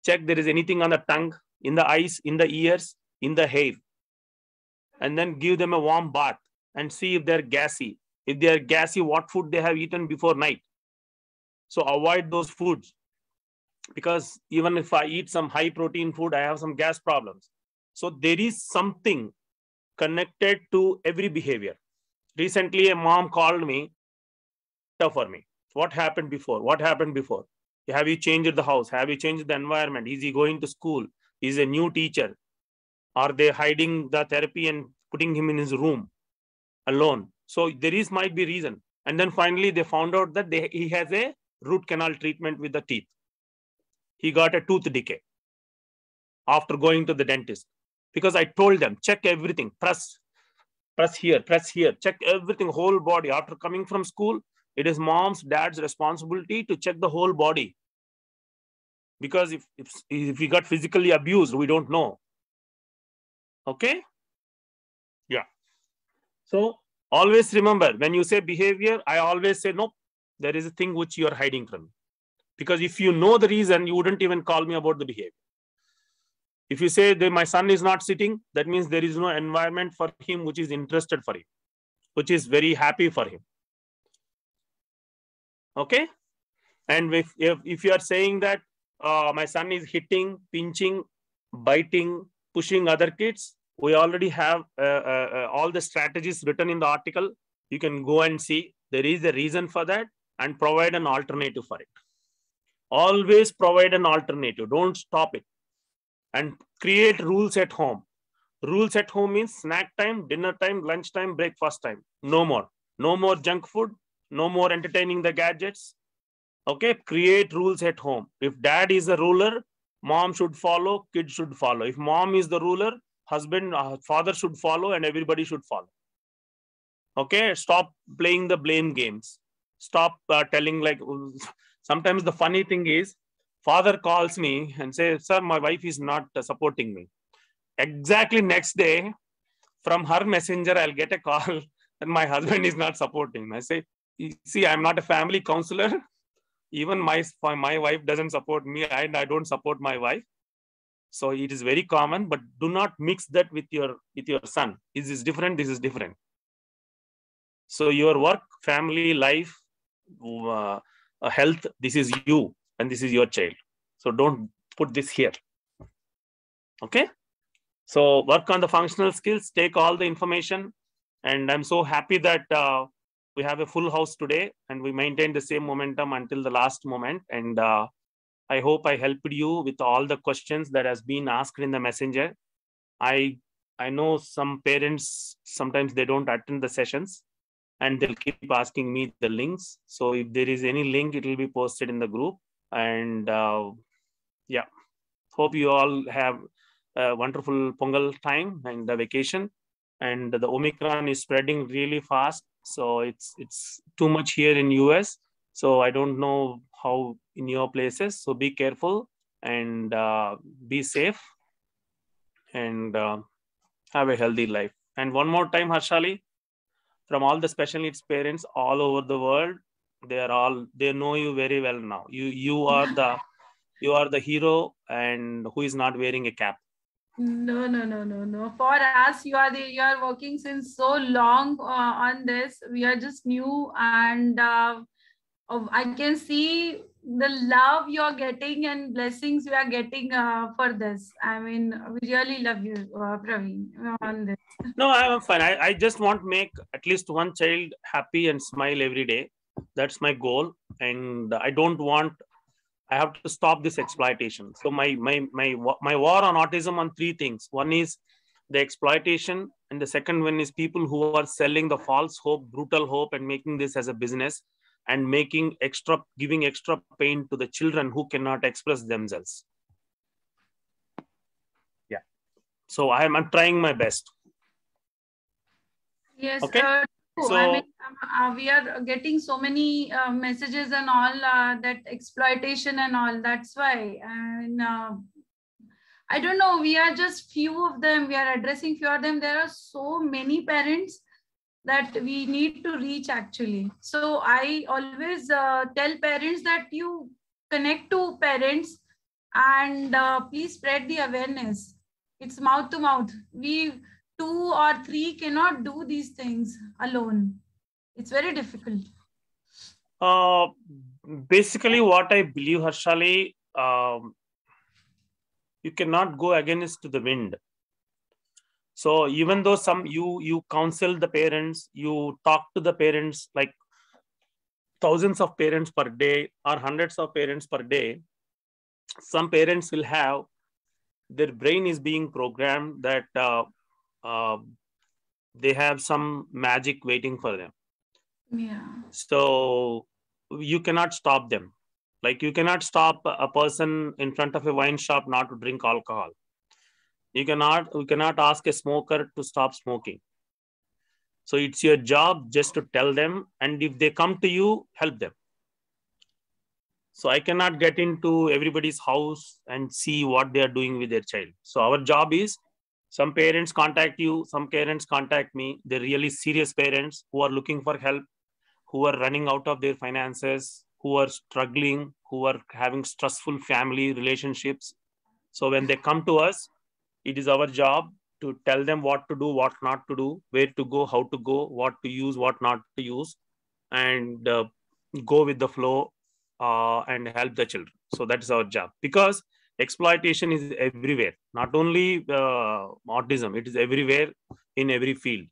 B: check there is anything on the tongue, in the eyes, in the ears, in the hair. And then give them a warm bath and see if they're gassy. If they're gassy, what food they have eaten before night. So avoid those foods, because even if I eat some high protein food, I have some gas problems. So there is something connected to every behavior. Recently, a mom called me for me. What happened before? What happened before? Have you changed the house? Have you changed the environment? Is he going to school? Is a new teacher? Are they hiding the therapy and putting him in his room alone? So there is might be reason. And then finally they found out that he has a root canal treatment with the teeth. He got a tooth decay after going to the dentist, because I told them, check everything, press here, check everything, whole body. After coming from school, it is mom's, dad's responsibility to check the whole body. Because if we got physically abused, we don't know. Okay? Yeah. So always remember, when you say behavior, I always say, no, there is a thing which you are hiding from me. Because if you know the reason, you wouldn't even call me about the behavior. If you say that my son is not sitting, that means there is no environment for him which is interested for him, which is very happy for him. Okay? And if you are saying that my son is hitting, pinching, biting, pushing other kids, we already have all the strategies written in the article. You can go and see. There is a reason for that, and provide an alternative for it. Always provide an alternative. Don't stop it. And create rules at home. Rules at home means snack time, dinner time, lunch time, breakfast time. No more. No more junk food. No more entertaining the gadgets. Okay, create rules at home. If dad is a ruler, mom should follow, kids should follow. If mom is the ruler, husband, father should follow, and everybody should follow. Okay, stop playing the blame games. Stop telling, like, sometimes the funny thing is, father calls me and says, sir, my wife is not supporting me. Exactly next day, from her messenger, I'll get a call that my husband is not supporting me. I say, see, I'm not a family counselor. Even my wife doesn't support me, and I don't support my wife. So it is very common, but do not mix that with your son. This is different. This is different. So your work, family, life, health, this is you, and this is your child. So don't put this here. Okay. So work on the functional skills, take all the information. And I'm so happy that we have a full house today, and we maintain the same momentum until the last moment. And I hope I helped you with all the questions that has been asked in the messenger. I know some parents, sometimes they don't attend the sessions, and they'll keep asking me the links. So if there is any link, it will be posted in the group. And yeah, hope you all have a wonderful Pongal time and the vacation. And the Omicron is spreading really fast. So it's too much here in US. So I don't know how in your places. So be careful and be safe, and have a healthy life. And one more time, Harshali, from all the special needs parents all over the world, they know you very well now. You are the hero, and who is not wearing a cap.
A: No. For us, you are working since so long on this. We are just new, and I can see the love you are getting and blessings you are getting for this. I mean, we really love you, Praveen, on this.
B: No, I'm fine. I just want to make at least one child happy and smile every day. That's my goal, and I have to stop this exploitation. So my war on autism on three things. One is the exploitation, and the second one is people who are selling the false hope, brutal hope, and making this as a business, and giving extra pain to the children who cannot express themselves. Yeah. So I'm trying my best.
A: Yes.
B: Okay. So
A: I mean, we are getting so many messages and all that exploitation and all. That's why. And I don't know. We are just few of them. We are addressing few of them. There are so many parents that we need to reach actually. So I always tell parents that you connect to parents and please spread the awareness. It's mouth to mouth. We 2 or 3 cannot do these things alone. It's very difficult.
B: Basically, what I believe, Harshali, you cannot go against the wind. So even though you counsel the parents, you talk to the parents, like thousands of parents per day or hundreds of parents per day, some parents will have, their brain is being programmed that they have some magic waiting for them.
A: Yeah.
B: So you cannot stop them. Like you cannot stop a person in front of a wine shop not to drink alcohol. You cannot ask a smoker to stop smoking. So it's your job just to tell them, and if they come to you, help them. So I cannot get into everybody's house and see what they are doing with their child. So our job is, some parents contact you, some parents contact me. They're really serious parents who are looking for help, who are running out of their finances, who are struggling, who are having stressful family relationships. So when they come to us, it is our job to tell them what to do, what not to do, where to go, how to go, what to use, what not to use, and go with the flow and help the children. So that is our job, because exploitation is everywhere, not only autism, it is everywhere in every field.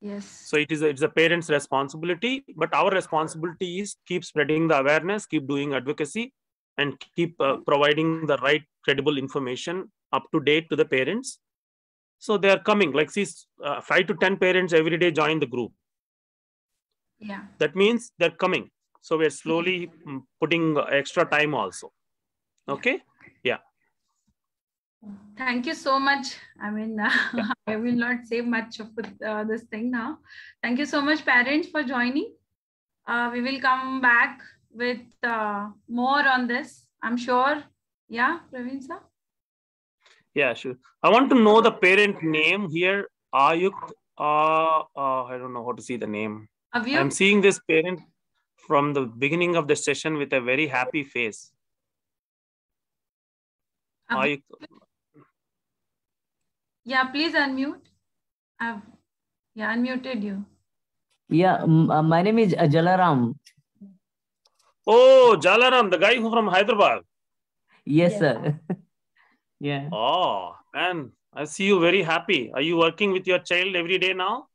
A: Yes.
B: So it's a parent's responsibility, but our responsibility is keep spreading the awareness, keep doing advocacy, and keep providing the right credible information up to date to the parents. So they are coming, like, see, 5 to 10 parents every day join the group.
A: Yeah.
B: That means they're coming. So we're slowly putting extra time also. Okay. Yeah.
A: Thank you so much. I mean, I will not say much of this thing now. Thank you so much, parents, for joining. We will come back with more on this, I'm sure. Yeah, Praveen sir?
B: Yeah, sure. I want to know the parent name here. Ayuk. I don't know how to see the name.
A: Avyuk?
B: I'm seeing this parent from the beginning of the session with a very happy face. Ayuk.
A: Yeah, please unmute. I've unmuted you.
G: Yeah, my name is Jalaram.
B: Oh, Jalaram, the guy who from Hyderabad.
G: Yes, sir. Yeah.
B: Oh, man, I see you very happy. Are you working with your child every day now?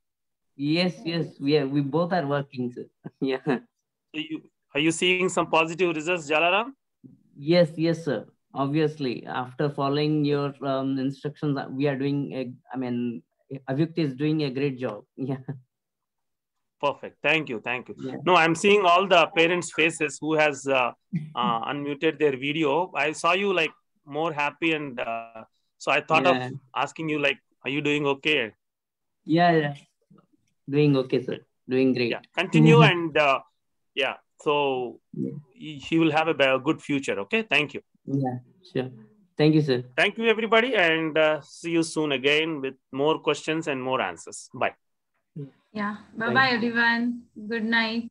G: Yes. We both are working, sir. Yeah.
B: Are you seeing some positive results, Jalaram?
G: Yes, sir. Obviously, after following your instructions, we are doing. Avyukta is doing a great job. Yeah.
B: Perfect. Thank you.
G: Yeah.
B: No, I'm seeing all the parents' faces who has unmuted their video. I saw you like more happy, and so I thought of asking you, like, are you doing okay?
G: Yeah. Doing okay, sir. Doing great.
B: Yeah. Continue and so he will have a good future. Okay. Thank you.
G: Yeah, sure. Thank you, sir.
B: Thank you, everybody, and see you soon again with more questions and more answers. Bye.
A: Yeah. Bye-bye, everyone. Good night.